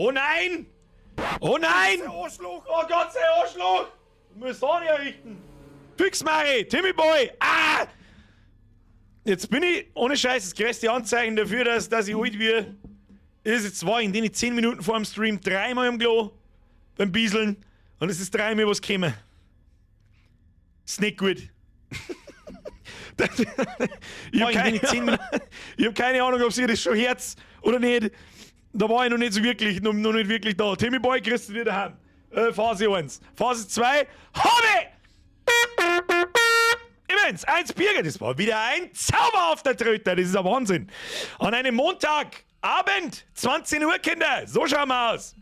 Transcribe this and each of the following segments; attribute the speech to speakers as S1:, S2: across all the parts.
S1: Oh nein! Oh nein! Arschloch! Oh Gott, sei Arschloch! Du musst auch nicht errichten! Fixmari! Timmy Boy! Ah! Jetzt bin ich, ohne Scheiß, das größte Anzeichen dafür, dass ich alt werde. Ist jetzt war in den 10 Minuten vor dem Stream 3-mal im Klo beim Bieseln und es ist 3-mal was gekommen. Ist nicht gut. Ich hab keine Ahnung, ob sie das schon Herz oder nicht. Da war ich noch nicht so wirklich, noch nicht wirklich da. Timmy Boy kriegst du wieder heim. Phase 1. Phase 2. Habe! Immens, 1 Bier, das war wieder ein zauberhafter Tröter, das ist ein Wahnsinn. An einem Montagabend, 20 Uhr, Kinder, so schauen wir aus.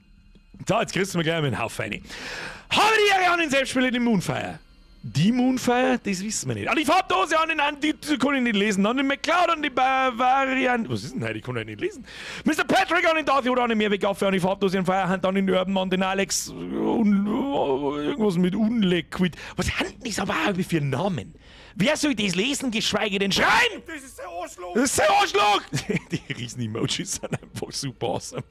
S1: So, jetzt kriegst du mir gleich mal einen Haufen rein. Habe die Ehre an den Selbstspieler, den Moonfire. Die Moonfire, das wissen wir nicht. An die Farbdose, an die kann ich nicht lesen. An den McCloud, an die Bavarian. Was ist denn heute? Ich kann ja nicht lesen. Mr. Patrick, an den Darth oder an den Mehrweg-Affe, an die Farbdose, an den Firehand, an den Urban, an den Alex. Irgendwas mit Unliquid. Was haben die aber auch für Namen? Wer soll das lesen, geschweige denn schreien? Das ist der Arschloch! Das ist der Arschloch! Die Riesen-Emojis sind einfach super awesome.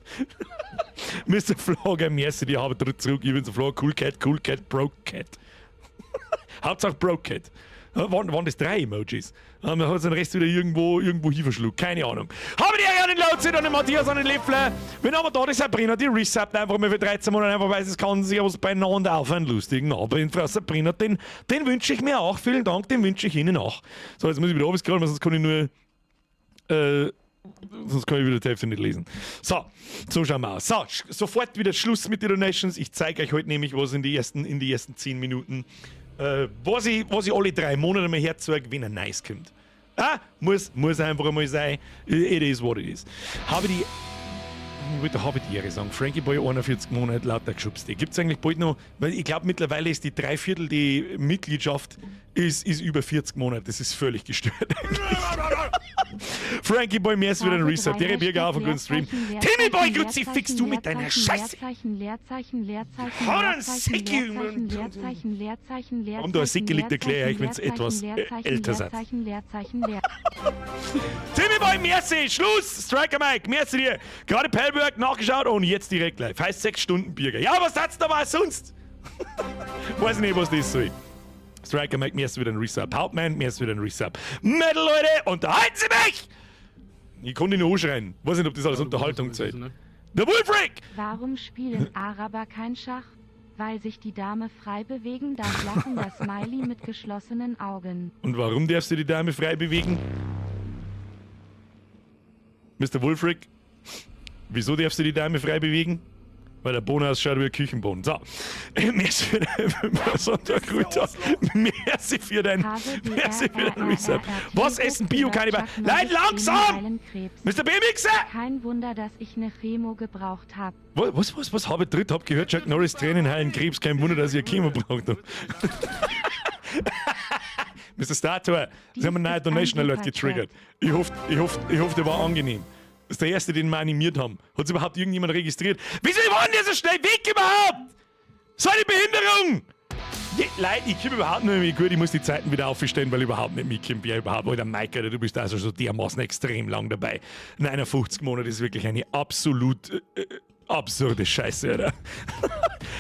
S1: Mr. Flogger, merci, die haben zurück. Ich bin so Flogger, Cool Cat, Broke Cat. Hauptsache Broke Cat. Waren das 3 Emojis? Man hat den Rest wieder irgendwo hinverschluckt. Keine Ahnung. Haben die an den Lautzit, an den Matthias, an den Leffler. Wenn aber da die Sabrina, die reset einfach mal für 13 Monate, einfach weil es kann sich was beieinander auf einen lustigen Abend. Frau Sabrina, den wünsche ich mir auch. Vielen Dank, den wünsche ich Ihnen auch. So, jetzt muss ich wieder runterskriegen, sonst kann ich nur... sonst kann ich wieder die Hälfte nicht lesen. So schauen wir aus. So, sofort wieder Schluss mit den Donations. Ich zeige euch heute nämlich was in die ersten 10 Minuten. Was ich alle 3 Monate mal herzeige, wenn er nice kommt. Muss einfach mal sein. It is what it is. Ich wollte die Ehre sagen. Frankie Boy 41 Monate lauter geschubst. Gibt es eigentlich bald noch, weil ich glaube mittlerweile ist die 3/4 die Mitgliedschaft ist über 40 Monate. Das ist völlig gestört eigentlich. Frankie Boy, mehr ist wieder ein Reset. Der Birger auf einen guten Stream. Timmy Boy, Grützi, fix du mit deiner Scheiße. Hau dann Säcke. Warum du ein Säcke liegt, erkläre ich, wenn es etwas älter seid. Timmy Boy, merci. Schluss. Striker Mike, merci dir. Gerade Pellberg nachgeschaut und jetzt direkt live. Heißt 6 Stunden Birger. Ja, was hat's da was sonst? Weiß nicht, was das soll. Striker Mike, mir ist wieder ein Resub. Hauptmann, mir ist wieder ein Resub. Metal, Leute, unterhalten Sie mich! Ich konnte nur anschreien. Weiß nicht, ob das alles Unterhaltung zählt. Der Wolfrick!
S2: Warum spielen Araber kein Schach? Weil sich die Dame frei bewegen, darf lachen das Smiley mit geschlossenen Augen.
S1: Und warum darfst du die Dame frei bewegen? Mr. Wolfrick, wieso darfst du die Dame frei bewegen? Weil der Bohnen ausschaut wie ein Küchenbohnen. So, merci für deinen Sonntag. Merci für deinen Resub. Was essen Bio-Kannibal? Nein, langsam! Mr. B-Mixer!
S2: Kein Wunder, dass ich eine Chemo gebraucht habe.
S1: Was habe ich dritt? Hab gehört, Chuck Norris Tränen heilen Krebs. Kein Wunder, dass ich eine Chemo braucht habe. Mr. Stator, Sie haben einen neuen Donation Alert getriggert. Ich hoffe, der war angenehm. Das ist der erste, den wir animiert haben. Hat es überhaupt irgendjemand registriert? Wieso waren die so schnell weg überhaupt? So eine Behinderung! Leute, ich komme überhaupt nicht mehr gut. Ich muss die Zeiten wieder aufstellen, weil ich überhaupt nicht mitkomme. Wer überhaupt, Alter, Mike, Alter, du bist also so dermaßen extrem lang dabei. 59 Monate ist wirklich eine absolut absurde Scheiße, Alter.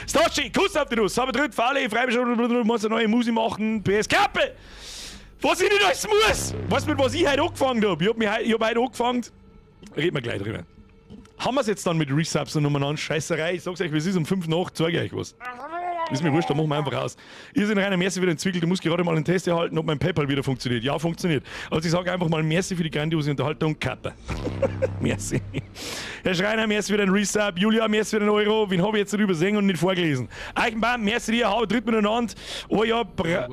S1: Stachi, Kuss auf die Nuss. Habe drin, Falle, Freibestellung, muss eine neue Musik machen. PS Kappe! Was ich nicht alles muss! Weißt du, mit was ich heute angefangen habe? Ich hab heute angefangen. Reden wir gleich drüber. Haben wir es jetzt dann mit Resubs und umeinander? Scheißerei. Ich sag's euch, wie es ist, um 5 nach, zeige ich euch was. Ist mir wurscht, da machen wir einfach aus. Ihr seid reiner Merci wieder entwickelt. Du musst gerade mal einen Test erhalten, ob mein PayPal wieder funktioniert. Ja, funktioniert. Also ich sage einfach mal Merci für die grandiose Unterhaltung. Kappa. Merci. Herr Schreiner, Merci für den Resub. Julia, Merci für den Euro. Wen habe ich jetzt nicht übersehen und nicht vorgelesen? Eichenbaum, Merci dir. Hau dritt miteinander. Oh ja, ja,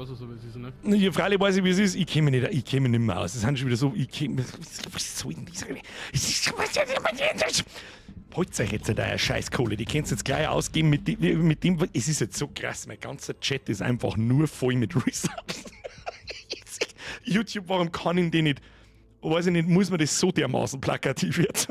S1: freilich weiß ich, wie es ist. Ich käme nicht mehr aus. Das sind schon wieder so. Was soll denn diese... Holt euch jetzt eine Scheißkohle, die könnt ihr jetzt gleich ausgeben mit dem. Es ist jetzt so krass, mein ganzer Chat ist einfach nur voll mit Resubs. YouTube, warum kann ich den nicht? Weiß ich nicht, muss man das so dermaßen plakativ jetzt?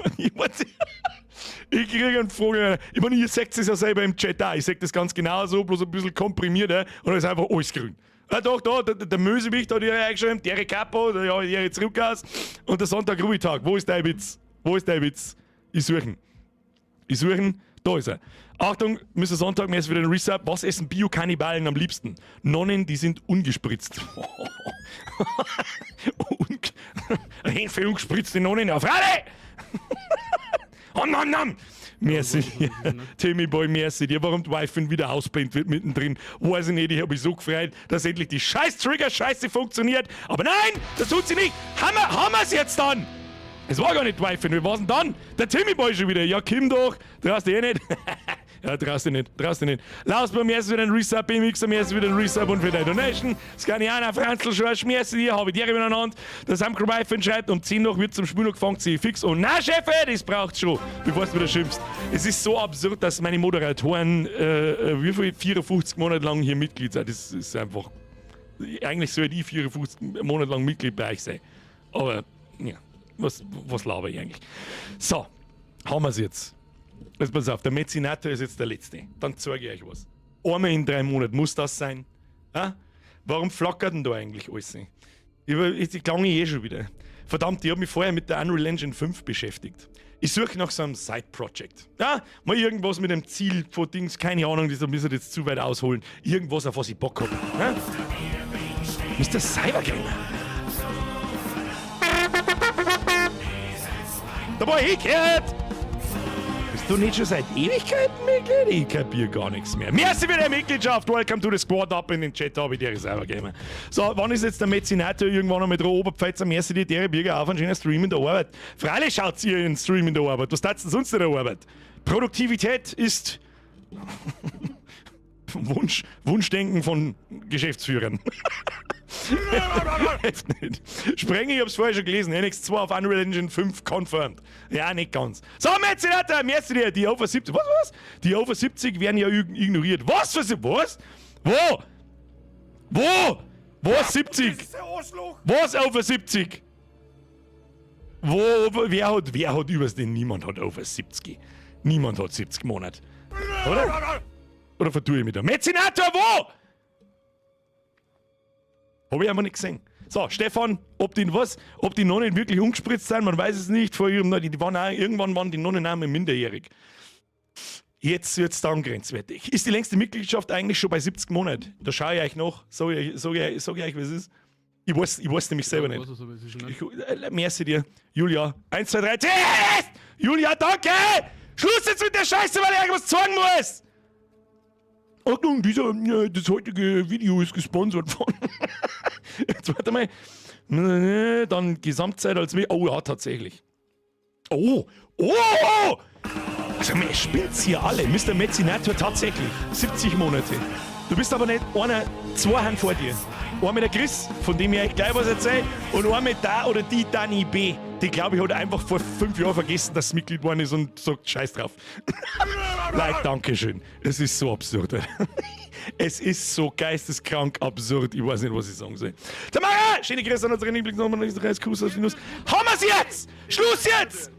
S1: Ich kriege einen Vogel. Ich meine, ihr seht es ja selber im Chat auch. Ich sehe das ganz genau so, bloß ein bisschen komprimiert, und dann ist einfach alles grün. Ah, doch, da, der Mösewicht hat ihre eingeschrieben, der Capo, der ihre zurückgas und der Sonntag Ruhetag. Wo ist dein Witz? Ich suche ihn. Ich suche ihn, da ist er. Achtung, Mr. Sonntag, mir ist wieder ein Resub. Was essen Bio-Kannibalen am liebsten? Nonnen, die sind ungespritzt. Ein Hähnchen ungespritzte Nonnen auf alle! Nom. Merci. Timmy Boy, merci dir. Warum die Wi-Fi wieder ausblendet wird mittendrin, weiß ich nicht. Ich habe mich so gefreut, dass endlich die Scheiß-Trigger-Scheiße funktioniert. Aber nein, das tut sie nicht. Haben wir es jetzt dann? Es war gar nicht die Wi-Fi, wie war's denn dann? Der Timmy Boy schon wieder. Ja, Kim doch. Traust du eh nicht. Ja, traust du nicht. Lausbaum, mir ist wieder ein Resub, BMX, mir ist wieder ein Resub und für die Donation. Skanianer, Franzl, Schorsch, mir ist dir, habe ich dir miteinander. Der Samko Wi-Fi schreibt, um 10 noch wird zum Spiel noch gefangen, sie fix. Und na, Chef, das braucht's schon, bevor du wieder schimpfst. Es ist so absurd, dass meine Moderatoren, wie viel, 54 Monate lang hier Mitglied sind. Das ist einfach, eigentlich sollte ich 54 Monate lang Mitglied bei euch sein. Aber, ja, was laber ich eigentlich? So, haben wir's jetzt. Jetzt pass auf, der Mezzinator ist jetzt der Letzte. Dann zeige ich euch was. Einmal in 3 Monaten muss das sein. Ha? Warum flackert denn da eigentlich alles? Ich klang eh schon wieder. Verdammt, ich habe mich vorher mit der Unreal Engine 5 beschäftigt. Ich suche nach so einem Side-Project. Ja? Mal irgendwas mit dem Ziel von Dings, keine Ahnung, das müssen wir jetzt zu weit ausholen. Irgendwas, auf was ich Bock habe. Ja? Mr. Cybergamer. Da war ich gehört! Bist du nicht schon seit Ewigkeiten Mitglied? Ich kapier gar nichts mehr. Merci für die Mitgliedschaft. Welcome to the Squad. Up in den Chat, habe ich dir selber gegeben. So, wann ist jetzt der Mezzinator irgendwann noch mit der Oberpfälzer? Merci die deren Bürger auf einen schönen Stream in der Arbeit. Freilich schaut ihr in Stream in der Arbeit. Was tat's denn sonst in der Arbeit? Produktivität ist Wunschdenken von Geschäftsführern. Jetzt nicht. Sprenge, ich hab's vorher schon gelesen. NX2 auf Unreal Engine 5 confirmed. Ja, nicht ganz. So, Metzinator, merci dir. Die Over 70. Was? Die Over 70 werden ja ignoriert. Was? Was? Wo? Was 70? Was Over 70? Wer hat übers den? Niemand hat Over 70. Niemand hat 70 Monate. Oder vertue ich mich da? Metzinator, wo? Habe ich einfach nicht gesehen. So, Stefan, ob die Nonnen wirklich umgespritzt sind, man weiß es nicht. Irgendwann waren die Nonnen auch minderjährig. Jetzt wird es dann grenzwertig. Ist die längste Mitgliedschaft eigentlich schon bei 70 Monaten? Da schaue ich euch noch. Sag ich euch, was es ist. Ich weiß nämlich selber nicht. Merci dir. Julia. 1, 2, 3. Julia, danke! Schluss jetzt mit der Scheiße, weil ich irgendwas zeigen muss! Achtung, das heutige Video ist gesponsert von. Jetzt warte mal. Dann Gesamtzeit als mehr. Oh ja, tatsächlich. Oh! Also, mir spinnt's hier alle. Mr. Mezzinator tatsächlich. 70 Monate. Du bist aber nicht zwei Hand vor dir. Einer mit der Chris, von dem ich euch gleich was erzähle, und einer mit da oder die Dani B. Die, glaube ich, hat einfach vor 5 Jahren vergessen, dass sie Mitglied geworden ist und sagt Scheiß drauf. Like, dankeschön. Es ist so absurd. Es ist so geisteskrank absurd. Ich weiß nicht, was ich sagen soll. Tamara! Schöne Grüße an unsere Lieblingsnummer. Haben wir's jetzt! Schluss jetzt!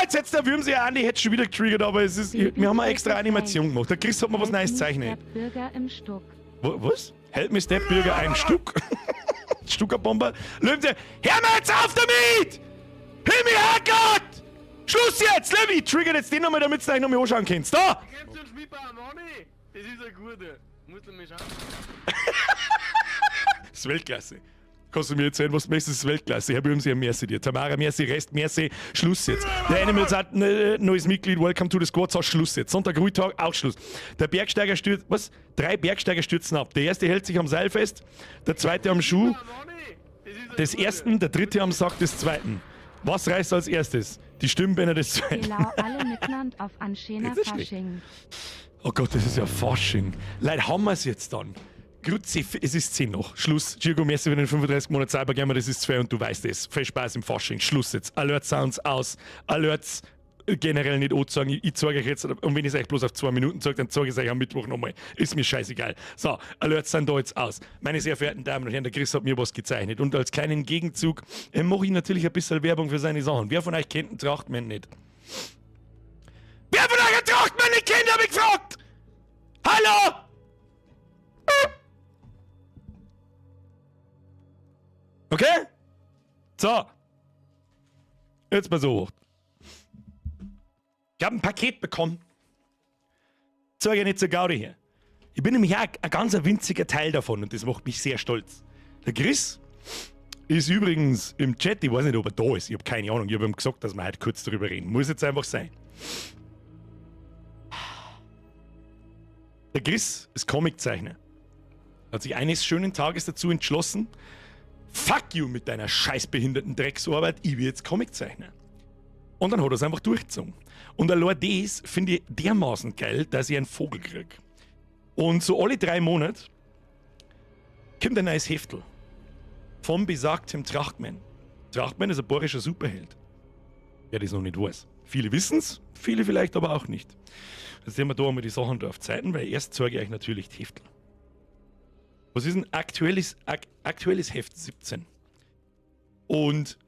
S1: Jetzt hätte der Würmsee an, die hätte schon wieder getriggert, aber es ist, wir haben eine extra Animation gemacht. Der Chris hat mir was Neues gezeichnet.
S2: Bürger im Stuck.
S1: Was? Help me Step Bürger ein Stück? Stuckerbomber? Löwse, hör mir jetzt auf damit! Himmel, Herrgott! Schluss jetzt! Levi, triggert jetzt den nochmal, damit du euch nochmal anschauen kannst. Da!
S3: Das ist ein guter. Muss du mich schauen.
S1: Das ist Weltklasse. Kannst du mir erzählen, was du möchtest? Das ist Weltklasse. Herr Böhmsi, merci dir. Tamara, merci, Rest, merci. Schluss jetzt. Der Animal sagt, neues Mitglied, welcome to the squad, sagt Schluss jetzt. Sonntag, Ruhetag, auch Schluss. Der Bergsteiger stürzt, 3 Bergsteiger stürzen ab. Der erste hält sich am Seil fest, der zweite am Schuh, des ersten, der dritte am Sack des zweiten. Was reißt als erstes? Die Stimmbänder des zweiten.
S2: Genau, alle miteinander auf Anschener Fasching.
S1: Oh Gott, das ist ja Fasching. Leute, haben wir es jetzt dann? Grüezi, es ist 10 noch. Schluss. Giorgio, merci für den 35 Monate Cybergamer, das ist 2 und du weißt es. Viel Spaß im Fasching. Schluss jetzt. Alert Sounds aus. Alerts generell nicht anzeigen. Ich zeige euch jetzt, und wenn ich es euch bloß auf 2 Minuten zeige, dann zeige ich es euch am Mittwoch nochmal. Ist mir scheißegal. So, Alerts sind da jetzt aus. Meine sehr verehrten Damen und Herren, der Chris hat mir was gezeichnet. Und als kleinen Gegenzug mache ich natürlich ein bisschen Werbung für seine Sachen. Wer von euch kennt einen Trachtmann nicht? Wer von euch einen Trachtmann nicht kennt, habe ich gefragt! Hallo! Okay? So. Jetzt mal so. Ich habe ein Paket bekommen. Zeige ja nicht so Gaudi hier. Ich bin nämlich auch ein ganz winziger Teil davon und das macht mich sehr stolz. Der Chris ist übrigens im Chat, ich weiß nicht, ob er da ist, ich habe keine Ahnung, ich habe ihm gesagt, dass wir heute kurz darüber reden. Muss jetzt einfach sein. Der Chris ist Comiczeichner. Hat sich eines schönen Tages dazu entschlossen, fuck you mit deiner scheißbehinderten Drecksarbeit, ich will jetzt Comiczeichner. Und dann hat er es einfach durchgezogen. Und allein das finde ich dermaßen geil, dass ich einen Vogel kriege. Und so alle 3 Monate kommt ein neues Heftel vom besagten Trachtmann. Trachtmann ist ein bayerischer Superheld. Wer das noch nicht weiß. Viele wissen es, viele vielleicht aber auch nicht. Jetzt sehen wir da einmal die Sachen da auf Zeiten, weil erst zeige ich euch natürlich die Heftel. Was ist ein aktuelles Heft 17? Und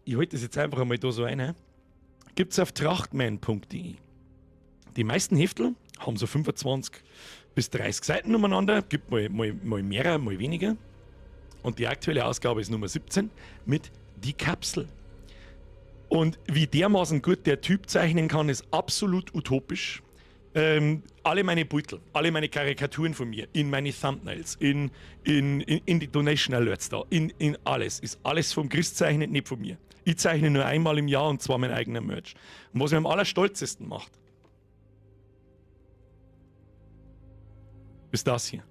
S1: ich halte das jetzt einfach einmal da so ein. Gibt es auf trachtman.de. Die meisten Heftel haben so 25 bis 30 Seiten umeinander. Gibt mal mehr, mal weniger. Und die aktuelle Ausgabe ist Nummer 17 mit Die Kapsel. Und wie dermaßen gut der Typ zeichnen kann, ist absolut utopisch. Alle meine Beutel, alle meine Karikaturen von mir, in meine Thumbnails, in die Donation Alerts da, in alles, ist alles vom Chris zeichnet, nicht von mir. Ich zeichne nur einmal im Jahr und zwar mein eigener Merch. Und was mich am allerstolzesten macht, ist das hier.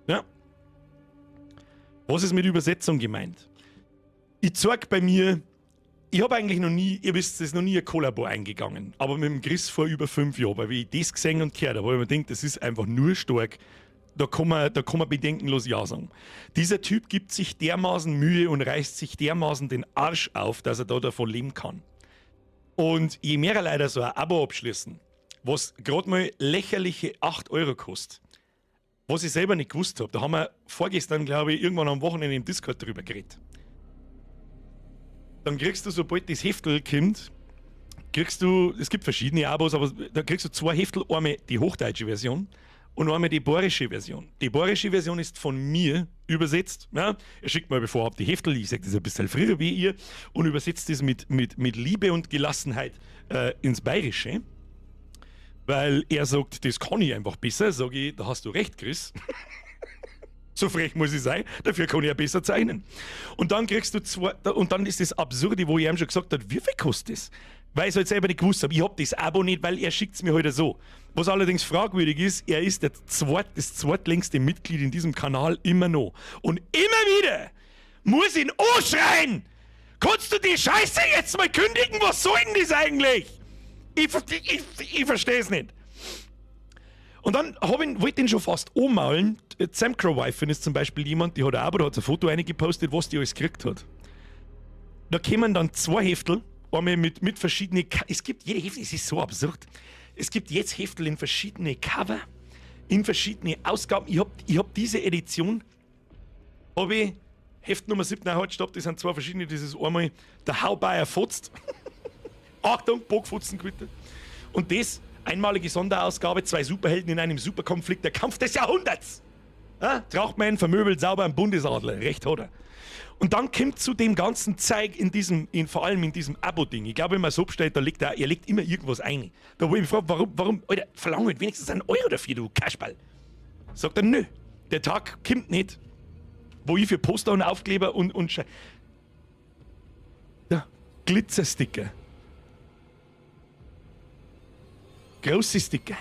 S1: Ja. Was ist mit Übersetzung gemeint? Ich zeig bei mir, ich habe eigentlich noch nie, ihr wisst, es ist noch nie ein Kollabo eingegangen, aber mit dem Chris vor über 5 Jahren, weil ich das gesehen und gehört habe, wo ich mir denke, das ist einfach nur stark, da kann man bedenkenlos Ja sagen. Dieser Typ gibt sich dermaßen Mühe und reißt sich dermaßen den Arsch auf, dass er da davon leben kann. Und je mehr leider so ein Abo abschließen, was gerade mal lächerliche 8 Euro kostet, was ich selber nicht gewusst habe, da haben wir vorgestern, glaube ich, irgendwann am Wochenende im Discord drüber geredet. Dann kriegst du, sobald das Heftel kommt, es gibt verschiedene Abos, aber da kriegst du 2 Heftel, einmal die hochdeutsche Version und einmal die bayerische Version. Die bayerische Version ist von mir übersetzt. Ja? Er schickt mir bevor ab die Heftel, ich sage das ein bisschen früher wie ihr, und übersetzt das mit Liebe und Gelassenheit ins Bayerische. Weil er sagt, das kann ich einfach besser. Sage ich, da hast du recht, Chris. So frech muss ich sein, dafür kann ich ja besser zeichnen. Und dann kriegst du und dann ist das Absurde, wo ich ihm schon gesagt habe, wie viel kostet das? Weil ich es halt selber nicht gewusst habe. Ich habe das Abo nicht, weil er schickt es mir heute so. Was allerdings fragwürdig ist, er ist das zweitlängste Mitglied in diesem Kanal immer noch. Und immer wieder muss ich ihn anschreien! Kannst du die Scheiße jetzt mal kündigen? Was soll denn das eigentlich? Ich verstehe es nicht. Und dann wollte ich ihn schon fast anmaulen. Sam Crow-Wife ist zum Beispiel jemand, die hat ein Abo, da hat ein Foto reingepostet, was die alles gekriegt hat. Da kommen dann 2 Heftel, einmal mit verschiedenen. Es gibt jede Heftel, es ist so absurd. Es gibt jetzt Heftel in verschiedene Cover, in verschiedene Ausgaben. Ich hab diese Edition, habe ich Heft Nummer 7, halt, stopp, das sind 2 verschiedene. Das ist einmal der Haubeier Fotzt. Achtung, Bockfutzen bitte. Und das, einmalige Sonderausgabe, 2 Superhelden in einem Superkonflikt, der Kampf des Jahrhunderts. Ja? Trachtmann vermöbelt sauber einen Bundesadler, recht hat er. Und dann kommt zu dem ganzen Zeug vor allem in diesem Abo-Ding. Ich glaube, wenn man es so bestellt, er legt immer irgendwas ein. Da wo ich mich frage, warum, Alter, verlange halt wenigstens einen Euro dafür, du Kasperl. Sagt er, nö, der Tag kommt nicht, wo ich für Poster und Aufkleber und ja, Glitzersticker. Große Sticker.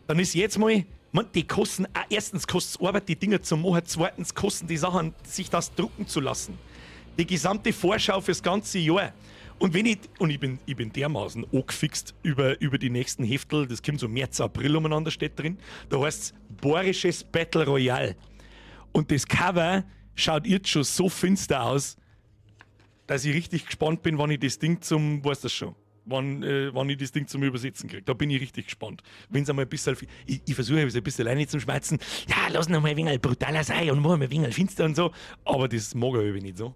S1: Dann ist jetzt mal, die kosten, erstens kostet es Arbeit, die Dinger zu machen, zweitens kosten die Sachen, sich das drucken zu lassen. Die gesamte Vorschau fürs ganze Jahr. Und ich bin dermaßen angefixt über die nächsten Heftel, das kommt so März, April umeinander, steht drin. Da heißt es Bayerisches Battle Royale. Und das Cover schaut jetzt schon so finster aus, dass ich richtig gespannt bin, wann ich das Ding weißt du schon, wann ich das Ding zum Übersetzen kriege. Da bin ich richtig gespannt. Wenn es einmal ein bisschen, ich versuche es ein bisschen alleine zum Schmerzen, ja, lass noch mal ein wenig brutaler sein und mach mal ein wenig finster und so, aber das mag ich nicht so.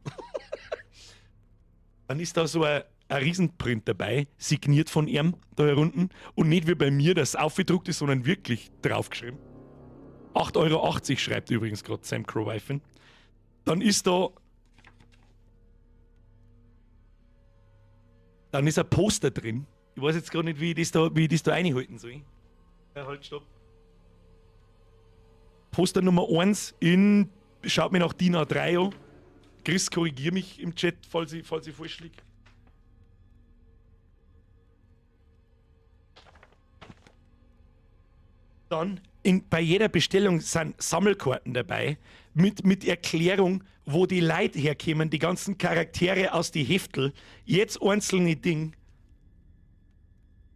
S1: Dann ist da so ein Riesenprint dabei, signiert von ihm, da herunten, und nicht wie bei mir, das aufgedruckt ist, sondern wirklich draufgeschrieben. 8,80 Euro schreibt übrigens gerade Sam Crow-Wife. Dann ist da Dann ist ein Poster drin. Ich weiß jetzt gar nicht, wie ich das da reinhalten soll. Ja, halt, stopp. Poster Nummer 1 in, schaut mir nach DIN A3 an. Chris, korrigier mich im Chat, falls ich falsch liege. Dann, bei jeder Bestellung sind Sammelkarten dabei, mit Erklärung, wo die Leute herkommen, die ganzen Charaktere aus die Heftel, jetzt einzelne Dinge.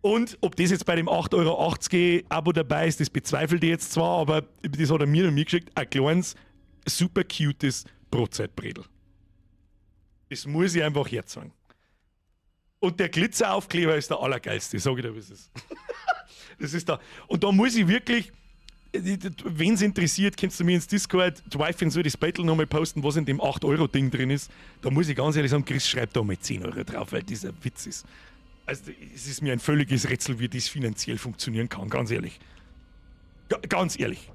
S1: Und ob das jetzt bei dem 8,80 € Abo dabei ist, das bezweifelt ich jetzt zwar, aber das hat er mir und mir geschickt, ein kleines, super cutes Brotzeitbredel. Das muss ich einfach herzeigen. Und der Glitzeraufkleber ist der allergeilste, sag ich dir, wie es ist. Das ist da. Und da muss ich wirklich, wenn es interessiert, kannst du mir ins Discord, die Wife soll das Battle nochmal posten, was in dem 8-Euro-Ding drin ist. Da muss ich ganz ehrlich sagen, Chris schreibt da mal 10 € drauf, weil das ein Witz ist. Also es ist mir ein völliges Rätsel, wie das finanziell funktionieren kann, ganz ehrlich. Ganz ehrlich.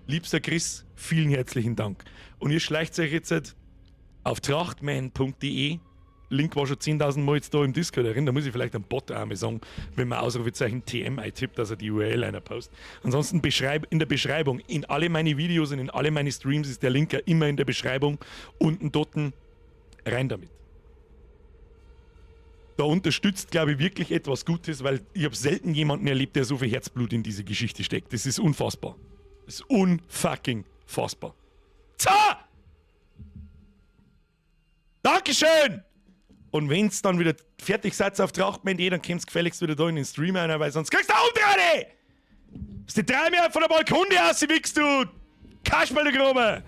S1: Liebster Chris, vielen herzlichen Dank. Und ihr schleicht euch jetzt auf trachtman.de. Link war schon 10.000 Mal jetzt da im Discord drin. Da muss ich vielleicht einen Bot einmal sagen, wenn man Ausrufezeichen TM eintippt, dass er die URL einer postet. Ansonsten in der Beschreibung, in alle meine Videos und in alle meine Streams ist der Link ja immer in der Beschreibung. Unten dort rein damit. Da unterstützt, glaube ich, wirklich etwas Gutes, weil ich habe selten jemanden erlebt, der so viel Herzblut in diese Geschichte steckt. Das ist unfassbar. Das ist unfucking fassbar. So! Dankeschön! Und wenn es dann wieder fertig seid auf Trachtman.de, dann kommst du gefälligst wieder da in den Stream rein, weil sonst kriegst du Umdrehne! Ist die 3 Meter von der Balkonde ausgewichst, du! Kasperl, du Grobe!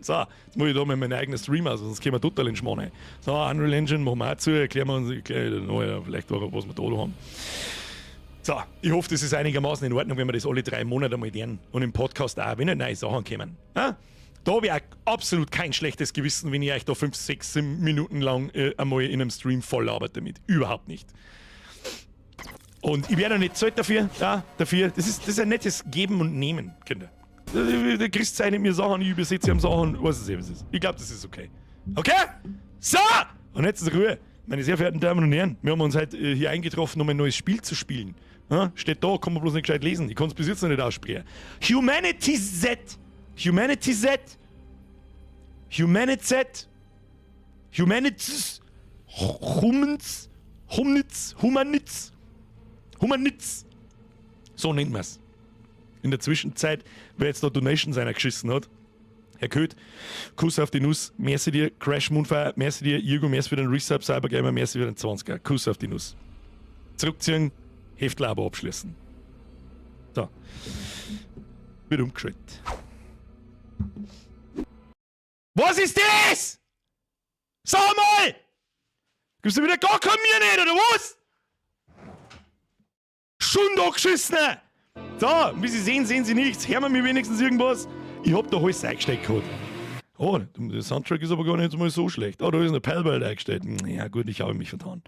S1: So, jetzt muss ich da mit meinem eigenen Stream aus, sonst können wir total in Schmarrn. So, Unreal Engine machen wir auch zu, erklären wir uns vielleicht auch, was wir da haben. So, ich hoffe, das ist einigermaßen in Ordnung, wenn wir das alle 3 Monate mal lernen. Und im Podcast auch, wenn nicht neue Sachen kommen. Ja? Da habe ich auch absolut kein schlechtes Gewissen, wenn ich euch da 5, 6 Minuten lang einmal in einem Stream voll arbeite damit. Überhaupt nicht. Und ich werde auch nicht zahlt dafür. Ja, dafür. Das ist ein nettes Geben und Nehmen, Kinder. Der Christ zeichnet mir Sachen, ich übersetze ihm Sachen, was es ist. Ich glaube, das ist okay. Okay? So! Und jetzt ist Ruhe. Meine sehr verehrten Damen und Herren, wir haben uns heute hier eingetroffen, um ein neues Spiel zu spielen. Ja, steht da, kann man bloß nicht gescheit lesen. Ich kann es bis jetzt noch nicht aussprechen. Humanity Z. Humanity Z. Humanity Z. Humanities. Humanitz. So nennt man es. In der Zwischenzeit, wer jetzt da Donations einer geschissen hat, Herr Köth, Kuss auf die Nuss, merci dir, Crash Moonfire, merci dir, Irgo, merci für den Resub, Cybergamer, merci für den 20er, Kuss auf die Nuss. Zurückziehen, Heftler-Abo abschließen. So. Wird umgeschaltet. Was ist das? Sag mal! Gibst du wieder gar kein Mir nicht, oder was? Schon da geschissen! So, wie Sie sehen, sehen Sie nichts. Hören wir mir wenigstens irgendwas? Ich hab da alles eingesteckt gehabt. Oh, der Soundtrack ist aber gar nicht mal so schlecht. Oh, da ist eine Palbelt eingestellt. Ja gut, ich habe mich vertan.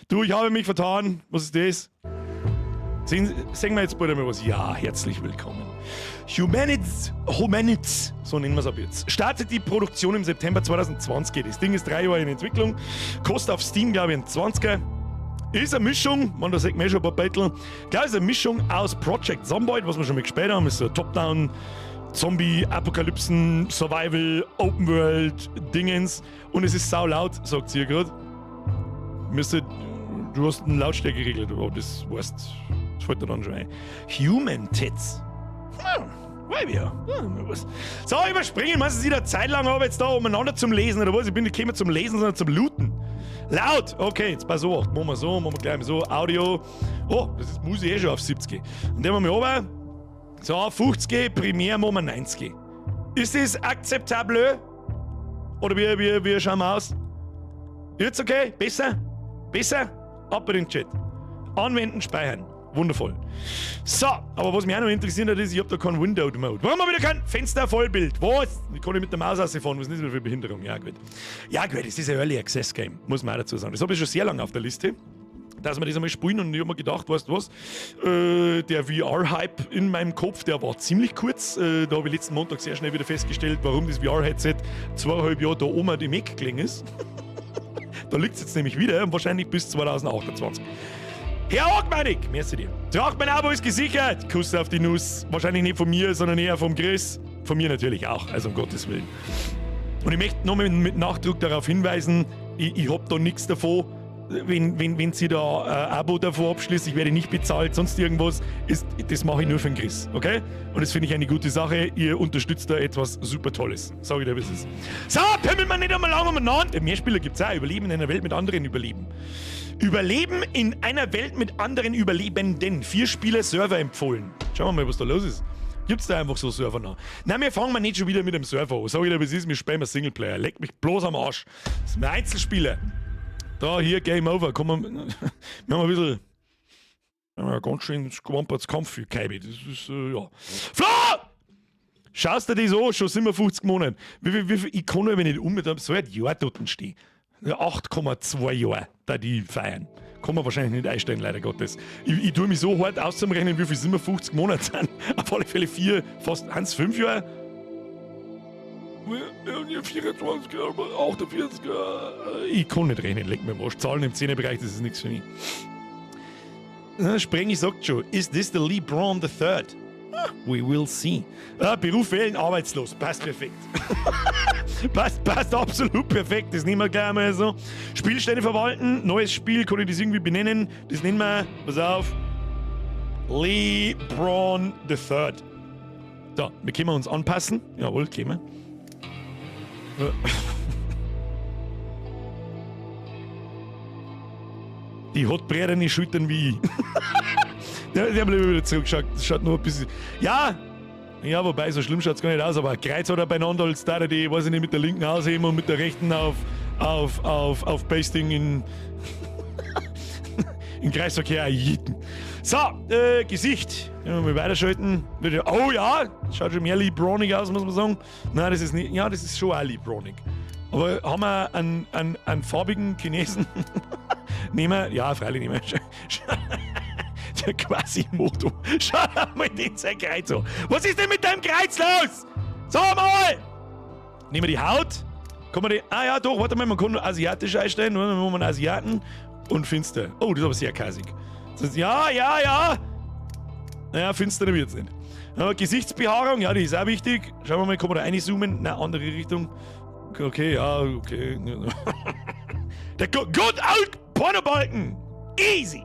S1: Du, ich habe mich vertan. Was ist das? Sagen wir jetzt bald einmal was. Ja, herzlich willkommen. Humanities, so nennen wir es ab jetzt. Startet die Produktion im September 2020. Das Ding ist 3 Jahre in Entwicklung. Kostet auf Steam, glaube ich, ein 20er. Ist eine Mischung, man, da sagt man schon ein paar Battle. Klar, ist eine Mischung aus Project Zomboid, was wir schon mal gespielt haben. Ist so ein Top-Down, Zombie, Apokalypsen, Survival, Open World, Dingens. Und es ist sau laut, sagt sie ja gerade. Du hast einen Lautstärke geregelt, aber das weißt, das fällt dir dann schon ein. Human Tits. So, überspringen, meinst du, ich da Zeit lang habe jetzt da umeinander zum Lesen oder was? Ich bin nicht gekommen zum Lesen, sondern zum Looten. Laut! Okay, jetzt pass auf. Machen wir gleich mal so. Audio. Oh, das ist Musik schon auf 70. Und dann machen wir runter. So, 50, primär machen wir 90. Ist das akzeptabel? Oder wie schauen wir aus? Jetzt okay? Besser? Besser? Ab in den Chat. Anwenden, speichern. Wundervoll. So, aber was mich auch noch interessiert hat, ist, ich habe da keinen Window-Mode. Warum habe ich da kein Fenster-Vollbild? Was? Ich kann nicht mit der Maus rausfahren, was ist das für Behinderung? Ja, gut. Ja, gut, das ist ein Early Access Game, muss man auch dazu sagen. Das habe ich schon sehr lange auf der Liste, dass wir das einmal spielen und ich habe mir gedacht, weißt du was? Der VR-Hype in meinem Kopf, der war ziemlich kurz. Da habe ich letzten Montag sehr schnell wieder festgestellt, warum das VR-Headset 2,5 Jahre da oben im Eck gelegen ist. Da liegt es jetzt nämlich wieder und wahrscheinlich bis 2028. Herr Augmanik, merci dir. Tragt mein Abo ist gesichert. Kuss auf die Nuss. Wahrscheinlich nicht von mir, sondern eher vom Chris. Von mir natürlich auch, also um Gottes Willen. Und ich möchte noch mit Nachdruck darauf hinweisen, ich hab da nichts davon, wenn sie da ein Abo davor abschließt, ich werde nicht bezahlt, sonst irgendwas, das mache ich nur für den Chris, okay? Und das finde ich eine gute Sache, ihr unterstützt da etwas super Tolles. Sag ich dir, wie es ist. So, pimmelt man nicht einmal lang umeinander. Mehr Spieler gibt es auch, Überleben in einer Welt mit anderen Überleben. Überleben in einer Welt mit anderen Überlebenden. 4 Spieler Server empfohlen. Schauen wir mal, was da los ist. Gibt's da einfach so Server noch? Nein, wir fangen mal nicht schon wieder mit dem Server an. Sag ich dir, wie es ist, wir spielen Singleplayer. Leck mich bloß am Arsch. Das sind Einzelspieler. Da, hier, Game Over. Komm, wir haben ein bisschen. Wir haben ein ganz schön gewampertes Kampf für Kaibi. Das ist, ja. Flo! Schaust du das an? Schon 57 Monate. Ich kann aber nicht mit so ein Jahr dort stehen. 8,2 Jahre, da die feiern. Kann man wahrscheinlich nicht einstellen, leider Gottes. Ich tue mich so hart auszurechnen, wie viel 57 Monate sind. Auf alle Fälle 4, fast 5 Jahre. 24, 48, ich kann nicht rechnen, leck mir was. Zahlen im 10er-Bereich, das ist nichts für mich. Sprengi sagt schon, is this the LeBron III? We will see. Beruf wählen, arbeitslos. Passt perfekt. passt absolut perfekt. Das nehmen wir gleich mal so. Spielstände verwalten. Neues Spiel, kann ich das irgendwie benennen? Das nennen wir, pass auf, LeBron III. So, wir können uns anpassen. Jawohl, können wir. Die hat breitere Schultern wie ich. Ja, die haben wieder zurückgeschaut. Das schaut nur ein bisschen. Ja, wobei, so schlimm schaut es gar nicht aus, aber ein Kreuz hat er beieinander als da, die, weiß ich nicht, mit der linken ausheben und mit der rechten auf Pasting in Kreisverkehr einjitten. So, Gesicht. Wenn wir mal weiterschalten. Oh ja, schaut schon mehr LeBronig aus, muss man sagen. Nein, das ist nicht. Ja, das ist schon auch LeBronig. Aber haben wir einen farbigen Chinesen? Nehmen wir. Ja, freilich nehmen wir. Der Quasimodo. Schau mal den sein Kreuz an. Was ist denn mit deinem Kreuz los? Sag mal! Nehmen wir die Haut. Kann man die. Ah ja, doch, warte mal, man kann nur asiatisch einstellen. Dann machen wir einen Asiaten und finster. Oh, das ist aber sehr kasig. Das heißt, ja. Naja, finster wird's nicht. Gesichtsbehaarung, ja, die ist auch wichtig. Schauen wir mal, kann man da reinzoomen? Nein, andere Richtung. Okay, ja, okay. Der Good Old Pornobalken. Easy.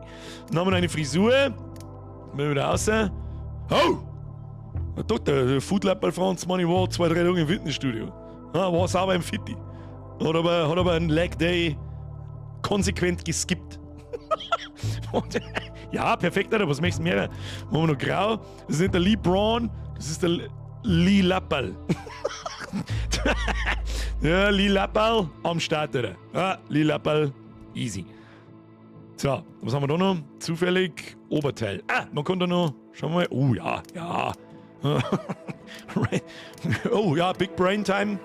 S1: Dann haben wir noch eine Frisur. Mal wieder raus. Oh! Doch, der Foodlapper Franz Mann, ich war 2-3 Tage im Fitnessstudio. War sauber im Fitti. Hat aber einen Leg Day konsequent geskippt. Ja, perfekt, Alter. Was möchtest du mehr? Machen wir noch grau. Das ist nicht der LeBron, das ist der Lee Lappal. Ja, Lee Lappal am Start, Alter. Ja, Lee Lappal, easy. So, was haben wir da noch? Zufällig Oberteil. Man kann da noch. Schauen wir mal. Oh ja. Oh ja, Big Brain Time.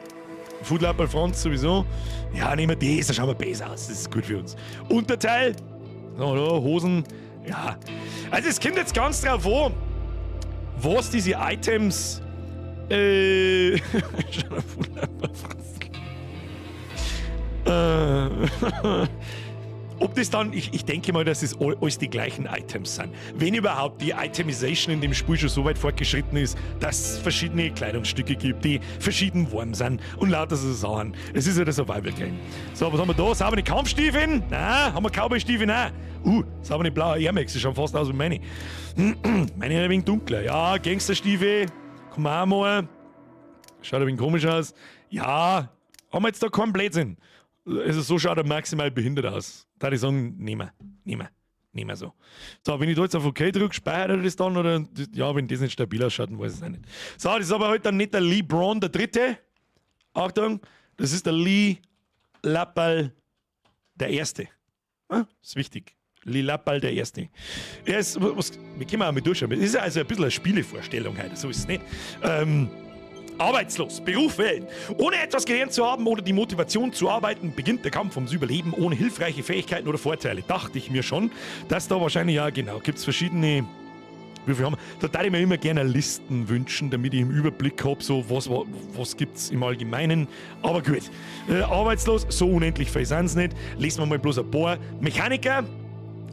S1: Foodlapper Franz sowieso. Ja, nehmen wir das, da schauen wir besser aus. Das ist gut für uns. Unterteil. So, da, Hosen. Ja. Also es kommt jetzt ganz drauf an, was diese Items. Foodlapper Franz. Ob das dann, ich denke mal, dass es alles die gleichen Items sind. Wenn überhaupt die Itemization in dem Spiel schon so weit fortgeschritten ist, dass es verschiedene Kleidungsstücke gibt, die verschieden warm sind und lauter so Sachen. Es ist ja der Survival-Game. So, was haben wir da? Saubere Kampfstiefeln? Nein, haben wir Cowboy-Stiefel? Nein. Saubere blaue Air Max, ist schon fast aus wie meine. Meine ist ein wenig dunkler. Ja, Gangsterstiefel, kann man auch mal. Schaut ein wenig komisch aus. Ja, haben wir jetzt da keinen Blödsinn. Also so schaut er maximal behindert aus. Da würde ich sagen, nehmen wir so. So, wenn ich da jetzt auf OK drücke, speichert er das dann? Oder, ja, wenn das nicht stabil ausschaut, dann weiß ich es auch nicht. So, das ist aber heute dann nicht der LeBron der Dritte. Achtung, das ist der Lee Lappal der Erste. Das ist wichtig. Lee Lappal der Erste. Er ist, wir können auch mal durchschauen. Das ist also ein bisschen eine Spielevorstellung heute, so ist es nicht. Arbeitslos, Beruf wählen. Ohne etwas gelernt zu haben oder die Motivation zu arbeiten, beginnt der Kampf ums Überleben ohne hilfreiche Fähigkeiten oder Vorteile. Dachte ich mir schon, dass da wahrscheinlich, ja genau, gibt es verschiedene Wie viel haben wir? Da darf ich mir immer gerne Listen wünschen, damit ich im Überblick habe, so was gibt es im Allgemeinen. Aber gut. Arbeitslos, so unendlich viel sind es nicht. Lesen wir mal bloß ein paar. Mechaniker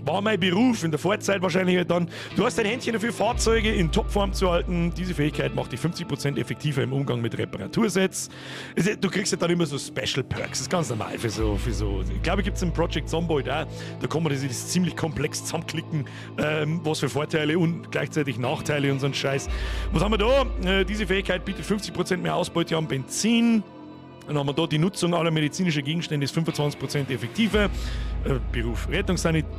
S1: war mein Beruf in der Vorzeit wahrscheinlich halt dann. Du hast dein Händchen dafür, Fahrzeuge in Topform zu halten. Diese Fähigkeit macht dich 50% effektiver im Umgang mit Reparatursets. Du kriegst ja dann immer so Special Perks. Das ist ganz normal für so. Ich glaube, gibt es im Project Zomboid auch. Da kann man das ziemlich komplex zusammenklicken, was für Vorteile und gleichzeitig Nachteile und so ein Scheiß. Was haben wir da? Diese Fähigkeit bietet 50% mehr Ausbeute am Benzin. Dann haben wir da die Nutzung aller medizinischen Gegenstände ist 25% effektiver. Beruf Rettungssanität.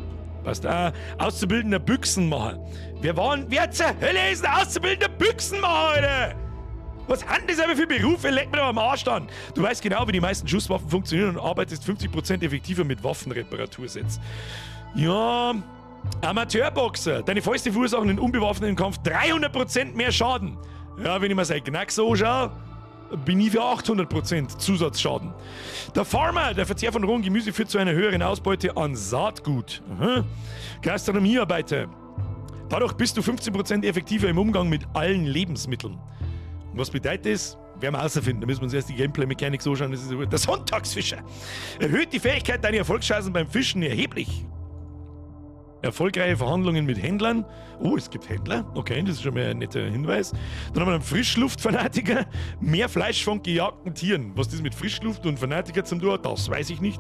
S1: Passt auch. Auszubildender Büchsenmacher. Wer zur Hölle ist ein auszubildender Büchsenmacher, Alter? Was haben das aber für Berufe? Leck mir doch am Arsch an. Du weißt genau, wie die meisten Schusswaffen funktionieren und arbeitest 50% effektiver mit Waffenreparatursets. Ja, Amateurboxer. Deine Fäuste verursachen in unbewaffneten Kampf 300% mehr Schaden. Ja, wenn ich mir sein Knack so anschaue, bin ich für 800% Zusatzschaden. Der Farmer, der Verzehr von rohem Gemüse führt zu einer höheren Ausbeute an Saatgut. Gastronomiearbeiter. Dadurch bist du 15% effektiver im Umgang mit allen Lebensmitteln. Und was bedeutet das? Werden wir herausfinden. Da müssen wir uns erst die Gameplay-Mechanik so schauen. Das ist der Sonntagsfischer. Erhöht die Fähigkeit deiner Erfolgschancen beim Fischen erheblich. Erfolgreiche Verhandlungen mit Händlern. Oh, es gibt Händler. Okay, das ist schon mal ein netter Hinweis. Dann haben wir einen Frischluftfanatiker. Mehr Fleisch von gejagten Tieren. Was das mit Frischluft und Fanatiker zum tun hat, das weiß ich nicht.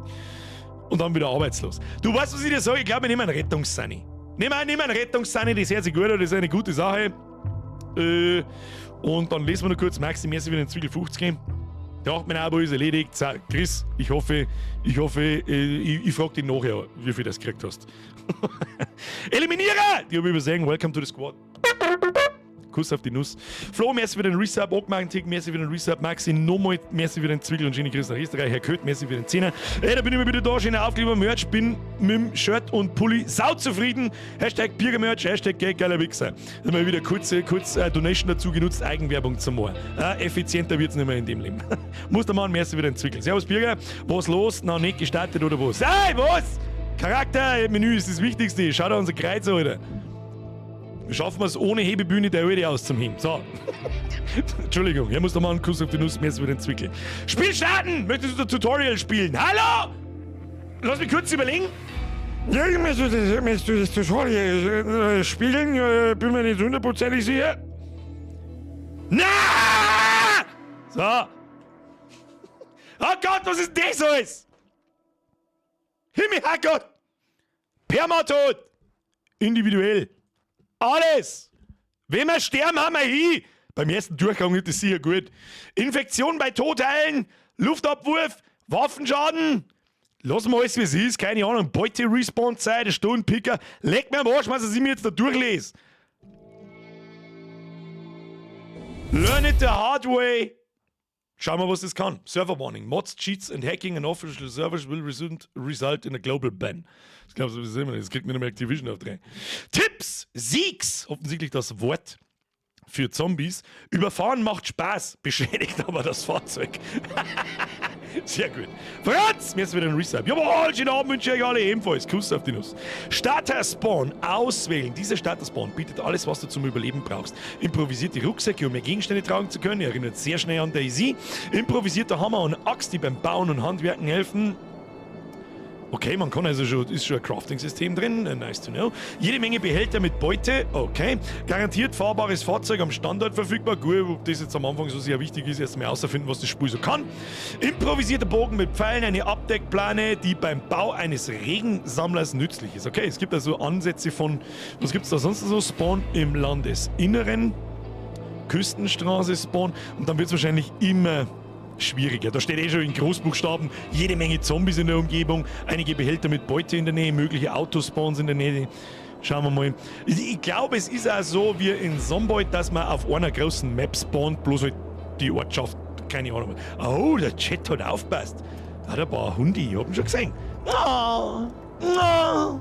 S1: Und dann wieder arbeitslos. Du weißt, was ich dir sage? Ich glaube, ich nehme einen Rettungssanni. Nimm einen Rettungssanni, das hört sich gut an, das ist eine gute Sache. Und dann lesen wir noch kurz, Maxi, merci wieder in Zwiegel 50. Der 8 Abo ist erledigt. So, Chris, ich frag dich nachher, wie viel du das gekriegt hast. Eliminierer! Die habe ich übersehen. Welcome to the Squad. Kuss auf die Nuss. Flo, merci für den Resub. Ockmagentig, merci für den Resub. Maxi, nochmal, merci für den Zwiegel und Genie Chris nach Österreich. Herr Köth, merci für den 10er. Da bin ich mal wieder da. Schöner Aufkleber, Merch. Bin mit dem Shirt und Pulli sauzufrieden. Hashtag Biergermerch, Hashtag geiler Wichser. Dann mal wieder kurz Donation dazu genutzt. Eigenwerbung zum Moor. Effizienter wird's nicht mehr in dem Leben. Muss der Mann, merci für den Zwiegel. Servus, Bürger. Was los? Noch nicht gestartet oder was? Hey, was? Charaktermenü ist das Wichtigste. Schaut auf unser Kreuz, Alter. Schaffen wir es ohne Hebebühne der Alte aus zum Heben. So. Entschuldigung, hier muss der Mann einen Kuss auf die Nuss, mehr für den Zwickel. Spiel starten! Möchtest du das Tutorial spielen? Hallo? Lass mich kurz überlegen. Ja, möchtest du das Tutorial spielen? Bin mir nicht hundertprozentig sicher. Na! So. Oh Gott, was ist das alles? Himmel, Herrgott! Permatod! Individuell. Alles! Wenn wir sterben, haben wir hin! Beim ersten Durchgang ist das sicher gut. Infektion bei Totheilen, Luftabwurf, Waffenschaden. Lassen wir alles, wie es ist. Keine Ahnung, Beute-Respawn-Zeit, Stundenpicker. Leck mir am Arsch, was ich mir jetzt da durchlese. Learn it the hard way. Schauen wir, was das kann. Server Warning. Mods, Cheats and Hacking and official servers will result in a global ban. Ich glaube, so ist es immer. Das kriegt mir nicht mehr Activision auf 3. Tipps, Siegs, offensichtlich das Wort für Zombies. Überfahren macht Spaß, beschädigt aber das Fahrzeug. Sehr gut. Franz, mir ist wieder ein Resub. Jawohl, schönen Abend wünsche ich euch alle ebenfalls. Kuss auf die Nuss. Starter-Spawn auswählen. Dieser Starter-Spawn bietet alles, was du zum Überleben brauchst. Improvisierte Rucksäcke, um mehr Gegenstände tragen zu können. Erinnert sehr schnell an Daisy. Improvisierter Hammer und Axt, die beim Bauen und Handwerken helfen. Okay, man kann also ist schon ein Crafting-System drin, nice to know. Jede Menge Behälter mit Beute, okay. Garantiert fahrbares Fahrzeug am Standort verfügbar. Gut, ob das jetzt am Anfang so sehr wichtig ist, erst mal herauszufinden, was das Spiel so kann. Improvisierter Bogen mit Pfeilen, eine Abdeckplane, die beim Bau eines Regensammlers nützlich ist. Okay, es gibt also Ansätze von, was gibt es da sonst so? Spawn im Landesinneren, Küstenstraße Spawn und dann wird es wahrscheinlich immer schwieriger. Da steht schon in Großbuchstaben jede Menge Zombies in der Umgebung, einige Behälter mit Beute in der Nähe, mögliche Autospawns in der Nähe. Schauen wir mal. Ich glaube, es ist auch so wie in Zomboid, dass man auf einer großen Map spawnt, bloß halt die Ortschaft, keine Ahnung. Oh, der Chat hat aufgepasst. Da hat ein paar Hunde, ich hab ihn schon gesehen. Oh, oh.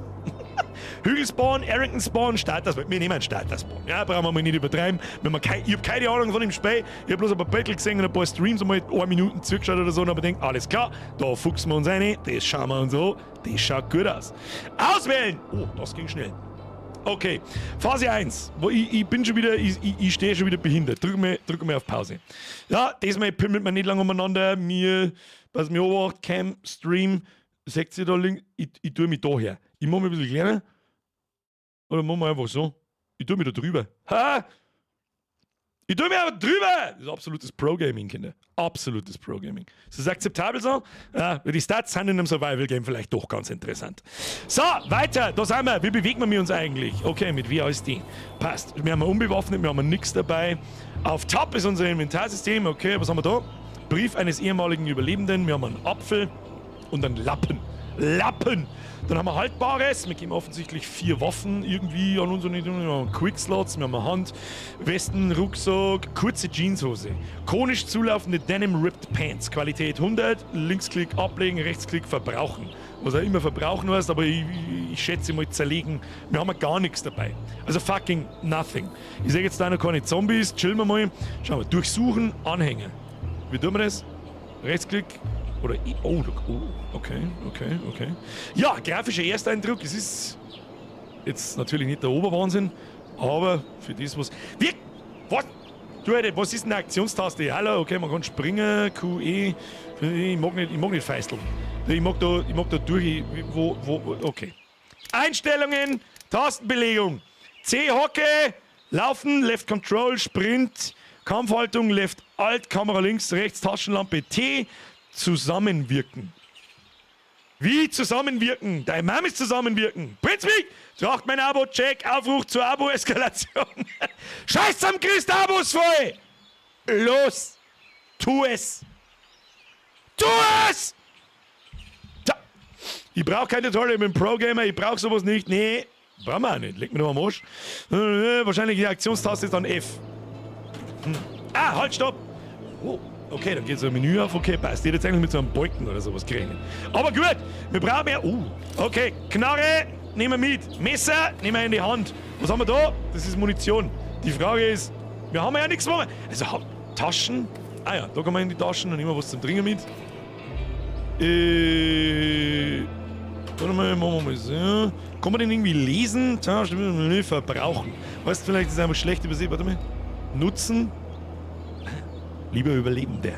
S1: Hügelspawn, Arrington-Spawn, Starter-Spawn. Wir nehmen einen Starter-Spawn. Ja, brauchen wir mal nicht übertreiben. Ich habe keine Ahnung von dem Spiel. Ich habe bloß ein paar Battle gesehen und ein paar Streams einmal 1 Minute zugeschaut oder so und habe gedacht, alles klar, da fuchsen wir uns rein, das schauen wir uns an, das schaut gut aus. Auswählen! Oh, das ging schnell. Okay. Phase 1. Wo ich bin schon wieder, ich stehe schon wieder behindert. Drück mir auf Pause. Ja, diesmal pimmelt man nicht lange umeinander. Was mir beobachtet, Cam, Stream, seht ihr da links? Ich tue mich da her. Ich mache mich ein bisschen kleiner. Oder machen wir einfach so? Ich tue mich da drüber. Ha! Ich tue mich aber drüber! Das ist absolutes Pro-Gaming, Kinder. Absolutes Pro-Gaming. Ist das akzeptabel so? Ja, die Stats sind in einem Survival-Game vielleicht doch ganz interessant. So, weiter. Da sind wir. Wie bewegen wir uns eigentlich? Okay, mit WASD. Passt. Wir haben unbewaffnet, wir haben nichts dabei. Auf Top ist unser Inventarsystem. Okay, was haben wir da? Brief eines ehemaligen Überlebenden. Wir haben einen Apfel und einen Lappen. Lappen! Dann haben wir Haltbares. Wir geben offensichtlich 4 Waffen irgendwie an unseren Quickslots. Wir haben eine Hand, Westen, Rucksack, kurze Jeanshose. Konisch zulaufende Denim Ripped Pants. Qualität 100. Linksklick ablegen, Rechtsklick verbrauchen. Was auch immer verbrauchen heißt, aber ich schätze mal zerlegen. Wir haben gar nichts dabei. Also fucking nothing. Ich sehe jetzt da noch keine Zombies. Chillen wir mal. Schauen wir. Durchsuchen, Anhänger. Wie tun wir das? Rechtsklick. Oder okay. Ja, grafischer Ersteindruck. Es ist jetzt natürlich nicht der Oberwahnsinn, aber für das, was. Was? Du, Alter, was ist denn eine Aktionstaste? Hallo, okay, man kann springen, QE. Ich mag nicht feisteln. Ich mag da durch. Okay. Einstellungen, Tastenbelegung. C-Hocke, Laufen, Left Control, Sprint, Kampfhaltung, Left Alt, Kamera links, rechts, Taschenlampe T. Zusammenwirken. Wie zusammenwirken? Dein Mom ist zusammenwirken. Prinzwig, tracht mein Abo, check, Aufruf zur Abo-Eskalation. Scheiß am Christ, Abos voll! Los! Tu es! Tu es! Tja. Ich brauch kein Tutorial, ich bin Pro-Gamer, ich brauch sowas nicht. Nee, brauchen wir auch nicht. Leg mir doch am Arsch. Wahrscheinlich die Aktionstaste ist dann F. Ah, halt, stopp! Oh. Okay, dann geht so ein Menü auf. Okay, passt. Die hat jetzt eigentlich mit so einem Balken oder sowas gerechnet. Aber gut, wir brauchen mehr. Okay, Knarre nehmen wir mit. Messer nehmen wir in die Hand. Was haben wir da? Das ist Munition. Die Frage ist, wir haben ja nichts mehr. Also, Taschen. Ah ja, da kann man in die Taschen und nehmen wir was zum Trinken mit. Warte mal, machen wir mal so. Kann man den irgendwie lesen? Verbrauchen. Weißt du, vielleicht ist es einfach schlecht übersehen. Warte mal. Nutzen. Lieber Überlebender,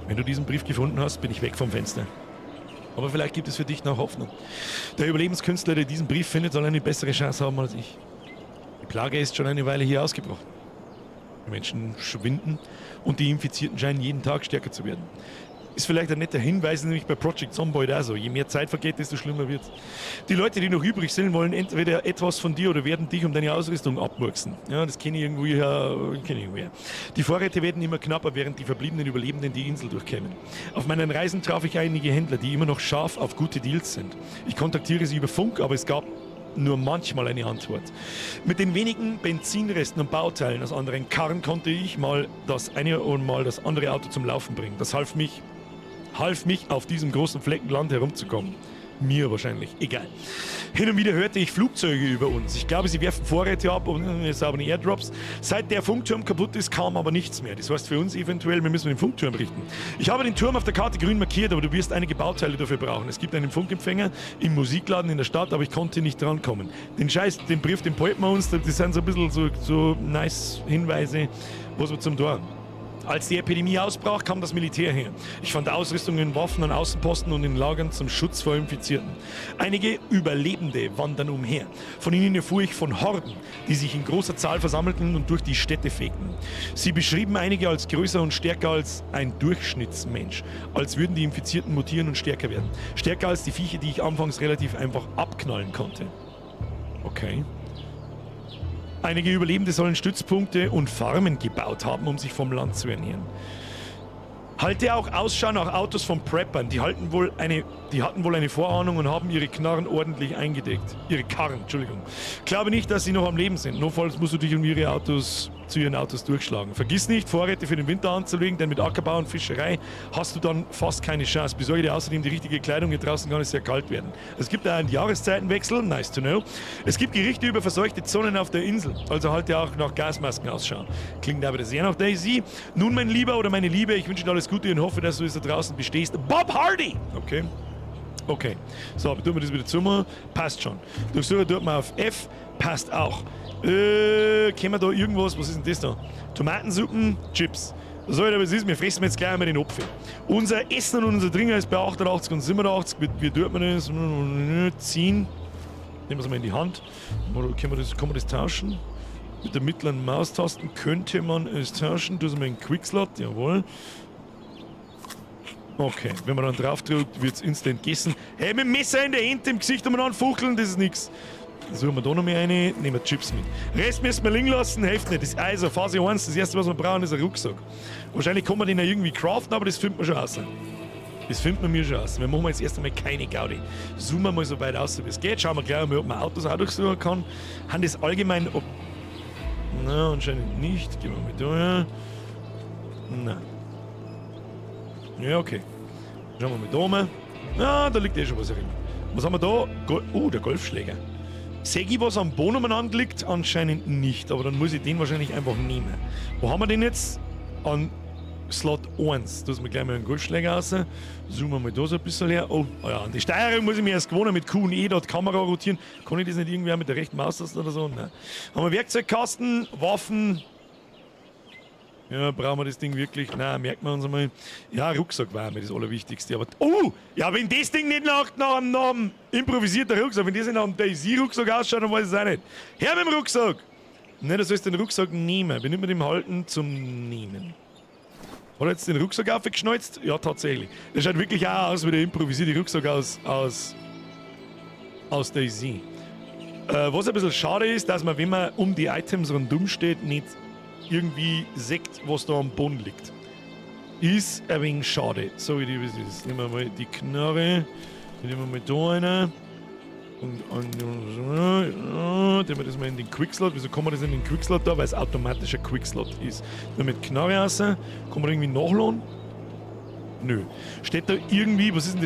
S1: wenn du diesen Brief gefunden hast, bin ich weg vom Fenster. Aber vielleicht gibt es für dich noch Hoffnung. Der Überlebenskünstler, der diesen Brief findet, soll eine bessere Chance haben als ich. Die Plage ist schon eine Weile hier ausgebrochen. Die Menschen schwinden und die Infizierten scheinen jeden Tag stärker zu werden. Ist vielleicht ein netter Hinweis, nämlich bei Project Zomboid auch so. Je mehr Zeit vergeht, desto schlimmer wird. Die Leute, die noch übrig sind, wollen entweder etwas von dir oder werden dich um deine Ausrüstung abmurksen. Ja, das kenne ich irgendwoher. Die Vorräte werden immer knapper, während die verbliebenen Überlebenden die Insel durchkämen. Auf meinen Reisen traf ich einige Händler, die immer noch scharf auf gute Deals sind. Ich kontaktiere sie über Funk, aber es gab nur manchmal eine Antwort. Mit den wenigen Benzinresten und Bauteilen aus anderen Karren konnte ich mal das eine und mal das andere Auto zum Laufen bringen. Das half mich auf diesem großen Flecken Land herumzukommen. Mir wahrscheinlich, egal. Hin und wieder hörte ich Flugzeuge über uns. Ich glaube, sie werfen Vorräte ab und es haben Airdrops. Seit der Funkturm kaputt ist, kam aber nichts mehr. Das heißt für uns eventuell, wir müssen den Funkturm richten. Ich habe den Turm auf der Karte grün markiert, aber du wirst einige Bauteile dafür brauchen. Es gibt einen Funkempfänger im Musikladen in der Stadt, aber ich konnte nicht drankommen. Den Brief, den behalten wir uns. Das sind so ein bisschen so nice Hinweise, was wir zum Tor haben. Als die Epidemie ausbrach, kam das Militär her. Ich fand Ausrüstung in Waffen an Außenposten und in Lagern zum Schutz vor Infizierten. Einige Überlebende wandern umher. Von ihnen erfuhr ich von Horden, die sich in großer Zahl versammelten und durch die Städte fegten. Sie beschrieben einige als größer und stärker als ein Durchschnittsmensch, als würden die Infizierten mutieren und stärker werden. Stärker als die Viecher, die ich anfangs relativ einfach abknallen konnte. Okay. Einige Überlebende sollen Stützpunkte und Farmen gebaut haben, um sich vom Land zu ernähren. Halte auch Ausschau nach Autos von Preppern. Die hatten wohl eine Vorahnung und haben ihre Knarren ordentlich eingedeckt. Ihre Karren, Entschuldigung. Glaube nicht, dass sie noch am Leben sind. Notfalls musst du dich um zu ihren Autos durchschlagen. Vergiss nicht, Vorräte für den Winter anzulegen, denn mit Ackerbau und Fischerei hast du dann fast keine Chance. Besorge dir außerdem die richtige Kleidung, hier draußen kann es sehr kalt werden. Es gibt auch einen Jahreszeitenwechsel, nice to know. Es gibt Gerichte über verseuchte Zonen auf der Insel, also halte auch nach Gasmasken Ausschau. Klingt aber sehr nach Daisy. Nun, mein Lieber oder meine Liebe, ich wünsche dir alles Gute und hoffe, dass du es da draußen bestehst. Bob Hardy! Okay. Okay. So, tun wir das wieder zu. Passt schon. Durchsuchen tut man auf F. Passt auch. Können wir da irgendwas? Was ist denn das da? Tomatensuppen, Chips. Was soll das ist? Wir fressen jetzt gleich einmal den Apfel. Unser Essen und unser Trinken ist bei 88 und 87. Wie tut man das? Ziehen. Nehmen wir es mal in die Hand. Oder kann man das tauschen? Mit der mittleren Maustasten könnte man es tauschen. Das ist mal ein Quickslot, jawohl. Okay, wenn man dann drauf drückt, wird es instant gegessen. Hey, mit dem Messer in der Ente im Gesicht und dann fuchteln, das ist nix. Suchen wir da noch mehr eine, nehmen wir Chips mit. Rest müssen wir liegen lassen, hilft nicht. Das ist also Phase 1, das erste, was wir brauchen, ist ein Rucksack. Wahrscheinlich kann man den ja irgendwie craften, aber das findet man schon aus. Das findet man mir schon aus. Wir machen jetzt erst einmal keine Gaudi. Zoomen wir mal so weit aus, wie es geht. Schauen wir gleich mal, ob man Autos auch durchsuchen kann. Haben das allgemein... Na, anscheinend nicht. Gehen wir mal da her. Nein. Ja, okay. Schauen wir mal da mal. Na, da liegt eh schon was drin. Was haben wir da? Der Golfschläger. Sehe ich, was am Boden umeinander liegt? Anscheinend nicht, aber dann muss ich den wahrscheinlich einfach nehmen. Wo haben wir den jetzt? An Slot 1. Da ist mir gleich mal einen Golfschläger raus. Zoomen wir mal da so ein bisschen her. Oh, ja, an die Steuerung muss ich mir erst gewohnen mit Q und E, dort Kamera rotieren. Kann ich das nicht irgendwie auch mit der rechten Maustaste oder so? Nein. Haben wir Werkzeugkasten, Waffen. Ja, brauchen wir das Ding wirklich? Nein, merken wir uns einmal. Ja, Rucksack war mir das Allerwichtigste. Aber, ja, wenn das Ding nicht nach einem improvisierten Rucksack, wenn das nicht nach einem Daisy-Rucksack ausschaut, dann weiß ich es auch nicht. Her mit dem Rucksack! Ne, du sollst den Rucksack nehmen. Wenn nicht mit dem halten, zum Nehmen. Hat er jetzt den Rucksack aufgeschnalzt? Ja, tatsächlich. Der schaut wirklich auch aus wie der improvisierte Rucksack aus Daisy. Was ein bisschen schade ist, dass man, wenn man um die Items rundum steht, nicht irgendwie sieht, was da am Boden liegt. Ist ein wenig schade. So wie die es ist. Nehmen wir mal die Knarre. Nehmen wir mal da eine. Und nehmen wir das mal in den Quickslot. Wieso kann man das in den Quickslot da? Weil es automatisch ein Quickslot ist. Dann mit Knarre raus. Kann man irgendwie nachladen? Nö. Steht da irgendwie, was ist denn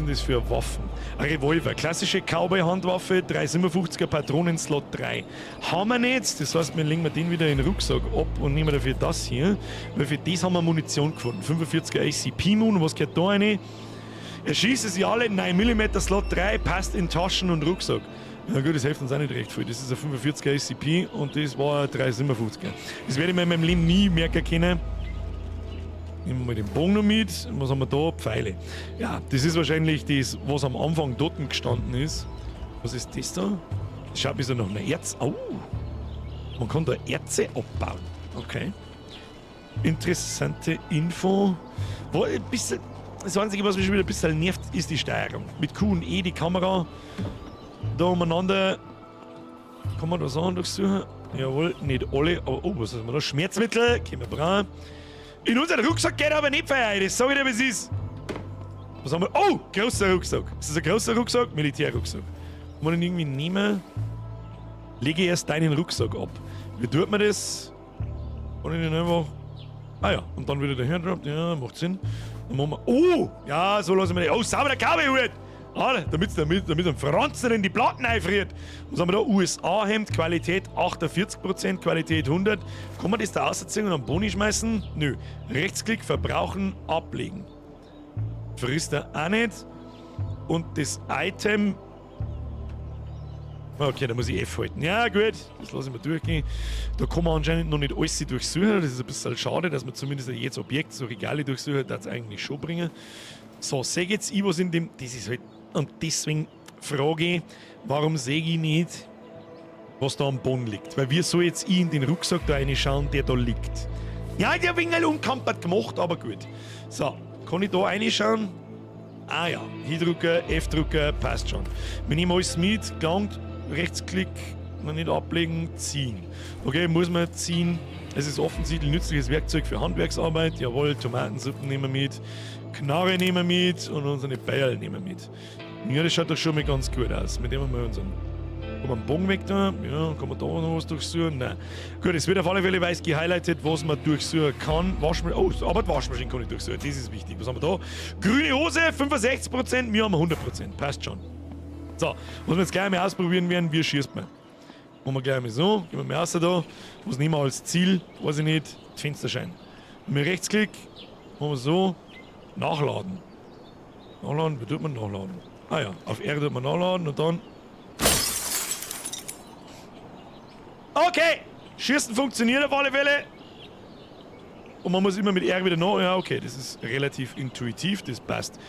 S1: das für Waffen? Ein Revolver, klassische Cowboy-Handwaffe, 357er Patronen, Slot 3. Haben wir nicht, das heißt, wir legen den wieder in den Rucksack ab und nehmen dafür das hier, weil für das haben wir Munition gefunden. 45er ACP-Moon, was gehört da rein? Erschieße sie alle, 9mm Slot 3, passt in Taschen und Rucksack. Ja gut, das hilft uns auch nicht recht viel. Das ist ein 45er ACP und das war ein 357er. Das werde ich mir in meinem Leben nie merken können. Nehmen wir mal den Bogen noch mit. Was haben wir da? Pfeile. Ja, das ist wahrscheinlich das, was am Anfang dort gestanden ist. Was ist das da? Das schaut ein bisschen nach einer Erz. Oh! Man kann da Erze abbauen. Okay. Interessante Info. Ein bisschen, das Einzige, was mich schon wieder ein bisschen nervt, ist die Steuerung. Mit Q und E die Kamera da umeinander. Kann man da Sachen durchsuchen? Jawohl, nicht alle. Aber, was haben wir da? Schmerzmittel. Können wir brauchen. In unseren Rucksack geht aber nicht Feier, das sag ich dir, wie es ist. Was haben wir? Oh, großer Rucksack. Ist das ein großer Rucksack? Militärrucksack. Kann man den irgendwie nehmen? Lege erst deinen Rucksack ab. Wie tut man das? Kann ich den einfach... Ah ja, und dann wieder daher droppt. Ja, macht Sinn. Dann machen wir... Oh, ja, so lassen wir den... Oh, sauber der Cowboy-Hut. Damit ein Franzen in die Platten einfriert. Was haben wir da? USA-Hemd, Qualität 48%, Qualität 100. Kann man das da rausziehen und am Boni schmeißen? Nö. Rechtsklick, verbrauchen, ablegen. Frisst er auch nicht. Und das Item... Okay, da muss ich F halten. Ja gut, das lasse ich mal durchgehen. Da kann man anscheinend noch nicht alles durchsuchen. Das ist ein bisschen schade, dass man zumindest jedes Objekt, so Regale durchsuchen, das eigentlich schon bringen. So, sehe jetzt ich was in dem... Das ist halt... Und deswegen frage ich, warum sehe ich nicht, was da am Boden liegt? Weil wir so jetzt in den Rucksack da reinschauen, der da liegt. Ja, der Wingel unkampert gemacht, aber gut. So, kann ich da reinschauen? Ah ja, H-Drucker, F-Drucker, passt schon. Wir nehmen alles mit, gelangt, Rechtsklick, noch nicht ablegen, ziehen. Okay, muss man ziehen. Es ist offensichtlich nützliches Werkzeug für Handwerksarbeit. Jawohl, Tomatensuppen nehmen wir mit, Knarre nehmen wir mit und unsere Beil nehmen wir mit. Ja, das schaut doch schon mal ganz gut aus. Mit dem haben wir unseren... Kann man einen Bogen weg da? Ja, kann man da noch was durchsuchen? Nein. Gut, es wird auf alle Fälle weiß gehighlightet, was man durchsuchen kann. Waschmaschine, oh, aber die Waschmaschine kann ich durchsuchen. Das ist wichtig. Was haben wir da? Grüne Hose, 65%, wir haben 100%. Passt schon. So, was wir jetzt gleich mal ausprobieren werden, wie schießt man. Machen wir gleich mal so, gehen wir mal raus da. Was nehmen wir als Ziel? Weiß ich nicht. Das Fensterschein. Mit Rechtsklick, machen wir so. Nachladen. Nachladen, wie tut man nachladen? Ah ja, auf R tut man nachladen und dann... Okay! Schießen funktioniert auf alle Fälle. Und man muss immer mit R wieder nach. Ja, okay, das ist relativ intuitiv, das passt.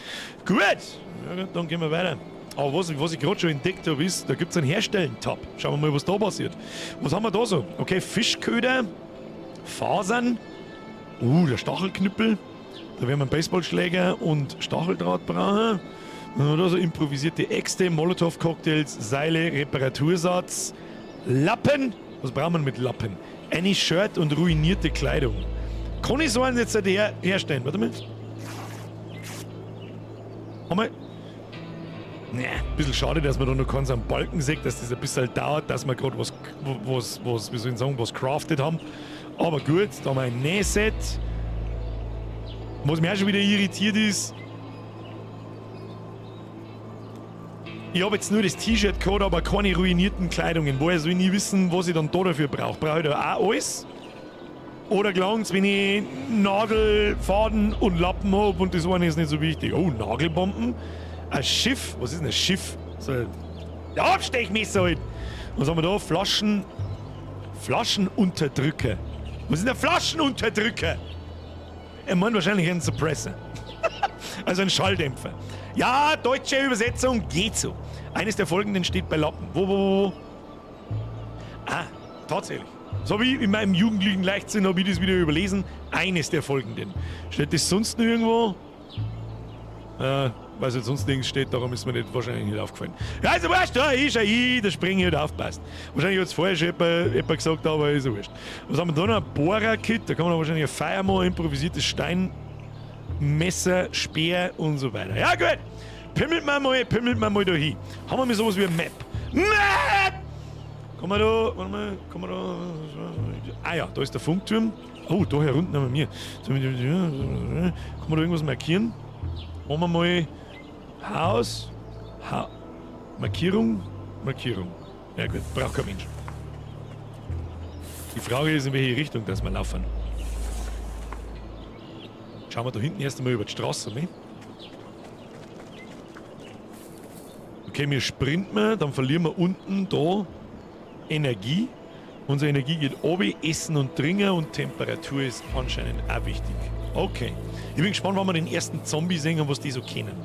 S1: Gut! Ja, gut, dann gehen wir weiter. Aber was ich gerade schon entdeckt habe, ist, da gibt es einen Herstellen-Tab. Schauen wir mal, was da passiert. Was haben wir da so? Okay, Fischköder, Fasern, der Stachelknüppel. Da werden wir einen Baseballschläger und Stacheldraht brauchen. Dann haben wir da so improvisierte Äxte, Molotow-Cocktails, Seile, Reparatursatz, Lappen. Was braucht man mit Lappen? Eine Shirt und ruinierte Kleidung. Kann ich so einen jetzt herstellen? Warte mal. Haben wir... Ne, ein bisschen schade, dass man da noch keinen so einen Balken sieht, dass das ein bisschen dauert, dass wir gerade was, wie soll ich sagen, was crafted haben. Aber gut, da haben wir ein Nähset. Was mich auch schon wieder irritiert ist, ich habe jetzt nur das T-Shirt gehabt, aber keine ruinierten Kleidungen. Woher soll ich nie wissen, was ich dann da dafür brauche? Brauche ich da auch alles? Oder gelangt's, wenn ich Nagel, Faden und Lappen habe und das eine ist nicht so wichtig? Oh, Nagelbomben? Ein Schiff? Was ist denn ein Schiff? So ein Abstechmesser halt. Was haben wir da? Flaschenunterdrücker. Was ist ein Flaschenunterdrücker? Er meint wahrscheinlich einen Suppressor. Also ein Schalldämpfer. Ja, deutsche Übersetzung geht so. Eines der folgenden steht bei Lappen. Wo? Ah, tatsächlich. So wie in meinem jugendlichen Leichtsinn habe ich das wieder überlesen. Eines der folgenden. Steht das sonst noch irgendwo? Weil es sonst nirgends steht, darum ist mir nicht, wahrscheinlich nicht aufgefallen. Ja, also wurscht, da ist ja ich, der Springer hat aufpasst. Wahrscheinlich hat es vorher schon jemand gesagt, aber ist ja wurscht. Was haben wir da noch? Ein Bohrer-Kit, da kann man wahrscheinlich ein Feuer machen, improvisiertes Steinmesser, Speer und so weiter. Ja gut, pimmelt man mal da hin. Haben wir mal sowas wie eine Map. Map! Kann man da, warte mal, ah ja, da ist der Funkturm. Oh, da herunten haben wir mir. Kann man da irgendwas markieren? Machen wir mal Haus, Markierung. Ja gut, braucht kein Mensch. Die Frage ist, in welche Richtung dass wir laufen. Schauen wir da hinten erst einmal über die Straße, ne? Okay, wir sprinten, dann verlieren wir unten da Energie. Unsere Energie geht runter, Essen und Trinken und Temperatur ist anscheinend auch wichtig. Okay. Ich bin gespannt, wann wir den ersten Zombie sehen und was die so kennen.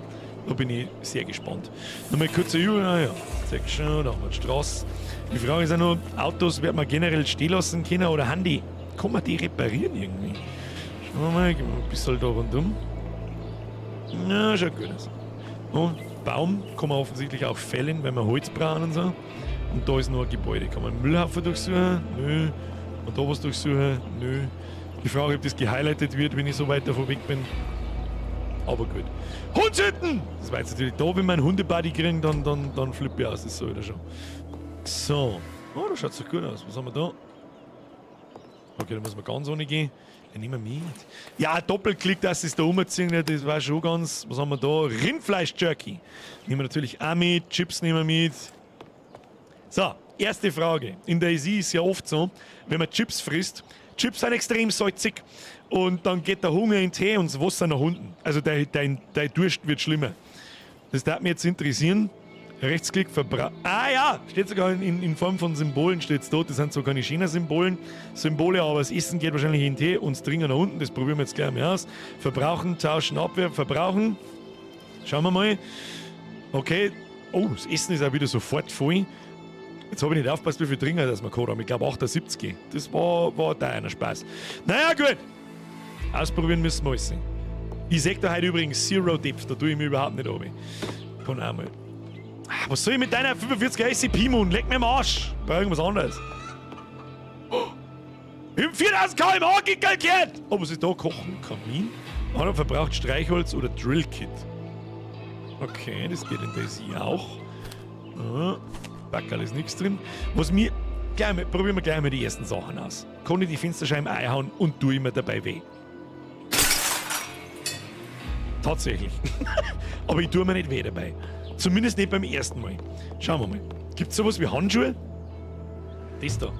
S1: Da bin ich sehr gespannt. Nochmal kurze Übung. Ah ja, zeig schon, da haben wir die Straße. Die Frage ist auch noch, Autos wird man generell stehen lassen können oder haben die, kann man die reparieren irgendwie? Schauen wir mal, gehen wir ein bisschen da rundum. Ja, schaut gut aus. Und Baum kann man offensichtlich auch fällen, wenn wir Holz brauchen und so. Und da ist noch ein Gebäude. Kann man einen Müllhaufen durchsuchen? Nö. Und da was durchsuchen? Nö. Die Frage, ob das gehighlightet wird, wenn ich so weit davon weg bin. Aber gut. Hundshütten! Das war jetzt natürlich da, wenn wir einen Hundebuddy kriegen, dann flippe ich aus. Das soll er schon. So. Oh, da schaut es doch gut aus. Was haben wir da? Okay, da muss man ganz ohne gehen. Ja, nehmen wir mit. Ja, Doppelklick, dass es da umziehen, das war schon ganz. Was haben wir da? Rindfleisch-Jerky. Nehmen wir natürlich auch mit. Chips nehmen wir mit. So, erste Frage. In der Easy ist ja oft so, wenn man Chips frisst, Chips sind extrem salzig und dann geht der Hunger in den Tee und das Wasser nach unten. Also dein Durst wird schlimmer. Das darf mich jetzt interessieren. Rechtsklick verbrauchen. Ah ja, steht sogar in Form von Symbolen steht's dort. Das sind so keine China-Symbole, aber das Essen geht wahrscheinlich in den Tee und das Trinken nach unten. Das probieren wir jetzt gleich mal aus. Verbrauchen, tauschen, Abwehr, verbrauchen. Schauen wir mal. Okay. Oh, das Essen ist auch wieder sofort voll. Jetzt habe ich nicht aufgepasst, wie viel Trinker das wir gehabt haben. Ich glaube 78. Das war da einer Spaß. Naja, gut. Ausprobieren müssen wir alles. Ich sehe da heute übrigens Zero Depth. Da tue ich mich überhaupt nicht runter. Kann auch mal. Was soll ich mit deiner 45er SCP-Moon? Leck mir am Arsch. Bei irgendwas anderes. Oh. Im 4000 km/h gekalkiert. Oh, was ist da? Kochen? Kamin? Einer verbraucht Streichholz oder Drillkit. Okay, das geht in der auch. Backerl ist nichts drin. Was mir probieren wir gleich mal die ersten Sachen aus. Kann ich die Fensterscheiben einhauen und tue ich mir dabei weh. Tatsächlich. Aber ich tue mir nicht weh dabei. Zumindest nicht beim ersten Mal. Schauen wir mal. Gibt es sowas wie Handschuhe? Das da.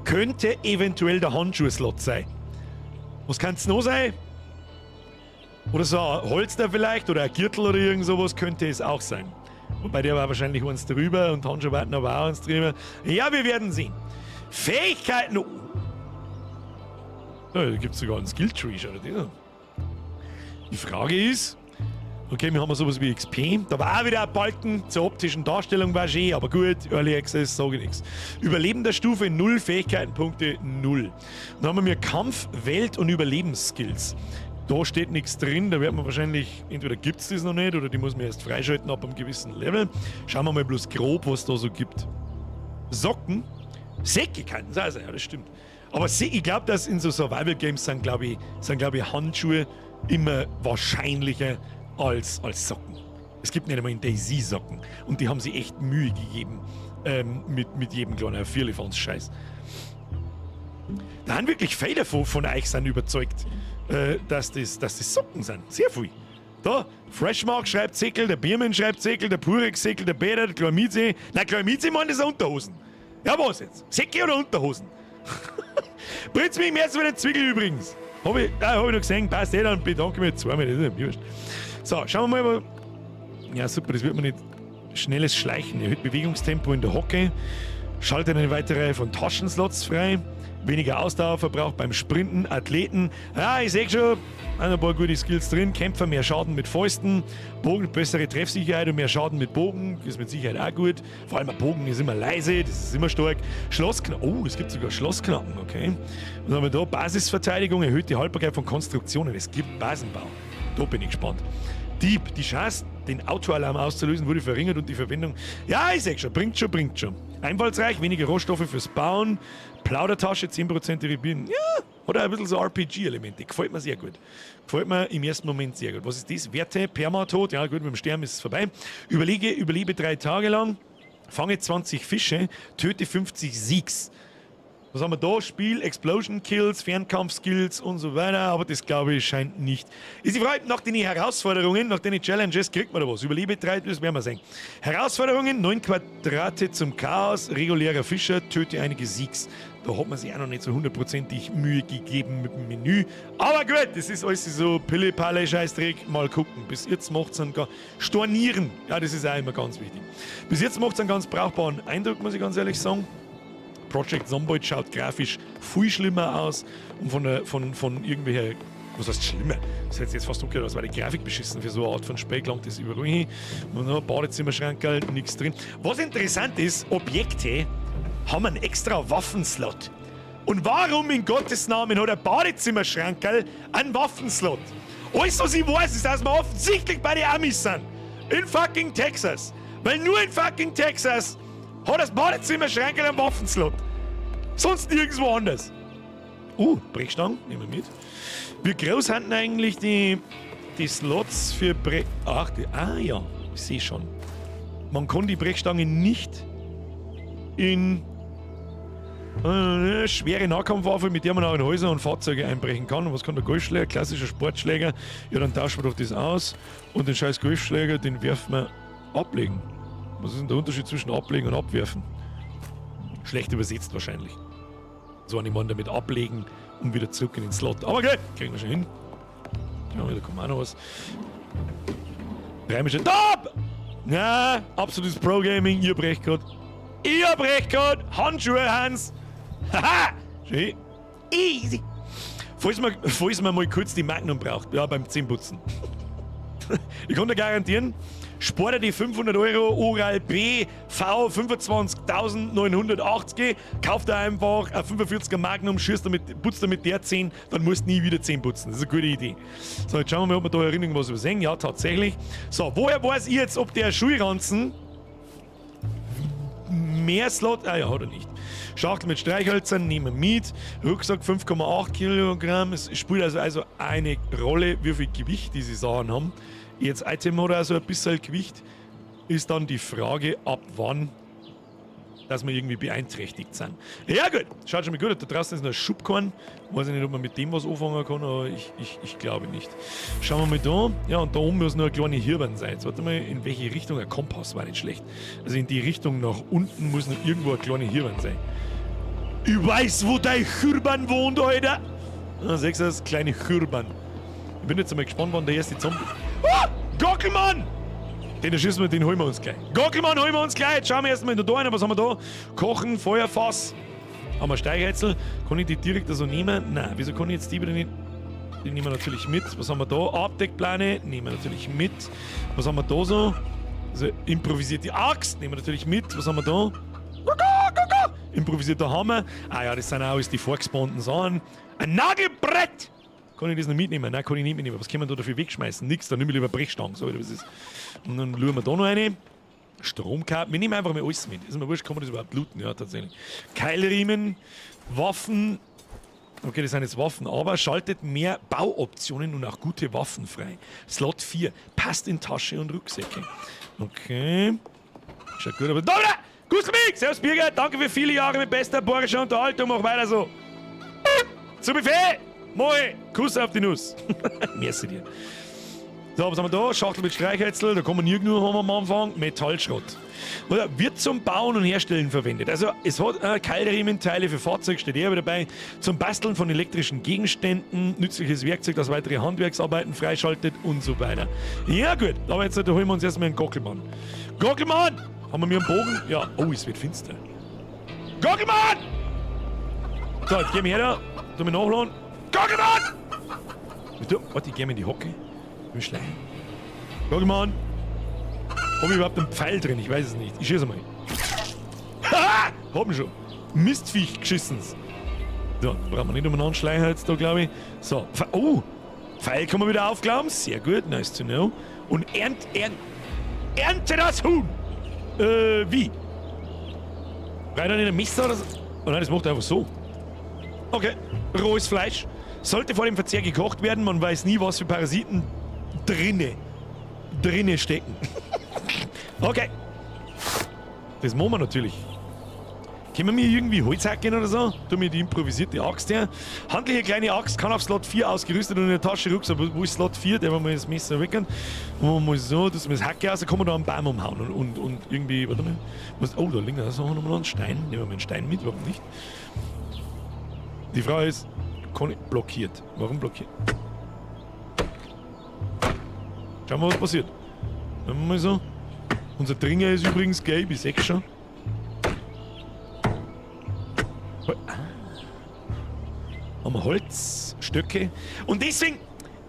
S1: Könnte eventuell der Handschuhslot sein. Was kann es noch sein? Oder so ein Holster vielleicht oder ein Gürtel oder irgend sowas könnte es auch sein. Wobei der war wahrscheinlich eins drüber und Handschuhe warten aber auch eins drüber. Ja, wir werden sehen. Fähigkeiten. Oh. Ja, da gibt es sogar einen Skilltree, schau dir das an. Die Frage ist, okay, wir haben sowas wie XP. Da war auch wieder ein Balken zur optischen Darstellung, war schön, aber gut, Early Access, sage ich nichts. Überlebender Stufe 0, Fähigkeitenpunkte 0. Dann haben wir Kampf, Welt und Überlebensskills. Da steht nichts drin, da wird man wahrscheinlich, entweder gibt es das noch nicht oder die muss man erst freischalten ab einem gewissen Level. Schauen wir mal bloß grob, was da so gibt. Socken, Säcke kann es auch sein, ja, das stimmt. Aber ich glaube, dass in so Survival-Games sind, glaube ich, Handschuhe immer wahrscheinlicher als Socken. Es gibt nicht einmal in DayZ Socken und die haben sich echt Mühe gegeben mit jedem kleinen Vierlefanz-Scheiß. Da haben wirklich viele von euch sind überzeugt, dass das Socken sind. Sehr viel. Da, Freshmark schreibt Säckel, der Biermann schreibt Säckel, der Purex Säckel, der Bäder, der Chlamydia. Nein, Chlamydia meint das sind Unterhosen. Ja, was jetzt? Säcke oder Unterhosen? Bringt mich im ersten Mal den Zwiegel übrigens. Hab ich noch gesehen, passt eh, dann bedanke ich mich zweimal, das ist ja wurscht. So, schauen wir mal. Ja, super, das wird man nicht. Schnelles Schleichen, erhöht Bewegungstempo in der Hocke, schaltet eine weitere Reihe von Taschenslots frei, weniger Ausdauerverbrauch beim Sprinten, Athleten. Ja, ich sehe schon, ein paar gute Skills drin. Kämpfer, mehr Schaden mit Fäusten, Bogen, bessere Treffsicherheit und mehr Schaden mit Bogen. Das ist mit Sicherheit auch gut. Vor allem ein Bogen ist immer leise, das ist immer stark. Schlossknacken, oh, es gibt sogar Schlossknacken, okay. Und dann haben wir da Basisverteidigung, erhöht die Haltbarkeit von Konstruktionen. Es gibt Basenbau. Da bin ich gespannt. Dieb, die Chance, den Autoalarm auszulösen, wurde verringert und die Verwendung, ja, ich sag schon, bringt schon. Einfallsreich, weniger Rohstoffe fürs Bauen, Plaudertasche, 10% Rebinen, ja, oder ein bisschen so RPG-Elemente, gefällt mir sehr gut. Gefällt mir im ersten Moment sehr gut. Was ist das? Werte, Permatod, ja gut, mit dem Sterben ist es vorbei. Überlebe 3 Tage lang, fange 20 Fische, töte 50 Siegs. Was haben wir da? Spiel, Explosion Kills, Fernkampf-Skills und so weiter, aber das glaube ich scheint nicht. Ist die Frage, nach den Herausforderungen, nach den Challenges, kriegt man da was. Überlebe 3, das werden wir sehen. Herausforderungen, 9 Quadrate zum Chaos, regulärer Fischer, töte einige Siegs. Da hat man sich auch noch nicht so hundertprozentig Mühe gegeben mit dem Menü. Aber gut, das ist alles so Pille-Palle, Scheißdreck, mal gucken. Bis jetzt macht es einen Stornieren, ja, das ist auch immer ganz wichtig. Bis jetzt macht es einen ganz brauchbaren Eindruck, muss ich ganz ehrlich sagen. Project Zomboid schaut grafisch viel schlimmer aus und von irgendwelcher, was heißt schlimmer? Das hätte jetzt fast umgekehrt, das war die Grafik beschissen für so eine Art von Spiel, gelangt das überall hin. Und dann Badezimmerschrankerl, nichts drin. Was interessant ist, Objekte haben einen extra Waffenslot. Und warum in Gottes Namen hat ein Badezimmerschrankerl einen Waffenslot? Alles, was ich weiß, ist, dass wir offensichtlich bei den Amis sind. In fucking Texas. Weil nur in fucking Texas hat das Badezimmerschrankerl einen Waffenslot. Sonst nirgendwo anders. Brechstangen, nehmen wir mit. Wie groß hatten eigentlich die Slots für ja, ich sehe schon. Man kann die Brechstangen nicht in schwere Nahkampfwaffe, mit der man auch in Häuser und Fahrzeuge einbrechen kann. Und was kann der Golfschläger? Klassischer Sportschläger. Ja, dann tauschen wir doch das aus und den scheiß Golfschläger, den werfen wir ablegen. Was ist denn der Unterschied zwischen ablegen und abwerfen? Schlecht übersetzt wahrscheinlich. So eine Mann damit ablegen und wieder zurück in den Slot. Aber okay, kriegen wir schon hin. Ja, da kommt auch noch was. Dreimische Top! Ja, absolutes Pro-Gaming. Ihr brecht gerade. Handschuhe, Hans. Haha! Schön. Easy. Falls man mal kurz die Magnum braucht, ja, beim Zähneputzen. Ich kann dir garantieren, spart die 500 Euro Oral B V 25.980, kauft er einfach ein 45er Magnum, putzt damit der 10, dann musst du nie wieder 10 putzen. Das ist eine gute Idee. So, jetzt schauen wir mal, ob wir da Erinnerung was übersehen. Ja, tatsächlich. So, woher weiß ich jetzt, ob der Schulranzen mehr Slot... Ah ja, hat er nicht. Schachtel mit Streichhölzern nehmen wir mit. Rucksack 5,8 Kilogramm. Es spielt also eine Rolle, wie viel Gewicht diese Sachen haben. Jetzt Item hat also ein bisschen Gewicht. Ist dann die Frage, ab wann dass wir irgendwie beeinträchtigt sind. Ja gut, schaut schon mal gut. Da draußen ist noch ein Schubkorn. Weiß ich nicht, ob man mit dem was anfangen kann, aber ich glaube nicht. Schauen wir mal da. Ja, und da oben muss noch eine kleine Hirn sein. Jetzt warte mal, in welche Richtung? Ein Kompass war nicht schlecht. Also in die Richtung nach unten muss noch irgendwo eine kleine Hirn sein. Ich weiß, wo dein Churban wohnt, Alter! Ah, sechs das kleine Churban. Ich bin jetzt einmal gespannt, wann der erste Zombie... Ah! Gockelmann! Den erschießen wir, den holen wir uns gleich. Gockelmann holen wir uns gleich. Jetzt schauen wir erstmal in der rein. Was haben wir da? Kochen, Feuerfass. Haben wir Steighäcksel. Kann ich die direkt so nehmen? Nein, wieso kann ich jetzt die wieder nicht... Die nehmen wir natürlich mit. Was haben wir da? Abdeckpläne nehmen wir natürlich mit. Was haben wir da so? Also improvisierte Axt nehmen wir natürlich mit. Was haben wir da? Improvisierter Hammer. Ah ja, das sind auch alles die vorgespawnten Sachen. Ein Nagelbrett! Kann ich das noch mitnehmen? Nein, kann ich nicht mitnehmen. Was können wir da dafür wegschmeißen? Nix, dann nehmen wir lieber Brechstangen. So, was ist. Und dann luren wir da noch eine. Stromkabel. Wir nehmen einfach mal alles mit. Ist mir wurscht, kann man das überhaupt looten? Ja, tatsächlich. Keilriemen, Waffen. Okay, das sind jetzt Waffen, aber schaltet mehr Bauoptionen und auch gute Waffen frei. Slot 4. Passt in Tasche und Rucksäcke. Okay. Schaut gut, aber... Da wieder! Grüß mich! Servus Birgit! Danke für viele Jahre mit bester borischer Unterhaltung. Mach weiter so. Zu Befehl! Moi! Kuss auf die Nuss. Merci dir. So, was haben wir da? Schachtel mit Streichhölzel, da kann man nirgendwo haben wir am Anfang. Metallschrott. Oder wird zum Bauen und Herstellen verwendet. Also es hat Keilriementeile für Fahrzeuge, steht hier dabei. Zum Basteln von elektrischen Gegenständen, nützliches Werkzeug, das weitere Handwerksarbeiten freischaltet und so weiter. Ja gut, aber jetzt da holen wir uns erstmal einen Gockelmann. Gockelmann! Haben wir mir einen Bogen? Ja. Oh, es wird finster. Gockelmann! So, jetzt gehen wir her da. Tu mir nachladen. Gockelmann! Warte, ich geh mir in die Hocke. Ich will schleichen. Gockelmann! Hab ich überhaupt einen Pfeil drin? Ich weiß es nicht. Ich schieße mal. Haha! Hab ihn schon. Mistviech geschissen. So, brauchen wir nicht umeinander schleichen jetzt da, glaube ich. So, oh! Pfeil kann man wieder aufklappen. Sehr gut, nice to know. Und ernte das Huhn! Wie? Rein in ein Messer oder so? Oh nein, das macht er einfach so. Okay, rohes Fleisch. Sollte vor dem Verzehr gekocht werden, man weiß nie, was für Parasiten drinne stecken. Okay. Das machen wir natürlich. Können wir mir irgendwie Holz hacken oder so? Tu mir die improvisierte Axt her. Handliche kleine Axt kann auf Slot 4 ausgerüstet und in der Tasche Rucksack. Wo ist Slot 4? Der wir mal das Messer weggehen. Und mal so, dass wir das Hacke aus, dann kann man da einen Baum umhauen. Und irgendwie, warte mal. Oh, da liegt so nochmal ein Stein. Nehmen wir mal einen Stein mit, warum nicht? Die Frage ist, blockiert. Warum blockiert? Schauen wir, was passiert. Nehmen wir mal so. Unser Dringer ist übrigens gelb, ich seh's schon. Haben wir Holzstöcke. Und deswegen,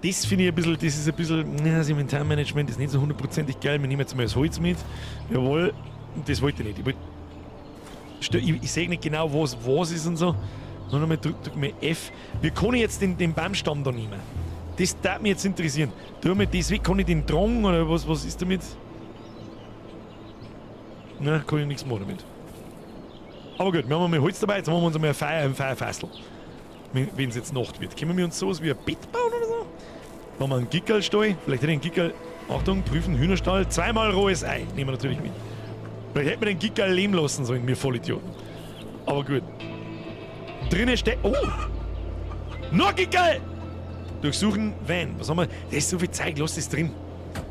S1: das finde ich ein bisschen, das ist ein bisschen, das Inventarmanagement ist nicht so hundertprozentig geil. Wir nehmen jetzt mal das Holz mit. Jawohl, das wollte ich nicht. Ich sehe nicht genau, was ist und so. Nur noch mal drück mal F. Wie kann ich jetzt den Baumstamm da nehmen? Das darf mich jetzt interessieren. Tu mir das weg, kann ich den Drang oder was ist damit? Nein, kann ich nichts machen damit. Aber gut, wir haben mal Holz dabei, jetzt machen wir uns einmal ein Feierfassel. Wenn es jetzt Nacht wird. Können wir uns sowas wie ein Bett bauen oder so? Machen wir einen Gickelstall, vielleicht hätte ich den Gickel. Achtung, prüfen, Hühnerstall, 2-mal rohes Ei. Nehmen wir natürlich mit. Vielleicht hätte man den Gickel leben lassen sollen, wir Vollidioten. Aber gut. Drinnen steht. Oh! Noch Gickel! Durchsuchen, Van. Was haben wir? Da ist so viel Zeug, lass das drin.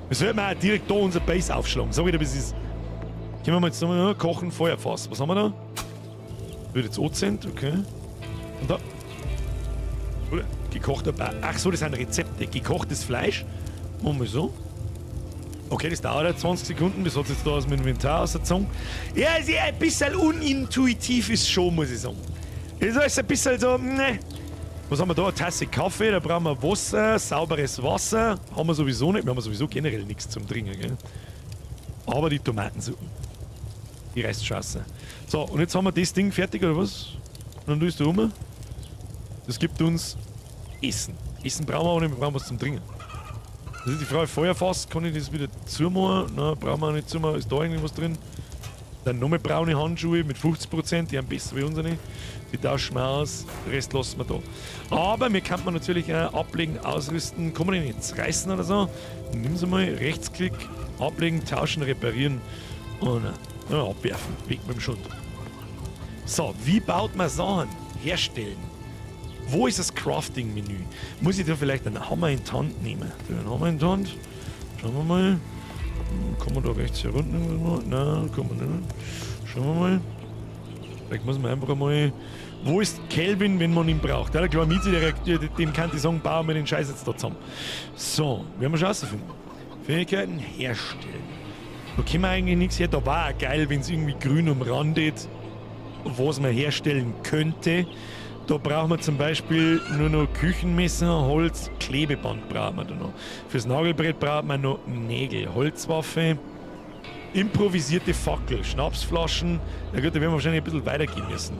S1: Wir sollten auch direkt da unser Base aufschlagen. So wieder bis es ist. Können wir mal jetzt nochmal kochen, Feuerfass. Was haben wir da? Wird jetzt Ozent, okay. Und da. Gekochter Bauch. Ach so, das sind Rezepte. Gekochtes Fleisch. Machen wir so. Okay, das dauert halt 20 Sekunden. Das hat jetzt da aus dem Inventar ausgezogen. Ja, ist ja ein bisschen unintuitiv ist schon, muss ich sagen. Das ist ein bisschen so, ne. Was haben wir da? Eine Tasse Kaffee, da brauchen wir Wasser, sauberes Wasser. Haben wir sowieso nicht. Wir haben sowieso generell nichts zum Trinken, gell? Aber die Tomatensuppen. Die Restscheiße. So, und jetzt haben wir das Ding fertig, oder was? Und dann tust du rum. Das gibt uns Essen. Essen brauchen wir auch nicht, wir brauchen was zum Trinken. Das ist die Frage, Feuerfass, kann ich das wieder zumachen? Nein, brauchen wir auch nicht zumachen. Ist da irgendwas drin? Dann nochmal braune Handschuhe mit 50%, die haben besser wie unsere. Die tauschen wir aus, den Rest lassen wir da. Aber wir kann man natürlich auch ablegen, ausrüsten. Kann man den jetzt reißen oder so? Nimm sie mal, Rechtsklick, ablegen, tauschen, reparieren und abwerfen. Weg mit dem Schund. So, wie baut man Sachen? Herstellen. Wo ist das Crafting-Menü? Muss ich da vielleicht einen Hammer in die Hand nehmen? Den Hammer in die Hand. Schauen wir mal. Kann man da rechts hier unten? Nein, kann man nicht. Schauen wir mal. Vielleicht muss man einfach mal Wo ist Kelvin, wenn man ihn braucht? Ja, der kleine Miezi, dem kann ich sagen, bauen wir den Scheiß jetzt da zusammen. So, werden wir schon rausfinden. Fähigkeiten herstellen. Da können wir eigentlich nichts her. Da war auch geil, wenn es irgendwie grün umrandet, was man herstellen könnte. Da brauchen wir zum Beispiel nur noch Küchenmesser, Holz, Klebeband brauchen wir da noch. Fürs Nagelbrett brauchen wir noch Nägel, Holzwaffe, improvisierte Fackel, Schnapsflaschen. Na gut, da werden wir wahrscheinlich ein bisschen weitergehen müssen.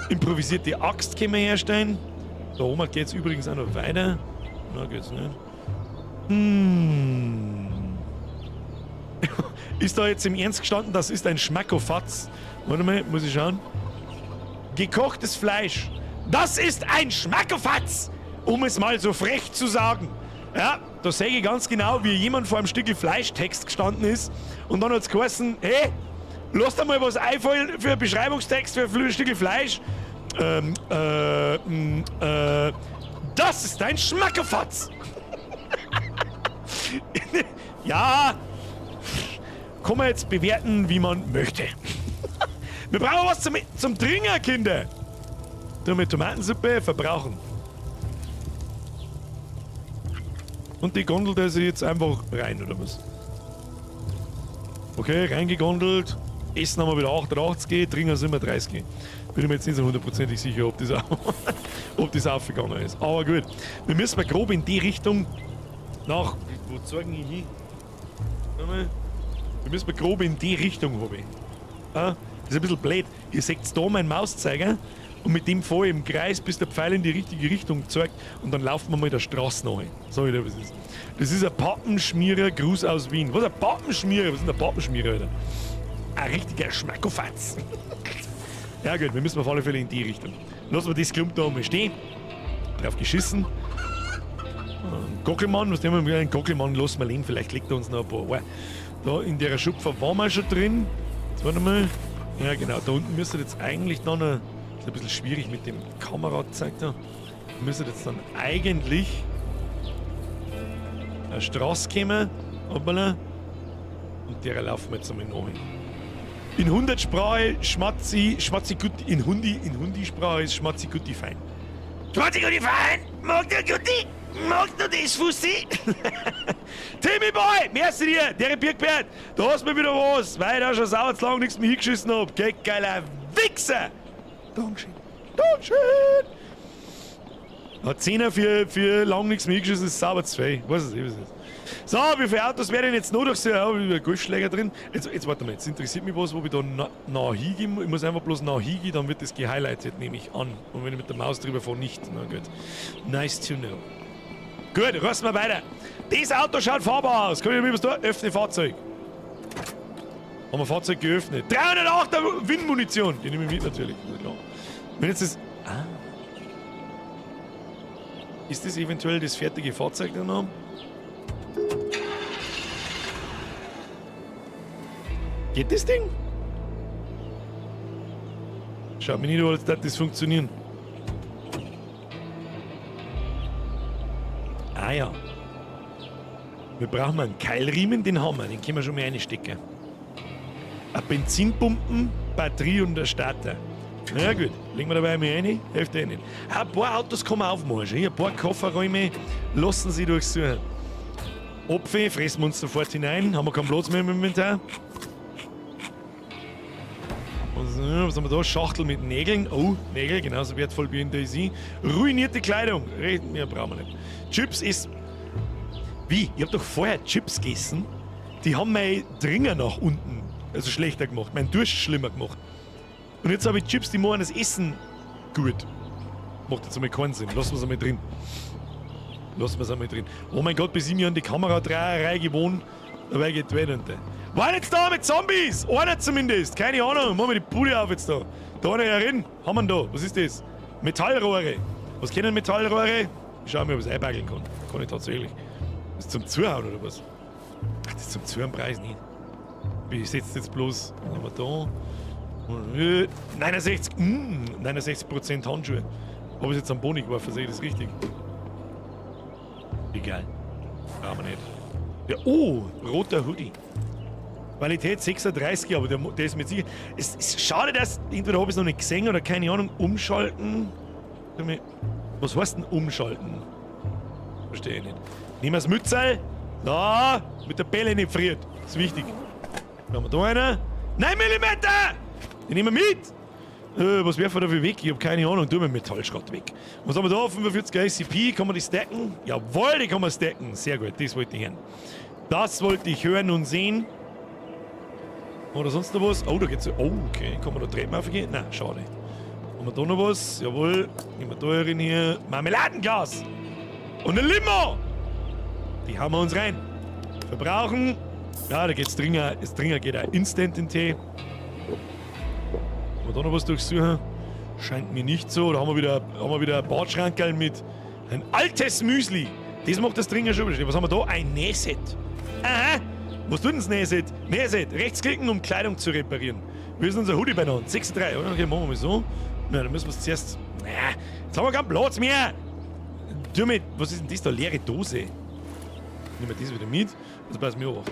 S1: Improvisierte Axt können wir herstellen. Da oben geht es übrigens auch noch weiter. Na, geht's nicht. Ist da jetzt im Ernst gestanden, das ist ein Schmackofatz? Warte mal, muss ich schauen. Gekochtes Fleisch. Das ist ein Schmackofatz! Um es mal so frech zu sagen. Ja, da sehe ich ganz genau, wie jemand vor einem Stückel Fleischtext gestanden ist. Und dann hat es geheißen, hey, lass dir mal was einfallen für einen Beschreibungstext für ein Stückel Fleisch. Das ist ein Schmackofatz! Ja, kann man jetzt bewerten, wie man möchte. Wir brauchen was zum Trinken, Kinder. Tun wir Tomatensuppe verbrauchen. Und die gondelt also jetzt einfach rein, oder was? Okay, reingegondelt. Essen haben wir wieder 88, trinken sind wir 30. Bin ich mir jetzt nicht so hundertprozentig sicher, ob das aufgegangen ist. Aber gut, wir müssen mal grob in die Richtung nach... Wo zeigen ich hin? Wir müssen mal grob in die Richtung, habe ich. Ah, das ist ein bisschen blöd. Ihr seht da meinen Mauszeiger und mit dem fahre ich im Kreis, bis der Pfeil in die richtige Richtung zeigt und dann laufen wir mal der Straße nach. Sag ich dir, was ist. Das ist ein Pappenschmierer, Gruß aus Wien. Was, ein Pappenschmierer? Was ist denn ein Pappenschmierer, Alter? Ein richtiger Schmackofatz. Ja gut, wir müssen auf alle Fälle in die Richtung. Lassen wir das Klump da mal stehen. Drauf geschissen. Gockelmann, was nehmen wir? Einen Gockelmann lassen wir leben, vielleicht liegt da uns noch ein paar. Da in der Schupfer waren wir schon drin. Jetzt warte mal. Ja genau, da unten müsste jetzt eigentlich dann noch... Das ist ein bisschen schwierig mit dem Kamerazeig da. Müsste jetzt dann eigentlich eine Straße kommen. Hoppala. Und der laufen wir jetzt einmal nach. In 100 Sprache schmatzi gut, in Hundi-Sprache ist schmatzi gutti fein. Schmatzi gutti fein! Mag der Gutti? Magst du das, Fussi? Timmy Boy, merci dir, der Birkbert, da hast du mir wieder was, weil ich da schon sauer zu lang nichts mehr hingeschissen hab. Geh, geiler Wichser! Dankeschön. Dankeschön! Hat 10er für lang nichts mehr hingeschissen, ist sauber zu viel. Weiß es nicht, was es ist. So, wie viele Autos werden jetzt noch durch so? Ja, ein Golfschläger drin. Jetzt warte mal, jetzt interessiert mich was, wo ich da nah hingehe. Ich muss einfach bloß nah hingehen, dann wird das gehighlightet, nehme ich an. Und wenn ich mit der Maus drüber fahre, nicht. Na gut. Nice to know. Gut, rüsten wir weiter. Das Auto schaut fahrbar aus. Kann ich mir was tun? Öffne Fahrzeug. Haben wir Fahrzeug geöffnet. 308er Windmunition. Die nehme ich mit natürlich. Klar. Wenn jetzt das... Ah. Ist das eventuell das fertige Fahrzeug dann noch? Geht das Ding? Schaut mir nicht an, als würde das funktionieren. Ah ja. Wir brauchen einen Keilriemen, den haben wir, den können wir schon mal reinstecken. Eine Benzinpumpen, Batterie und ein Starter. Na ja, gut, legen wir dabei mal rein, Hälfte rein. Ein paar Autos kann man aufmachen, ein paar Kofferräume lassen sie durchsuchen. Apfel fressen wir uns sofort hinein, haben wir keinen Platz mehr im Inventar. Was haben wir da? Schachtel mit Nägeln. Oh, Nägel, genauso wertvoll wie in der IC. Ruinierte Kleidung. Mehr brauchen wir nicht. Chips ist... Wie? Ich hab doch vorher Chips gegessen. Die haben mein Dringer nach unten, also schlechter gemacht. Mein Durst schlimmer gemacht. Und jetzt habe ich Chips, die machen das Essen gut. Macht jetzt einmal keinen Sinn. Lassen wir es einmal drin. Lassen wir es einmal drin. Oh mein Gott, bis ich mich an die Kameradreherei gewohnt, dabei geht weiter. Waren jetzt da mit Zombies? Einer zumindest. Keine Ahnung. Machen wir die Bude auf jetzt da. Da eine herin. Haben wir da. Was ist das? Metallrohre. Was kennen Metallrohre? Ich schau mal, ob ich es einbaggeln kann. Kann ich tatsächlich. Das ist zum Zuhauen oder was? Ach, das ist zum Zuhauen-Preis nicht. Ich setze jetzt bloß. Nehmen wir da. 69% Handschuhe. Habe ich jetzt am Boden geworfen, sehe ich das richtig? Egal. Brauchen wir nicht. Ja, oh, roter Hoodie. Qualität 36, aber der ist mit sicher. Es ist schade, dass. Entweder habe ich es noch nicht gesehen oder keine Ahnung. Umschalten. Was heißt denn umschalten? Verstehe ich nicht. Nehmen wir das Mützel. Da, mit der Bälle nicht friert. Das ist wichtig. Dann haben wir da einen. 9 mm! Den nehmen wir mit! Was werfen wir da für weg? Ich habe keine Ahnung. Tun wir Metallschrott weg. Was haben wir da? 45er SCP. Kann man die stacken? Jawohl, die kann man stacken. Sehr gut, das wollte ich hören. Das wollte ich hören und sehen. Oder sonst noch was? Oh, da geht's. Oh, okay. Kann man da Treppen aufgehen? Nein, schade. Haben wir da noch was? Jawohl. Nehmen wir da rein hier. Marmeladenglas! Und ein Limo! Die haben wir uns rein. Verbrauchen. Ja, da geht's Stringer. Das Stringer geht auch instant in Tee. Haben wir da noch was durchsuchen? Scheint mir nicht so. Da haben wir wieder ein Badschrankerl mit ein altes Müsli. Das macht das Stringer schon bestimmt. Was haben wir da? Ein Nähset. Aha. Was tut denn das Nähset? Nähset. Rechtsklicken, um Kleidung zu reparieren. Wir sind unser Hoodie beieinander. 36, oder? Okay, machen wir mal so. Na, dann müssen wir es zuerst. Jetzt haben wir keinen Platz mehr. Tu mit. Was ist denn das da? Leere Dose. Nehmen wir das wieder mit. Also pass mir auf.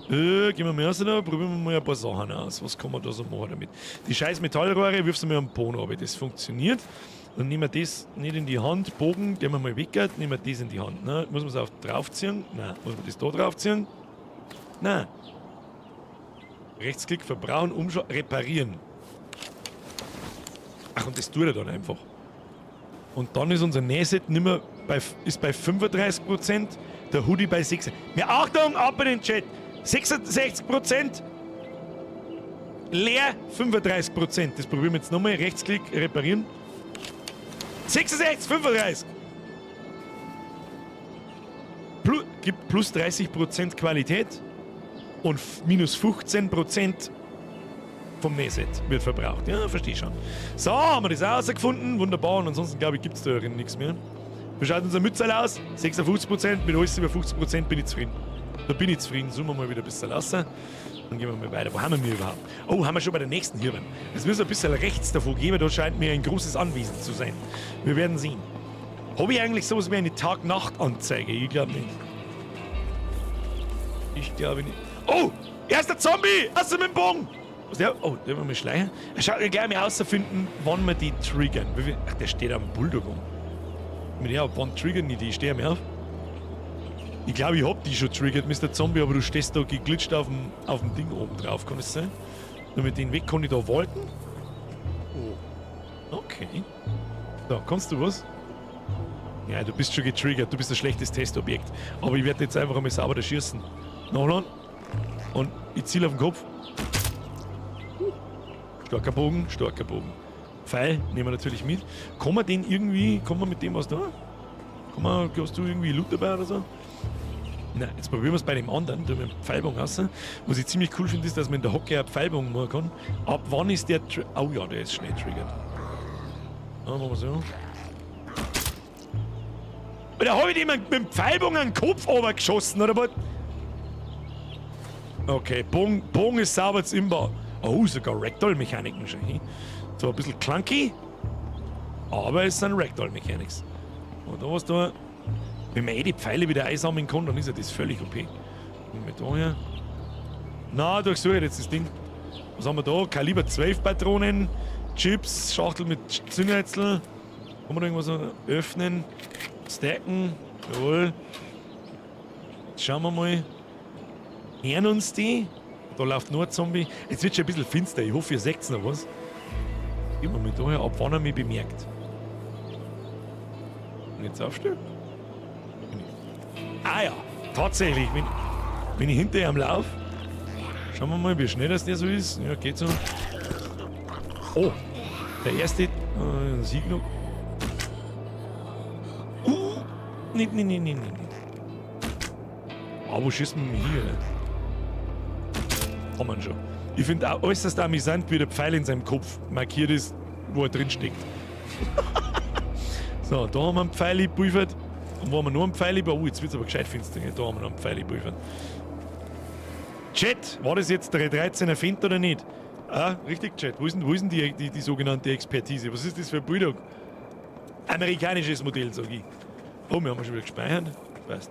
S1: Gehen wir mal raus da, probieren wir mal ein paar Sachen aus. Was kann man da so machen damit? Die scheiß Metallrohre wirfst du mir am Boden runter. Das funktioniert. Dann nehmen wir das nicht in die Hand. Bogen, den wir mal weg. Nehmen wir das in die Hand. Ne? Muss man es auch draufziehen? Nein. Muss man das da draufziehen? Nein. Rechtsklick, verbrauchen, umschauen, reparieren. Ach, und das tut er dann einfach. Und dann ist unser Nähset bei 35%, der Hoodie bei 6%. Ja, Achtung, ab in den Chat. 66%, leer 35%. Das probieren wir jetzt nochmal. Rechtsklick, reparieren. 66, 35. Gibt plus 30% Qualität und minus 15% vom Nähset wird verbraucht. Ja, verstehe schon. So, haben wir das auch rausgefunden. Wunderbar. Und ansonsten, glaube ich, gibt es da nichts mehr. Wie schaut unser Mützel aus? 56%. Mit alles über 50% bin ich zufrieden. Da bin ich zufrieden. Zoomen wir mal wieder ein bisschen lassen. Dann gehen wir mal weiter. Wo haben wir überhaupt? Oh, haben wir schon bei der nächsten hier. Es muss ein bisschen rechts davor gehen. Da scheint mir ein großes Anwesen zu sein. Wir werden sehen. Habe ich eigentlich sowas wie eine Tag-Nacht-Anzeige? Ich glaube nicht. Ich glaube nicht. Oh! Erster Zombie! Hast du mit dem Bogen? Was der? Oh, der will mal schleichen. Schaut ja gleich mal rausfinden, wann wir die triggern. Ach, der steht am Bulldog um. Ja, wann triggern die? Steh mir auf. Ich glaube, ich hab die schon triggert, Mr. Zombie, aber du stehst da geglitscht auf dem Ding oben drauf, kann es sein? Nur mit dem Weg kann ich da walten? Oh. Okay. Da, kannst du was? Ja, du bist schon getriggert, du bist ein schlechtes Testobjekt. Aber ich werde jetzt einfach einmal sauber da schießen. Nachladen. Und ich ziele auf den Kopf. Starker Bogen, starker Bogen. Pfeil nehmen wir natürlich mit. Kann man den irgendwie, kann man mit dem was da? Hast du irgendwie Loot dabei oder so? Nein, jetzt probieren wir es bei dem anderen, da mit dem Pfeilbogen raus. Was ich ziemlich cool finde, ist, dass man in der Hocke einen Pfeilbogen machen kann. Ab wann ist der oh ja, der ist schnell triggert. Ja, machen wir so. Da habe ich jemand mit dem Pfeilbogen an den Kopf runtergeschossen, oder was? Okay, Bogen ist sauber jetzt imbar. Oh, sogar Ragdoll-Mechaniken schon. So ein bisschen clunky, aber es sind Ragdoll-Mechanics. Und da was da, wenn man die Pfeile wieder einsammeln kann, dann ist ja das völlig okay. Und mit da hier. Na, durchsuche jetzt das Ding. Was haben wir da? Kaliber 12 Patronen, Chips, Schachtel mit Zündrätsel. Kann man da irgendwas öffnen, stacken? Jawohl. Jetzt schauen wir mal. Hören uns die? Da läuft nur ein Zombie. Jetzt wird schon ein bisschen finster. Ich hoffe, ihr seht noch was. Gehen wir mal daher, ab wann er mich bemerkt. Und jetzt aufstellen. Ah ja, tatsächlich. Wenn ich hinter ihm laufe. Schauen wir mal, wie schnell das der so ist. Ja, geht so. Oh, der erste. Sieg noch. Nicht. Aber wo schießt man mich hier? Kann man schon. Ich finde auch äußerst amüsant, wie der Pfeil in seinem Kopf markiert ist, wo er drin steckt. So, da haben wir einen Pfeil gebuffert. Und wo haben wir noch einen Pfeil gebuffert? Oh, jetzt wird es aber gescheit finster. Da haben wir noch einen Pfeil gebuffert. Chat, war das jetzt der 13er Fint oder nicht? Ah, richtig, Chat. Wo ist denn die sogenannte Expertise? Was ist das für ein Bulldog? Amerikanisches Modell, sag ich. Oh, wir haben schon wieder gespeichert. Passt.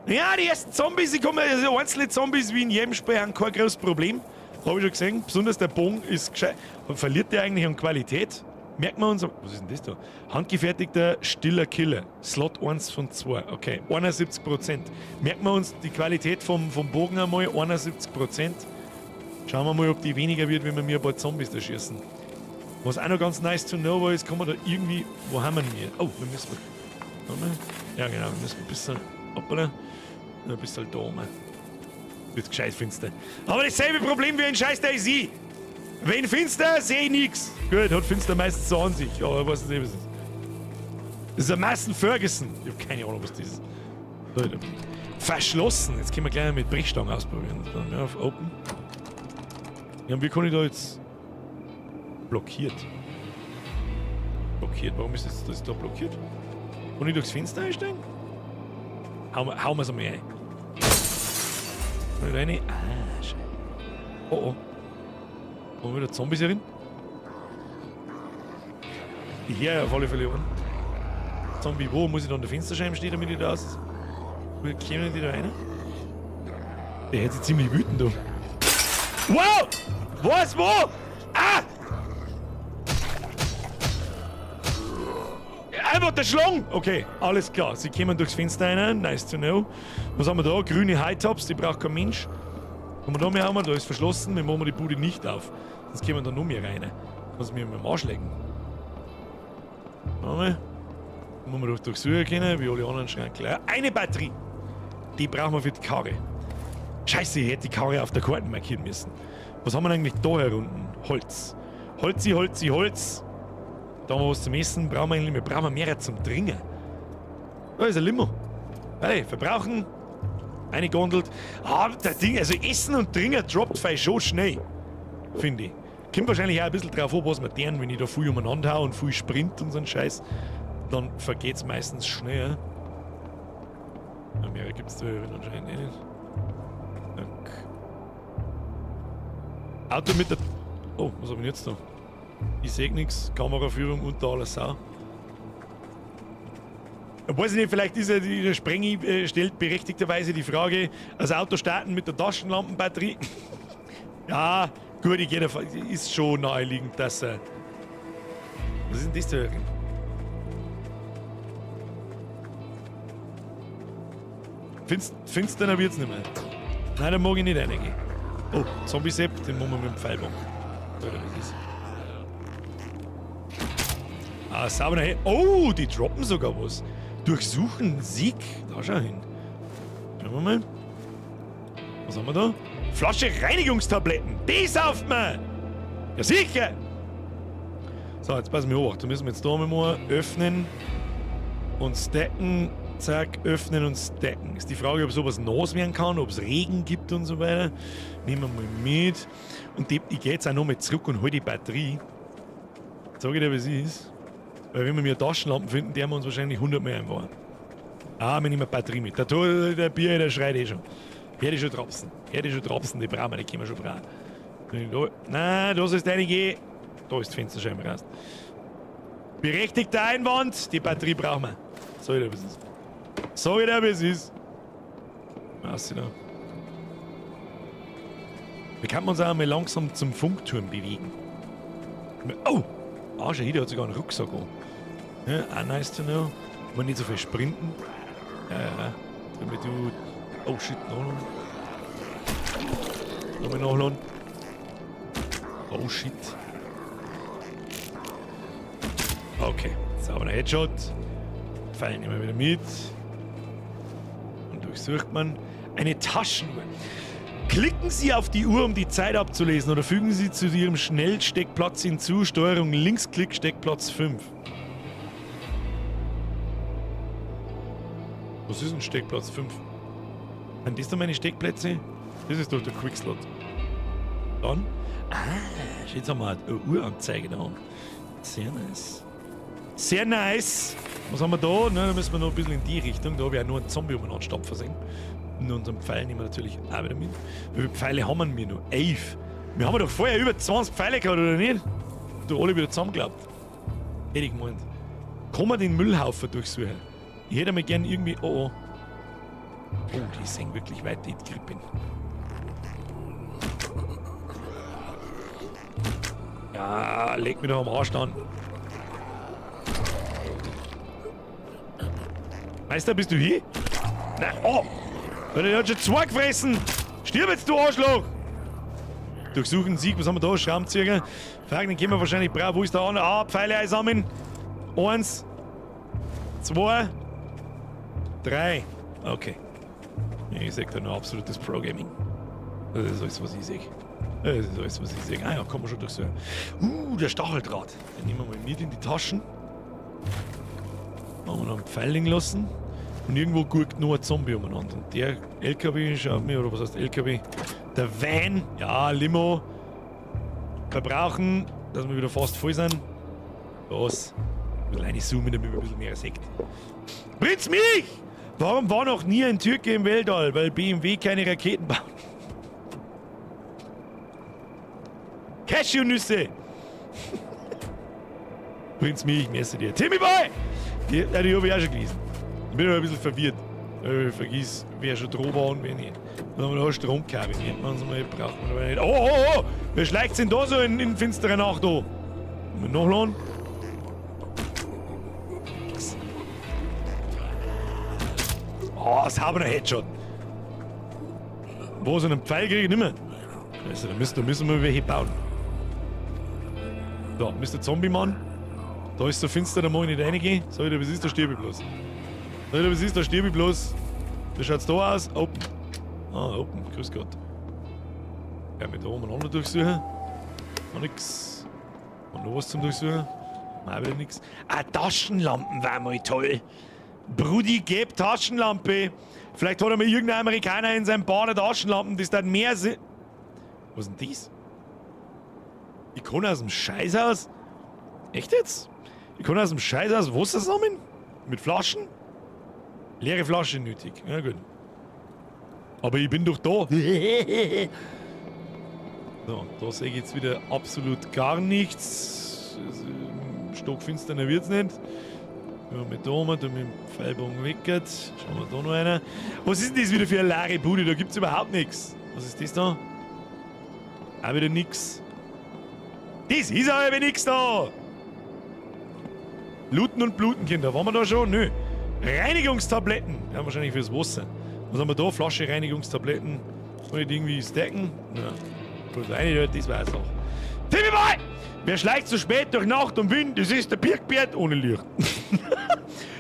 S1: Ja, die ersten Zombies, die kommen, also einzelne Zombies wie in jedem Spiel haben kein großes Problem. Habe ich schon gesehen. Besonders der Bogen ist gescheit. Verliert der eigentlich an Qualität? Merkt man uns. Was ist denn das da? Handgefertigter stiller Killer. Slot 1 von 2. Okay, 71%. Merkt man uns die Qualität vom Bogen einmal? 71%. Schauen wir mal, ob die weniger wird, wenn wir mir ein paar Zombies da schießen. Was auch noch ganz nice to know war, ist, kann man da irgendwie. Wo haben wir denn hier? Oh, wir müssen. Ja, genau, wir müssen ein bisschen. Hoppala. Ein bisschen da oben. Wird gescheit finster. Aber dasselbe Problem wie ein Scheiß der ist ich. Wenn finster, sehe ich nichts. Gut, hat finster meistens so an sich. Aber ich weiß nicht, was das ist. Das ist ein Massen Ferguson. Ich habe keine Ahnung, was das ist. Leute. Verschlossen. Jetzt können wir gleich mal mit Brechstangen ausprobieren. Dann auf Open. Ja, und wie kann ich da jetzt. Blockiert. Blockiert. Warum ist das da blockiert? Kann ich durchs Fenster einsteigen? Hauen wir es einmal rein. Kann ich da rein? Ah, scheiße. Oh oh. Kommen wieder Zombies herin? Ja, auf alle Fälle an. Zombie, wo muss ich da an der Fensterscheibe stehen, damit ich da aus. Wie kämen die da rein? Der hätte sich ziemlich wütend da. Wow! Was? Wo? Ah! Einfach der Schlang! Okay, alles klar. Sie kommen durchs Fenster rein. Nice to know. Was haben wir da? Grüne High-Tops, die braucht kein Mensch. Kann man da mehr haben? Da ist verschlossen. Wir machen die Bude nicht auf. Sonst kommen da noch mehr rein. Kannst du mir mit dem Arsch legen. Machen wir. Muss man durchsuchen können, wie alle anderen Schränke. Eine Batterie. Die brauchen wir für die Karre. Scheiße, ich hätte die Karre auf der Karte markieren müssen. Was haben wir eigentlich da herunten? Holz. Holzi, Holzi, Holz. Da haben wir was zum Essen. Brauchen wir eigentlich mehr. Brauchen wir mehr zum Trinken. Da ist ein Limo. Hey, verbrauchen. Eingegondelt. Ah, das Ding, also Essen und Trinken droppt vielleicht schon schnell. Finde ich. Kommt wahrscheinlich auch ein bisschen drauf an, was wir tun. Wenn ich da viel umeinander hau und viel sprint und so einen Scheiß, dann vergeht's meistens schnell. Ja, mehr gibt's da anscheinend nicht. Okay. Auto mit der. Oh, was hab ich jetzt da? Ich seh nix. Kameraführung unter aller Sau. Ich weiß nicht, vielleicht ist der Sprengi stellt berechtigterweise die Frage, das Auto starten mit der Taschenlampenbatterie. Ja, gut, ich gehe davon, ist schon naheliegend, dass er. Was ist denn das da? Finsterer wird's nicht mehr. Nein, da mag ich nicht reingehen. Oh, Zombie-Sepp, den machen wir mit dem Pfeilbogen. Oder was ist? Ah, sauber nachher. Oh, die droppen sogar was. Durchsuchen, Sieg. Da schau hin. Schauen wir mal. Was haben wir da? Flasche Reinigungstabletten. Die sauft man. Ja, sicher. So, jetzt passen wir auf. Da müssen wir jetzt da mal öffnen und stacken. Zack, öffnen und stacken. Ist die Frage, ob sowas nass werden kann, ob es Regen gibt und so weiter. Nehmen wir mal mit. Und ich gehe jetzt auch noch mal zurück und hole die Batterie. Sag ich dir, was ist. Weil wenn wir mir Taschenlampen finden, der wir uns wahrscheinlich 100 Mal einbauen. Ah, wir nehmen eine Batterie mit. Der Bier, der schreit eh schon. Hör die schon trapsen. Hör die schon trapsen, die brauchen wir, die können wir schon brauchen. Nein, da sollst du reingehen. Da ist die Fensterscheibe raus. Berechtigter Einwand, die Batterie brauchen wir. Sag ich dir, was ist. Sag ich dir, wie es ist. Was da? Wir können uns auch mal langsam zum Funkturm bewegen. Oh! Ah, schon hier hat sogar einen Rucksack an. Ja, auch nice to know. Man nicht so viel sprinten. Ja. Damit du. Oh shit, nachladen. Nochmal nachladen. Oh shit. Okay, sauberer Headshot. Pfeil nehmen wir wieder mit. Und durchsucht man eine Taschenuhr. Klicken Sie auf die Uhr, um die Zeit abzulesen, oder fügen Sie zu Ihrem Schnellsteckplatz hinzu, Steuerung Linksklick, Steckplatz 5. Was ist ein Steckplatz 5? Sind das da meine Steckplätze? Das ist doch der Quickslot. Dann? Jetzt haben wir eine Uhranzeige da. Sehr nice. Sehr nice. Was haben wir da? Da müssen wir noch ein bisschen in die Richtung. Da habe ich auch nur einen Zombie umeinander stapfen sehen. Und unseren Pfeil nehmen wir natürlich auch wieder mit. Wie viele Pfeile haben wir noch? 11. Wir haben doch vorher über 20 Pfeile gehabt, oder nicht? Du alle wieder zusammengeklappt. Hätte ich gemeint. Kann man den Müllhaufen durchsuchen? Ich hätte mir gern irgendwie. Oh oh. Oh, die sehen wirklich weit in die Krippe. Ja, leg mich doch am Arsch an. Meister, bist du hier? Nein, oh! Der hat schon 2 gefressen! Stirb jetzt, du Arschloch! Durchsuchen Sieg, was haben wir da? Schraubenzieher. Fragen, den können wir wahrscheinlich brauchen. Wo ist der andere? Ah, Pfeile einsammeln. 1, 2, 3. Okay. Ja, ich sehe da nur absolutes Pro-Gaming. Das ist alles, was ich sehe. Das ist alles, was ich sehe. Ah ja, kann man schon durchsuchen. Der Stacheldraht. Den nehmen wir mal mit in die Taschen. Haben wir noch einen Pfeil liegen lassen. Und irgendwo guckt noch ein Zombie umeinander. Und der LKW schaut mir, oder was heißt LKW? Der Van, ja, Limo. Verbrauchen, dass wir wieder fast voll sind. Los. Ein bisschen reinzoomen, damit wir ein bisschen mehr sieht. Prinz mich! Warum war noch nie ein Türke im Weltall? Weil BMW keine Raketen baut. Cashewnüsse! Prinz mich, messe dir. Timmy Boy! Die habe ich auch schon gelesen. Ich bin aber ein bisschen verwirrt. Ich vergiss, wer schon dran war und wer nicht. Dann haben wir da Stromkabel. Nennt man es mal, braucht man aber nicht. Oh! Wer schleicht denn da so in finsterer Nacht da? Wir nachladen? Oh, das haben wir noch Headshot. Wo so einen Pfeil kriege ich nicht mehr. Also, da müssen wir welche bauen. Da, Mr. Zombie-Mann. Da ist so finster, da mag ich nicht reingehen. Sag ich, was ist der Stirbi bloß? Sag ich, was ist der Stirbi bloß? Wie schaut's da aus? Open. Ah, open. Grüß Gott. Ja, mit da umeinander durchsuchen. Noch nix. Und noch was zum Durchsuchen? Mal wieder nix. Ah, Taschenlampen wäre mal toll. Brudi, geb Taschenlampe. Vielleicht hat er mal irgendein Amerikaner in seinem Bar eine Taschenlampen, das dann mehr sind. Was ist denn das? Ich kann aus dem Scheißhaus. Echt jetzt? Ich kann aus dem Scheißhaus Wasser sammeln? Mit Flaschen? Leere Flasche nötig. Ja, gut. Aber ich bin doch da. So, da sehe ich jetzt wieder absolut gar nichts. Stockfinsterner wird's nicht. Ja, mit da oben, da mit dem Pfeilbogen weggert. Schauen wir da noch einer. Was ist denn das wieder für eine leere Bude? Da gibt's überhaupt nichts. Was ist das da? Auch wieder nix. Das ist aber wieder nix da! Looten und Bluten, Kinder. Waren wir da schon? Nö. Reinigungstabletten. Ja, wahrscheinlich fürs Wasser. Was haben wir da? Flasche Reinigungstabletten. Soll ich die irgendwie stacken? Ja. Gut, eine, das weiß auch. Timmy Boy! Wer schleicht so spät durch Nacht und Wind? Das ist der Birkbert ohne Licht.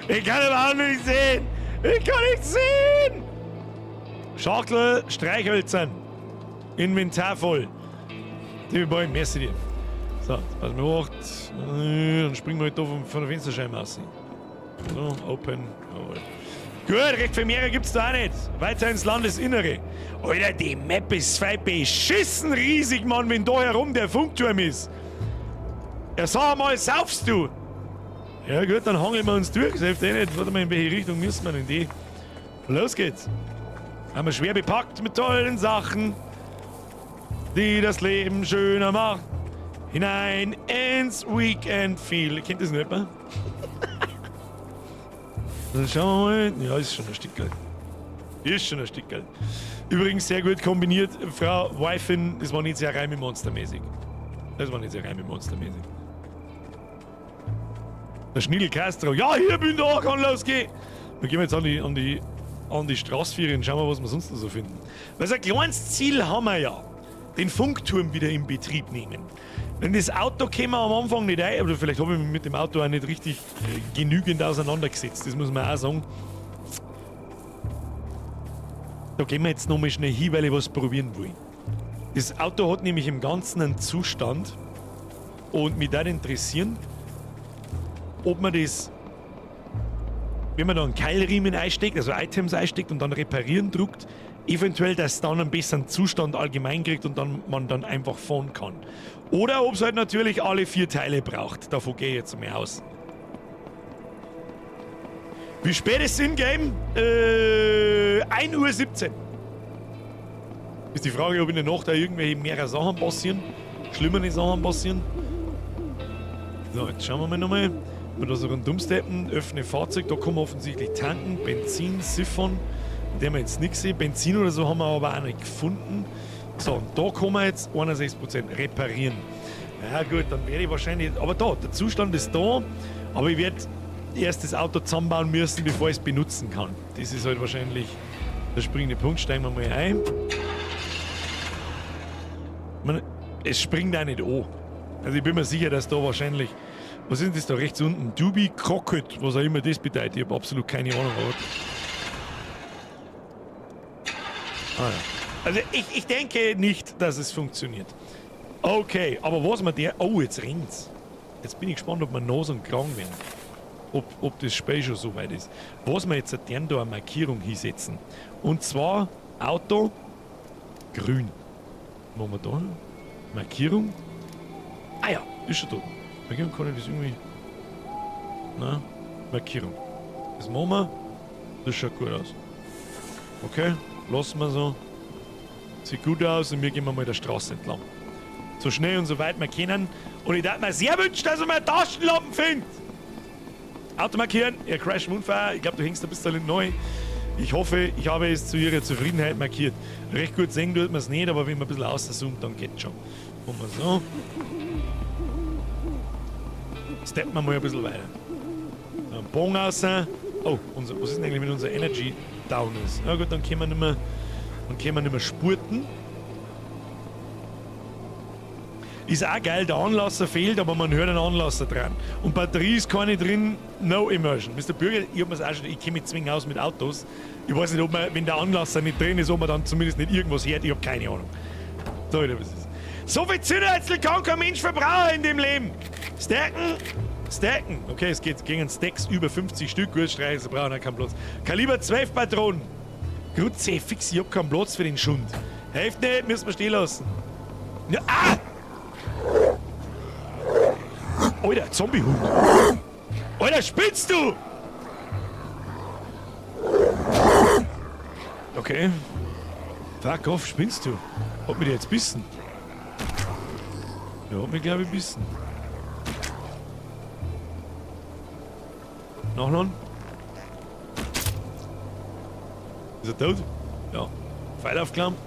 S1: Ich kann überhaupt nicht sehen. Ich kann nicht sehen. Schachtel, Streichhölzern. Inventar voll. Timmy Boy, merci dir. So, jetzt passen wir hoch. Dann springen wir halt da von der Fensterscheibe raus. So, open. Jawohl. Gut, recht viel mehr gibt's da auch nicht. Weiter ins Landesinnere. Alter, die Map ist voll beschissen riesig, Mann, wenn da herum der Funkturm ist. Ja, sag mal, saufst du? Ja gut, dann hangeln wir uns durch. Das hilft eh nicht. Warte mal, in welche Richtung müssen wir denn die? Los geht's. Haben wir schwer bepackt mit tollen Sachen, die das Leben schöner machen. Hinein ins Weekend Feel. Kennt das nicht mehr? Dann schauen wir mal. Ja, ist schon ein Stück Geld. Ist schon ein Stück Geld. Übrigens sehr gut kombiniert. Frau Weifin, das war nicht sehr Reime-Monstermäßig. Das war nicht sehr Reime-Monstermäßig. Der Schnidl Castro. Ja, hier bin ich da, kann losgehen. Wir gehen jetzt an die Straße und schauen wir, was wir sonst noch so finden. Weil so ein kleines Ziel haben wir ja. Den Funkturm wieder in Betrieb nehmen. Wenn das Auto käme am Anfang nicht ein, oder vielleicht habe ich mich mit dem Auto auch nicht richtig genügend auseinandergesetzt, das muss man auch sagen. Da gehen wir jetzt nochmal schnell hin, weil ich was probieren will. Das Auto hat nämlich im Ganzen einen Zustand und mich würde interessieren, ob man das, wenn man da einen Keilriemen einsteckt, also Items einsteckt und dann reparieren druckt, eventuell, dass es dann einen besseren Zustand allgemein kriegt und dann man dann einfach fahren kann. Oder ob es halt natürlich alle 4 Teile braucht. Davon gehe ich jetzt mal aus. Wie spät ist es in-game? 1:17 Uhr. Ist die Frage, ob in der Nacht da irgendwelche mehrere Sachen passieren. Schlimmere Sachen passieren. So, jetzt schauen wir mal nochmal. Wir da so rundum steppen. Öffne Fahrzeug. Da kann man offensichtlich tanken, Benzin, siphon. den wir jetzt nicht sehen. Benzin oder so haben wir aber auch nicht gefunden. So, und da kommen wir jetzt 61% reparieren. Ja gut, dann werde ich wahrscheinlich... Aber da, der Zustand ist da, aber ich werde erst das Auto zusammenbauen müssen, bevor ich es benutzen kann. Das ist halt wahrscheinlich der springende Punkt. Steigen wir mal ein. Es springt auch nicht an. Also ich bin mir sicher, dass da wahrscheinlich... Was ist denn das da rechts unten? Dubi Crockett, was auch immer das bedeutet. Ich habe absolut keine Ahnung. Ah, ja. Also ich denke nicht, dass es funktioniert. Okay, aber was man der... Oh, jetzt rinnt's. Jetzt bin ich gespannt, ob wir Nase und Kragen werden. Ob das Spiel schon so weit ist. Was wir jetzt da eine Markierung hinsetzen. Und zwar Auto grün. Machen wir da Markierung. Ah ja, ist schon da. Markierung kann ich das irgendwie... Nein, Markierung. Das machen wir. Das schaut gut aus. Okay, lassen wir so. Sieht gut aus und wir gehen mal der Straße entlang. So schnell und so weit wir können. Und ich darf mir sehr wünschen, dass ich mal Taschenlampen finde. Auto markieren, ihr Crash Unfall. Ich glaube, du hängst ein bisschen neu. Ich hoffe, ich habe es zu ihrer Zufriedenheit markiert. Recht gut sehen tut man es nicht, aber wenn man ein bisschen auszoomt, dann geht es schon. Machen wir so. Steppen wir mal ein bisschen weiter. Ein Bogen raus. Oh, was ist denn eigentlich, wenn unser Energy down ist? Ja gut, dann können wir nicht mehr spurten. Ist auch geil, der Anlasser fehlt, aber man hört einen Anlasser dran. Und Batterie ist keine drin, no immersion. Mr. Bürger, ich hab mir's auch schon, ich kenne mich zwingend aus mit Autos. Ich weiß nicht, ob man, wenn der Anlasser nicht drin ist, ob man dann zumindest nicht irgendwas hört, ich hab keine Ahnung. So, was ist. So viel Zünderzl kann kein Mensch verbrauchen in dem Leben. Stacken. Okay, es geht gegen Stacks über 50 Stück. Gut, streichen, sie brauchen auch keinen Platz. Kaliber 12 Patronen. Grutze, fix, ich hab keinen Platz für den Schund. Hilft nicht, müssen wir stehen lassen. Ja, ah! Alter, Zombiehund. Alter, spinnst du? Okay. Fuck off, spinnst du? Hat mich der jetzt bissen? Ja, hat mich glaube ich bissen. Nachladen? Ist er tot? Ja. Pfeil aufgeklammert.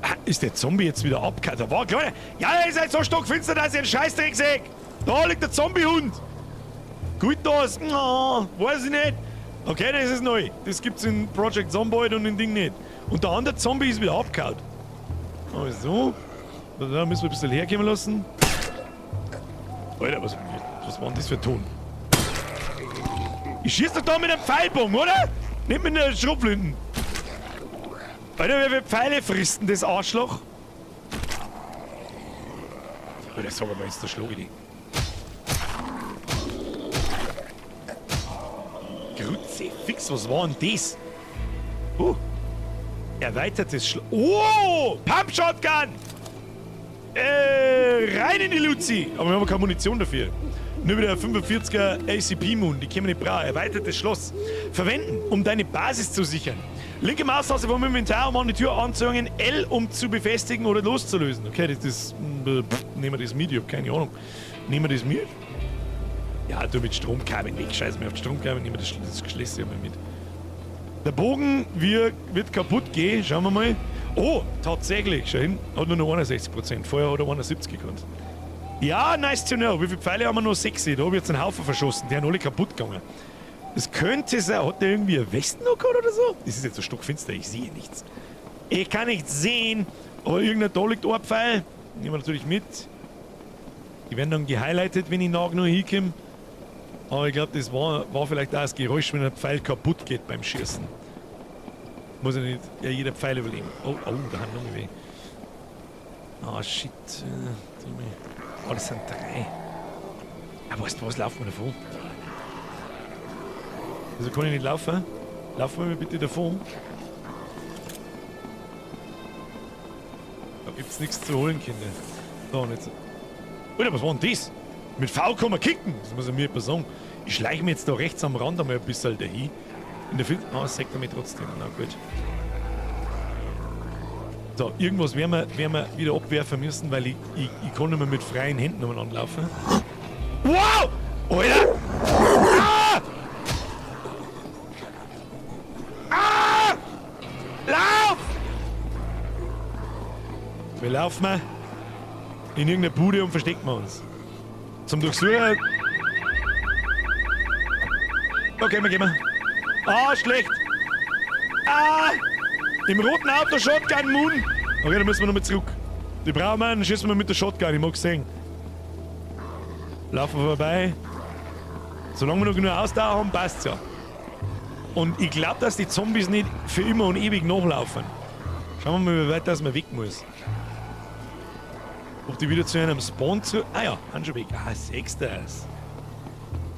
S1: Ah, ist der Zombie jetzt wieder abgehauen? Da war klar. Ja, ihr seid so stockfinster, dass ihr einen Scheißdreck seht. Da liegt der Zombiehund. Gut das. No, weiß ich nicht. Okay, das ist neu. Das gibt's in Project Zomboid und in Ding nicht. Und der andere Zombie ist wieder abgehauen. Also. Da müssen wir ein bisschen herkommen lassen. Alter, was war denn das für ein Ton? Ich schieß doch da mit einem Pfeilbogen, oder? Nicht mit einer Schrotflinten. Alter, wer will Pfeile fristen, das Arschloch? Alter, sag mal, jetzt der Schlag ich die. Grütze, fix, was war denn das? Erweitertes Oh! Pump Shotgun! Rein in die Luzi! Aber wir haben keine Munition dafür. Nur wieder 45er ACP-Moon, die können wir nicht brauchen. Erweitertes Schloss. Verwenden, um deine Basis zu sichern. Linke Maustaste vom Inventar, um an die Tür anzuhängen. L, um zu befestigen oder loszulösen. Okay, das ist... nehmen wir das mit, ich hab keine Ahnung. Nehmen wir das mit? Ja, du mit Stromkabeln weg. Scheiß mir auf die Stromkabeln, nehmen wir das Schlüssel einmal mit. Der Bogen wird kaputt gehen, schauen wir mal. Oh, tatsächlich, schau hin. Hat nur noch 61%. Vorher hat er 71 gekonnt. Ja, nice to know. Wie viele Pfeile haben wir noch? 6. Da habe ich jetzt einen Haufen verschossen. Die haben alle kaputt gegangen. Das könnte sein. Hat der irgendwie eine Weste noch gehabt oder so? Das ist jetzt ein stockfinster. Ich sehe nichts. Ich kann nichts sehen. Aber irgendein da liegt ein Pfeil. Nehmen wir natürlich mit. Die werden dann gehighlightet, wenn ich nach noch hinkomme. Aber ich glaube, das war vielleicht auch das Geräusch, wenn ein Pfeil kaputt geht beim Schießen. Muss ja nicht jeder Pfeil überleben. Oh, da haben wir noch weh. Ah, shit. Oh, das sind 3. Ja, weißt du was, laufen wir davon? Also kann ich nicht laufen? Laufen wir bitte davon. Da gibt's nichts zu holen, Kinder. So, nicht so. Alter, was war denn das? Mit V kann man kicken, das muss er mir etwas sagen. Ich schleiche mir jetzt da rechts am Rand einmal ein bisschen dahin. In der sagt er mir trotzdem. Na gut. So, irgendwas werden wir wieder abwerfen müssen, weil ich kann nicht mehr mit freien Händen umeinander laufen. Wow! Alter! Ah! Ah! Wir laufen in irgendeine Bude und verstecken wir uns. Zum Durchsuchen. Okay, wir gehen. Ah, schlecht. Ah! Im roten Auto Shotgun Moon. Okay, dann müssen wir nochmal zurück. Die brauchen wir, dann schießen wir mit der Shotgun, ich mag's sehen. Laufen wir vorbei. Solange wir noch genug Ausdauer haben, passt's ja. Und ich glaube, dass die Zombies nicht für immer und ewig nachlaufen. Schauen wir mal, wie weit das man weg muss. Ob die wieder zu einem Spawn zu... Ah ja, haben schon weg. Ah, sechstes.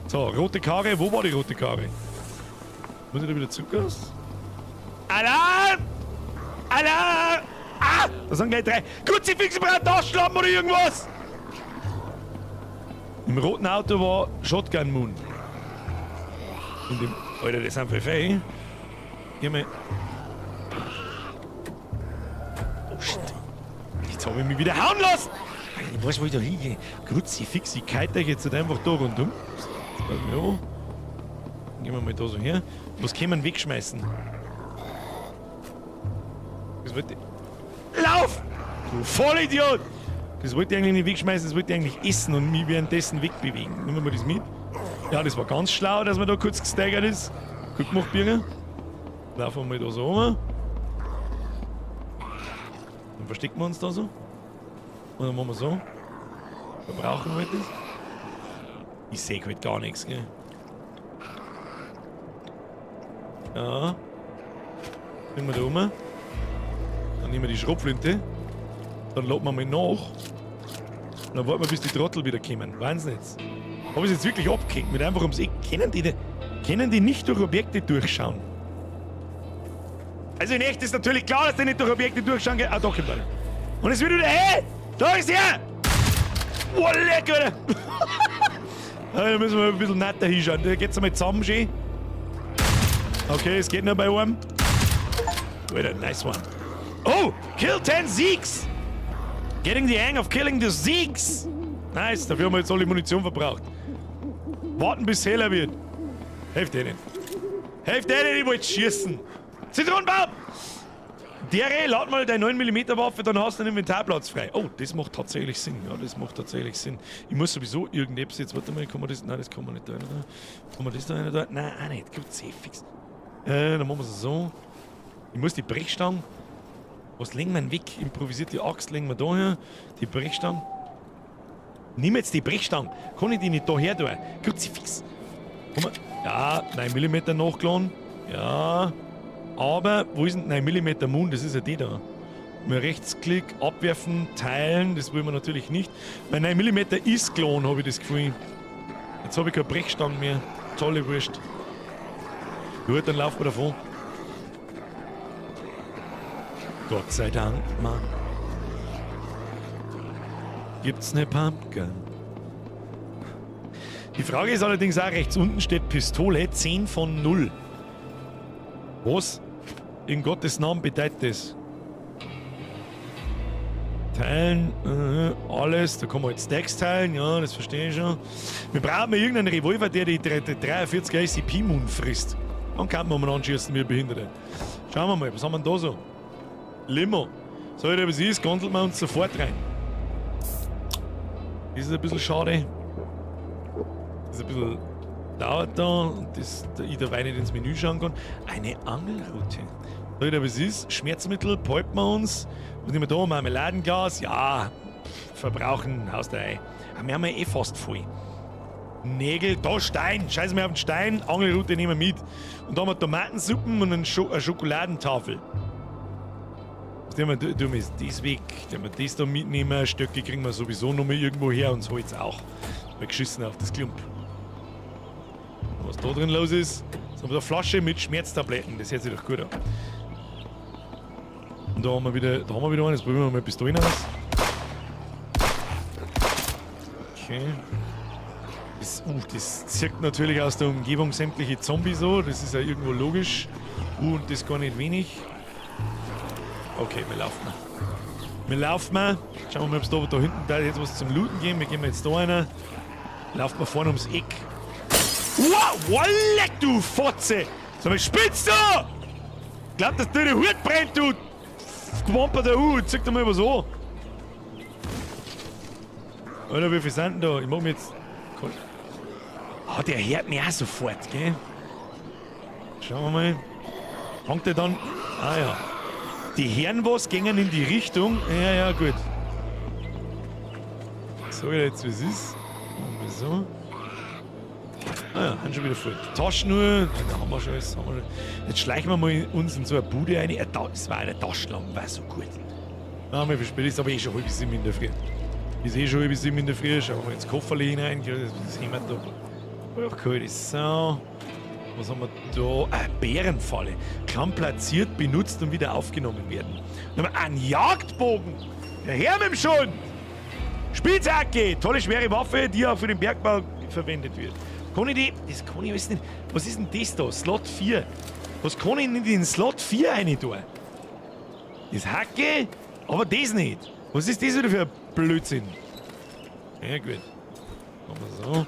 S1: So, rote Karre. Wo war die rote Karre? Muss ich da wieder zurück aus? Alarm! Alarm! Ah! Da sind gleich 3. Kruzifixe, Taschenlampen oder irgendwas! Im roten Auto war Shotgun Moon. In dem... Alter, das sind Pfeffer. Geh mal... Oh, shit. Jetzt habe ich mich wieder hauen lassen! Ich weiß, wo ich da hingehe. Kruzifix, ich kite euch jetzt einfach da rundum. Ja. Gehen wir mal da so her. Was können wir wegschmeißen? Das wollte ich... Lauf! Du Vollidiot! Das wollte ich eigentlich nicht wegschmeißen, das wollte ich eigentlich essen und mich währenddessen wegbewegen. Nehmen wir mal das mit. Ja, das war ganz schlau, dass man da kurz gesteigert ist. Gut gemacht, Birger. Laufen wir mal da so rum. Dann verstecken wir uns da so. Und dann machen wir so. Verbrauchen wir das. Ich sehe halt gar nichts, gell? Ja. Bringen wir da rum. Dann nehmen wir die Schrotflinte. Dann laden wir mal nach. Und dann warten wir, bis die Trottel wieder kommen. Wahnsinn jetzt. Habe ich es jetzt wirklich abgehängt mit einfach ums Eck. Können die nicht durch Objekte durchschauen? Also in echt ist natürlich klar, dass die nicht durch Objekte durchschauen können. Ah, doch, im Ball. Und es wird wieder, hey! Da ist er! Oh, lecker! Da müssen wir ein bisschen netter hinschauen. Da geht's einmal zusammen schön. Okay, es geht nur bei einem. Wait, a nice one. Oh! Kill 10 Ziegs! Getting the hang of killing the Ziegs! Nice, dafür haben wir jetzt alle Munition verbraucht. Warten bis es heller wird. Helft denen. Helft denen, ich wollte schießen. Zitronenbaum! Dere, lad mal deine 9mm Waffe, dann hast du einen Inventarplatz frei. Oh, das macht tatsächlich Sinn. Ja, das macht tatsächlich Sinn. Ich muss sowieso irgendetwas jetzt, warte mal, kann man das, nein, das kann man nicht da rein, oder? Kann man das da rein, da? Nein, auch nicht, gut, safe fix. Dann machen wir es so. Ich muss die Brechstange, was legen wir denn weg? Improvisierte Axt legen wir da her. Die Brechstange. Nimm jetzt die Brechstange. Kann ich die nicht da her tun? Kruzifix. Ja, 9mm nachgeladen. Ja. Aber, wo ist denn 9mm Moon? Das ist ja die da. Mal Rechtsklick, abwerfen, teilen, das wollen wir natürlich nicht. Bei 9mm ist geladen, habe ich das Gefühl. Jetzt habe ich keine Brechstange mehr. Tolle Wurst. Gut, dann laufen wir davon. Gott sei Dank, Mann. Gibt's ne Pumpkin? Die Frage ist allerdings auch, rechts unten steht Pistole 10 von 0. Was? In Gottes Namen bedeutet das? Teilen, alles, da kann man jetzt Stacks teilen, ja, das verstehe ich schon. Wir brauchen mal irgendeinen Revolver, der die 43er ICP-Moon frisst. Dann kann man mal anschießen wie Behinderte. Schauen wir mal, was haben wir denn da so? Limo. So, was ist, gondeln wir uns sofort rein. Das ist ein bisschen schade. Das ist ein bisschen dauert da und das, ich dabei nicht ins Menü schauen kann. Eine Angelrute. So, was ist? Schmerzmittel, polpen wir uns. Was nehmen wir da? Marmeladenglas? Ja, verbrauchen, haust du ein. Aber wir haben ja eh fast voll. Nägel, da Stein. Scheiß mir auf den Stein, Angelrute nehmen wir mit. Und da haben wir Tomatensuppen und eine Schokoladentafel. Tun wir das weg, wenn wir das da mitnehmen, Stöcke kriegen wir sowieso noch mal irgendwo her und das Holz auch. Mal geschissen auf das Klump. Was da drin los ist, jetzt haben wir eine Flasche mit Schmerztabletten, das hört sich doch gut an. Und da haben wir wieder einen, jetzt probieren wir mal Pistolen aus. Okay. Das zirkt natürlich aus der Umgebung sämtliche Zombies so, das ist ja irgendwo logisch. Und das gar nicht wenig. Okay, wir laufen mal. Wir laufen mal. Schauen wir mal, ob es da hinten da jetzt was zum Looten geben. Wir gehen jetzt da rein. Laufen wir vorne ums Eck. Wow, leck du Fotze! Sag mal, spitzt du! Glaubt, dass dir der Hut brennt, du Wamper der Hut. Zeig dir mal was an. Alter, wie viel sind denn da? Ich mach mir jetzt... Ah, der hört mich auch sofort, gell? Schauen wir mal. Hangt der dann... Ah ja. Die hören was, gehen in die Richtung. Ja, ja, gut. Sag ich jetzt, wie es ist. Machen wir so. Ah ja, haben schon wieder voll. Taschenuhr, da haben wir schon alles. Jetzt schleichen wir mal uns in so eine Bude rein. Das war eine Taschenlampe, war so gut. Ah, wie spät ist aber schon 6:30 in der Früh. Ist schon 6:30 in der Früh. Schauen wir ins Kofferl hinein. Das haben wir da. Ach, kalte Sau. Was haben wir da? Eine Bärenfalle. Kann platziert, benutzt und wieder aufgenommen werden. Dann haben wir einen Jagdbogen. Der Herr mit dem Schund. Spitzhacke. Tolle, schwere Waffe, die auch für den Bergbau verwendet wird. Kann ich die? Das kann ich alles nicht. Was ist denn das da? Slot 4. Was kann ich denn in den Slot 4 rein tun? Das Hacke, aber das nicht. Was ist das wieder für ein Blödsinn? Ja, gut. Machen wir so.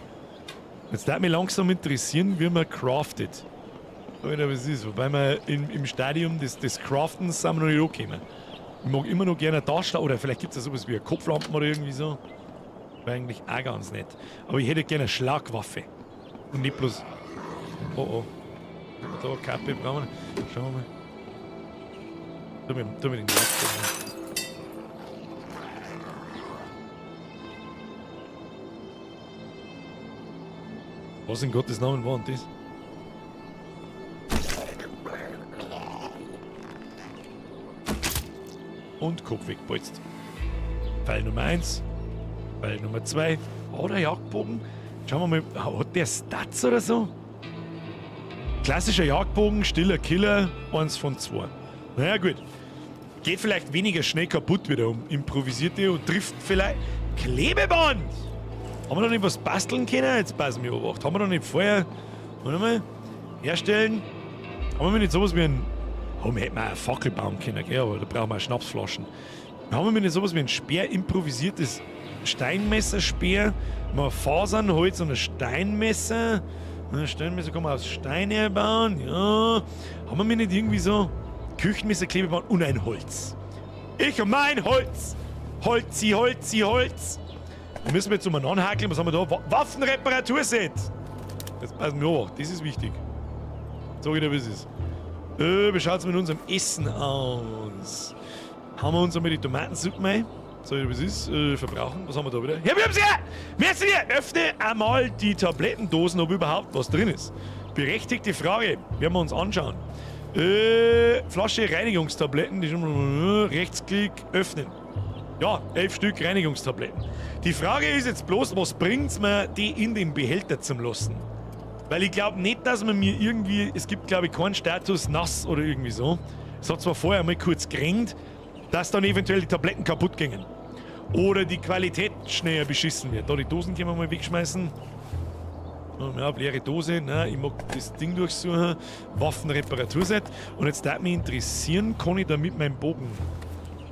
S1: Jetzt darf mich langsam interessieren, wie man craftet. Alter, was ist? Wobei wir im Stadium des Craftens sind wir noch nicht angekommen. Ich mag immer noch gerne eine Taschenlampe, oder vielleicht gibt es ja sowas wie eine Kopflampe oder irgendwie so. Wäre eigentlich auch ganz nett. Aber ich hätte gerne eine Schlagwaffe. Und nicht bloß... Oh oh. Da eine Kappe brauchen wir. Schauen wir mal. Tu mir den Jagdbogen. Was in Gottes Namen war denn das? Und Kopf wegbolzt. Pfeil Nummer 1. Pfeil Nummer 2. Oh, der Jagdbogen. Schauen wir mal, hat der Stats oder so? Klassischer Jagdbogen, stiller Killer, 1 von 2. Naja, gut. Geht vielleicht weniger schnell kaputt wieder um improvisierte und trifft vielleicht Klebeband. Haben wir da nicht was basteln können? Jetzt passen wir auf. Haben wir da nicht vorher, warte mal, herstellen? Haben wir nicht sowas wie ein... Oh, wir hätten auch einen Fackel bauen können, gell? Aber da brauchen wir auch Schnapsflaschen. Haben wir nicht sowas wie ein Speer, improvisiertes Steinmesserspeer? Mal Fasern, Holz und ein Steinmesser. Ein Steinmesser kann man aus Steine bauen, ja. Haben wir nicht irgendwie so Küchenmesser, Klebeband und ein Holz? Ich und mein Holz! Holzi, Holzi, Holz! Da müssen wir jetzt mal anhakeln. Was haben wir da? Waffenreparaturset! Jetzt passen wir auf, das ist wichtig. Sag ich dir, wie es ist. Wie schaut es mit unserem Essen aus? Haben wir uns einmal die Tomatensuppe rein? Sag ich dir, wie es ist. Verbrauchen. Was haben wir da wieder? Ja, wir haben sie hier! Wer ist hier? Öffne einmal die Tablettendosen, ob überhaupt was drin ist. Berechtigte Frage. Werden wir uns anschauen. Flasche Reinigungstabletten. Die Rechtsklick öffnen. Ja, 11 Stück Reinigungstabletten. Die Frage ist jetzt bloß, was bringt es mir, die in den Behälter zu lassen? Weil ich glaube nicht, dass man mir irgendwie, es gibt glaube ich keinen Status nass oder irgendwie so. Es hat zwar vorher mal kurz geregnet, dass dann eventuell die Tabletten kaputt gingen. Oder die Qualität schneller beschissen wird. Da die Dosen können wir mal wegschmeißen. Ja, leere Dose, nein, ich mag das Ding durchsuchen. Waffenreparaturset. Und jetzt darf mich interessieren, kann ich damit meinen Bogen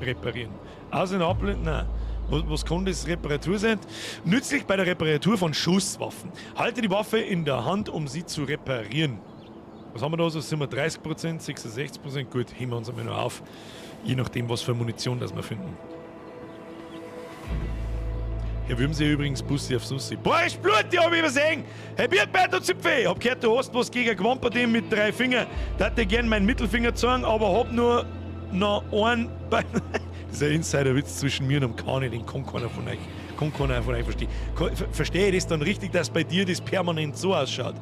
S1: reparieren? Außer Abblenden, nein. Was kann das Reparaturset? Nützlich bei der Reparatur von Schusswaffen. Halte die Waffe in der Hand, um sie zu reparieren. Was haben wir da so? Sind wir 30%, 66%? Gut, heben wir uns einmal noch auf. Je nachdem, was für Munition das wir finden. Hier würden sie übrigens Bussi auf Sussi. Boah, ist Blut, die hab ich übersehen! Hey, Birkbert und Zipfe! Ich hab gehört, du hast was gegen Gewampertem mit 3 Fingern. Da hätte ich gern meinen Mittelfinger zeigen, aber hab nur noch einen Bein. Das ist ein Insider-Witz zwischen mir und dem Kani, den kann keiner von euch verstehen. Verstehe ich das dann richtig, dass bei dir das permanent so ausschaut?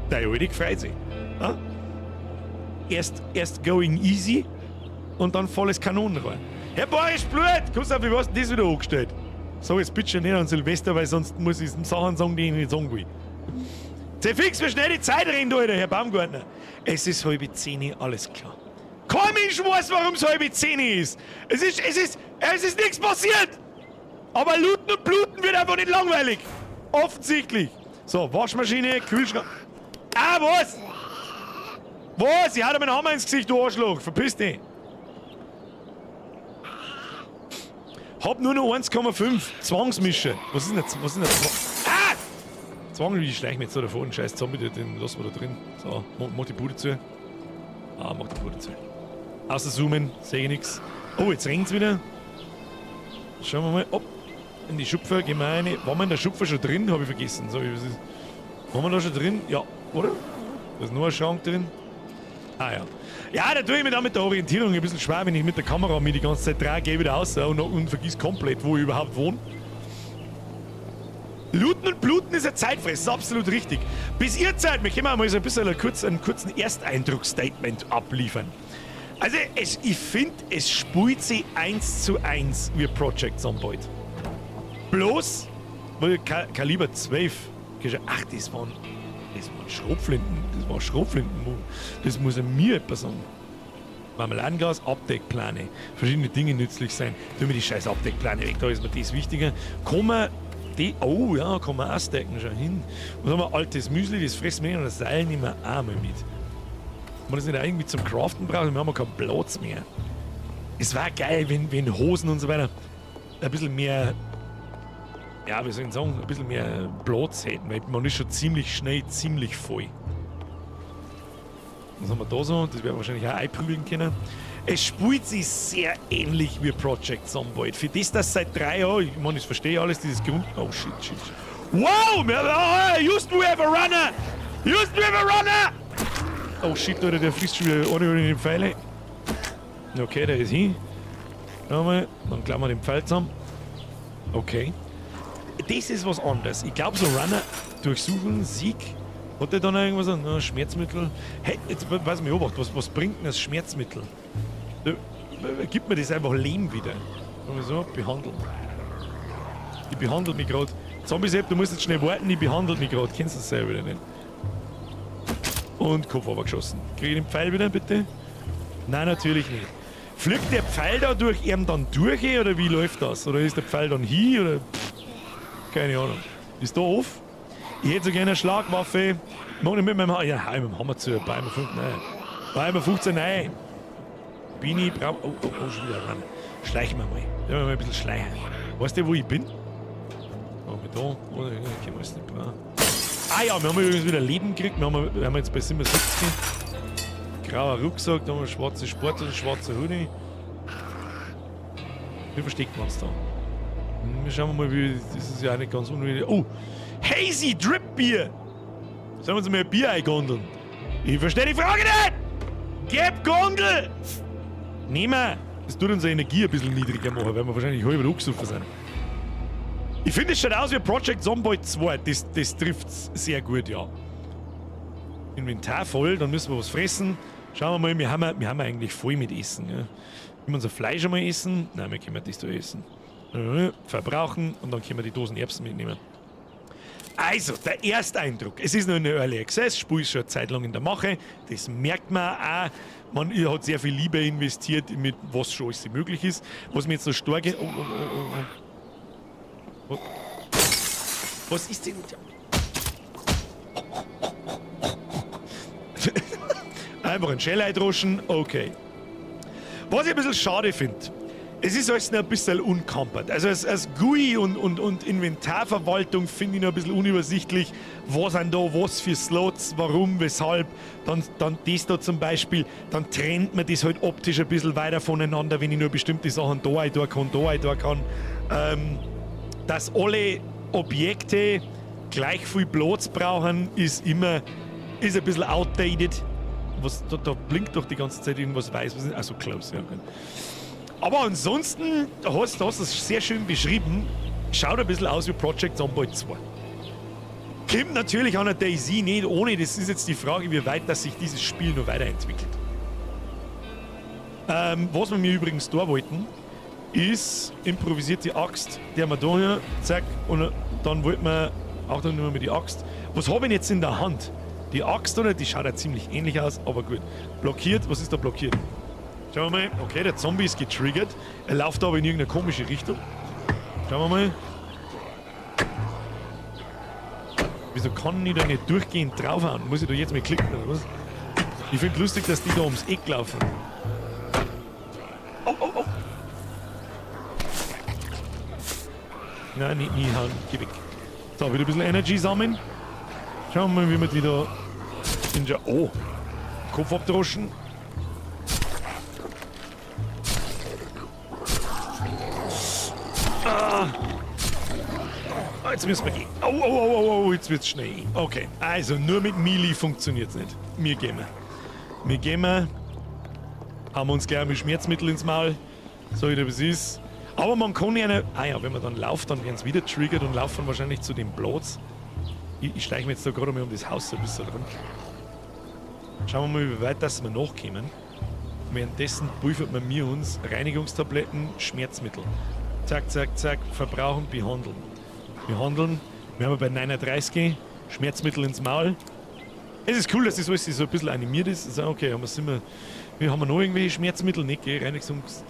S1: Der Alte freut sich. Ja? Erst going easy und dann volles Kanonenrohr. Herr Boris Blut, kannst du auf, wie was denn das wieder angestellt? Sag jetzt bitte nicht an Silvester, weil sonst muss ich Sachen sagen, die ich nicht sagen will. Zerfix, wie schnell die Zeit rennt, Alter, Herr Baumgartner. Es ist 9:30, alles klar. Kein Mensch weiß, warum es 9:30 ist. Es ist nichts passiert. Aber looten und bluten wird einfach nicht langweilig. Offensichtlich. So, Waschmaschine, Kühlschrank. Ah, was? Was? Ich hatte meinen Hammer ins Gesicht, du Arschloch. Verpiss dich. Hab nur noch 1,5 Zwangsmische. Was ist denn das? Ah! Zwang, ich schleich mich jetzt da davon. Scheiß Zombie, den lassen wir da drin. So, mach die Bude zu. Ah, mach die Bude zu. Außer zoomen, sehe ich nichts. Oh, jetzt regnet es wieder. Schauen wir mal. Ob in die Schupfer gehen wir rein. Waren wir in der Schupfer schon drin? Habe ich vergessen. So, was ist. Waren wir da schon drin? Ja, oder? Da ist nur ein Schrank drin. Ah ja. Ja, da tue ich mir dann mit der Orientierung ein bisschen schwer, wenn ich mit der Kamera mich die ganze Zeit drehe, gehe wieder raus und vergiss komplett, wo ich überhaupt wohne. Looten und Bluten ist ein Zeitfresser, absolut richtig. Bis ihr Zeit, wir können mal so ein bisschen einen kurzen Ersteindruck-Statement abliefern. Also, ich finde, es spielt sich 1:1 wie Project Zomboid. Bloß, weil Kaliber 12, ach, das waren Schrotflinten, das muss mir etwas sagen. Marmeladengas, Abdeckplane, verschiedene Dinge nützlich sein. Tun wir die scheiß Abdeckplane weg, da ist mir das wichtiger. Kann man auch stacken, schau hin. Was haben wir? Altes Müsli, das fressen wir und das Seil nehmen wir auch mal mit. Wenn man das nicht irgendwie zum Craften braucht, wir haben keinen Platz mehr. Es war geil, wenn Hosen und so weiter ein bisschen mehr, ja, wie soll ich sagen, ein bisschen mehr Platz hätten, weil man ist schon ziemlich schnell ziemlich voll. Was haben wir da so? Das werden wir wahrscheinlich auch einprügeln können. Es spielt sich sehr ähnlich wie Project Zomboid. Für das seit 3 Jahren, ich meine, ich verstehe alles, dieses Grund... Oh, shit. Wow! Used to have a runner! Used to have a runner! Oh, shit, Leute, der frisst schon wieder ohne die Pfeile. Okay, der ist hin. Schau mal, dann klappen wir den Pfeil zusammen. Okay. Das ist was anderes. Ich glaube, so Runner durchsuchen, Sieg... Hat der dann irgendwas an Schmerzmittel? Hey, jetzt weiß ich mich, was bringt denn das Schmerzmittel? Gibt mir das einfach Leben wieder. So, behandeln. Ich behandle mich gerade. Zombie-Sepp, du musst jetzt schnell warten, ich behandle mich gerade. Kennst du das selber wieder nicht? Und Kopf geschossen. Krieg ich den Pfeil wieder, bitte? Nein, natürlich nicht. Fliegt der Pfeil da durch ihm dann durch, oder wie läuft das? Oder ist der Pfeil dann hin, oder? Keine Ahnung. Ist da off? Ich hätte so gerne eine Schlagwaffe. Mach nicht mit meinem Hammer. Ja, mit dem Hammer zu. Bei 15, nein. Bei 15, nein. Bini braucht. Oh, schon wieder ran. Schleichen wir mal. Ja, mal ein bisschen schleichen. Weißt du, wo ich bin? Machen wir da. Oder können wir es nicht brauchen. Ah ja, wir haben übrigens wieder Leben gekriegt. Wir haben jetzt bei 77. Grauer Rucksack, da haben wir schwarze Sportler, schwarze Hoodie. Wie versteckt man es da? Wir schauen mal, wie. Das ist ja auch nicht ganz unwichtig. Oh! Hazy Drip Bier! Sollen wir uns mal ein Bier eingondeln? Ich verstehe die Frage nicht! Gib Gondel! Nehmen wir! Das tut unsere Energie ein bisschen niedriger machen, weil wir wahrscheinlich halb angesoffen sind. Ich finde, es schaut aus wie Project Zomboid 2. Das trifft sehr gut, ja. Inventar voll, dann müssen wir was fressen. Schauen wir mal, wir haben eigentlich voll mit Essen. Ja. Können wir unser Fleisch einmal essen? Nein, wir können das da essen. Verbrauchen und dann können wir die Dosen Erbsen mitnehmen. Also, der Ersteindruck. Es ist noch eine Early Access, das Spiel ist schon eine Zeit lang in der Mache. Das merkt man auch. Man hat sehr viel Liebe investiert, mit was schon alles möglich ist. Was mir jetzt so stark... Was ist denn... Einfach ein Shell eindroschen, okay. Was ich ein bisschen schade finde, es ist alles noch ein bisschen unkampert. Also als GUI und Inventarverwaltung finde ich noch ein bisschen unübersichtlich. Was sind da, was für Slots, warum, weshalb. Dann das da zum Beispiel, dann trennt man das halt optisch ein bisschen weiter voneinander, wenn ich nur bestimmte Sachen da kann. Dass alle Objekte gleich viel Platz brauchen, ist ein bisschen outdated. Da blinkt doch die ganze Zeit irgendwas weiß. Was ist, also close, ja. Aber ansonsten, hast du es sehr schön beschrieben, schaut ein bisschen aus wie Project Zomboid 2. Kommt natürlich an der DayZ nicht ohne, das ist jetzt die Frage, wie weit dass sich dieses Spiel noch weiterentwickelt. Was wir mir übrigens da wollten, ist improvisierte Axt, die haben wir da hier, zack, und dann wollten wir auch dann nur mit die Axt. Was habe ich denn jetzt in der Hand? Die Axt, oder? Die schaut ja ziemlich ähnlich aus, aber gut. Blockiert, was ist da blockiert? Schauen wir mal, okay, der Zombie ist getriggert. Er läuft aber in irgendeine komische Richtung. Schauen wir mal. Wieso kann ich da nicht durchgehend draufhauen? Muss ich da jetzt mal klicken oder was? Ich finde lustig, dass die da ums Eck laufen. Oh. Nein, nicht nie hauen, geh weg. So, wieder ein bisschen Energy sammeln. Schauen wir mal, wie wir die da in Kopf abdroschen. Jetzt müssen wir gehen. Oh, jetzt wird's schnell. Okay, also nur mit Melee funktioniert's nicht. Wir gehen. Haben uns gleich mit Schmerzmittel ins Maul. So wie das ist. Aber man kann ja nicht... Ah ja, wenn man dann läuft, dann werden es wieder triggert und laufen wahrscheinlich zu dem Platz. Ich schleiche mir jetzt da gerade mal um das Haus so ein bisschen dran. Schauen wir mal, wie weit das wir nachkommen. Währenddessen prüfen wir uns Reinigungstabletten, Schmerzmittel. Zack, zack, zack, verbrauchen, behandeln. Behandeln. Wir haben bei 39 Schmerzmittel ins Maul. Es ist cool, dass das alles so ein bisschen animiert ist. Also okay, haben wir noch irgendwelche Schmerzmittel? Nicht, gell?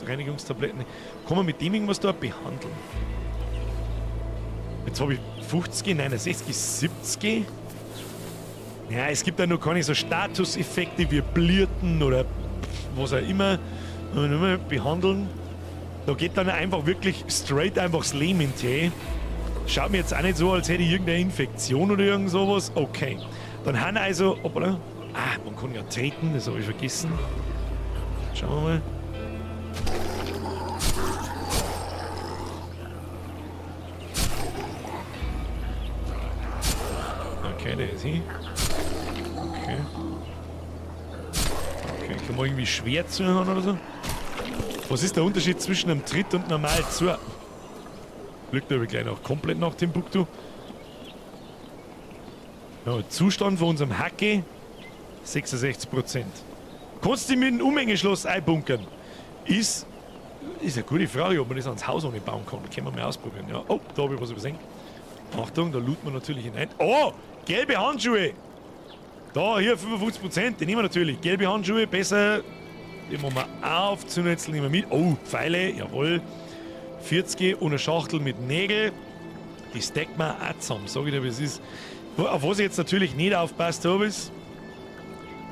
S1: Reinigungstabletten. Kann man mit dem irgendwas da behandeln? Jetzt habe ich 50, 69, 70. Ja, es gibt ja noch keine so Statuseffekte wie Blirten oder was auch immer. Behandeln. Da geht dann einfach wirklich straight einfach das Leben in den Tee. Schaut mir jetzt auch nicht so, als hätte ich irgendeine Infektion oder irgend sowas. Okay. Dann haben also... Hoppala. Ah, man kann ja treten, das habe ich vergessen. Schauen wir mal. Okay, der ist hin. Okay. Okay, kann man irgendwie schwer zuhören oder so? Was ist der Unterschied zwischen einem Tritt und normal zu? Glück aber gleich noch komplett nach Timbuktu. Ja, Zustand von unserem Hacke 66%. Kannst du mit dem Umhängeschloss einbunkern? Ist eine gute Frage, ob man das ans Haus ohne bauen kann. Können wir mal ausprobieren. Ja. Oh, da habe ich was übersehen. Achtung, da looten wir natürlich hinein. Oh, gelbe Handschuhe. Da, hier 55%, die nehmen wir natürlich. Gelbe Handschuhe, besser. Die machen wir auf, Zündnetzel nehmen wir mit. Oh, Pfeile, jawohl. 40 und eine Schachtel mit Nägel. Die steckt man auch zusammen, sag ich dir, wie es ist. Auf was ich jetzt natürlich nicht aufpasst habe, ist,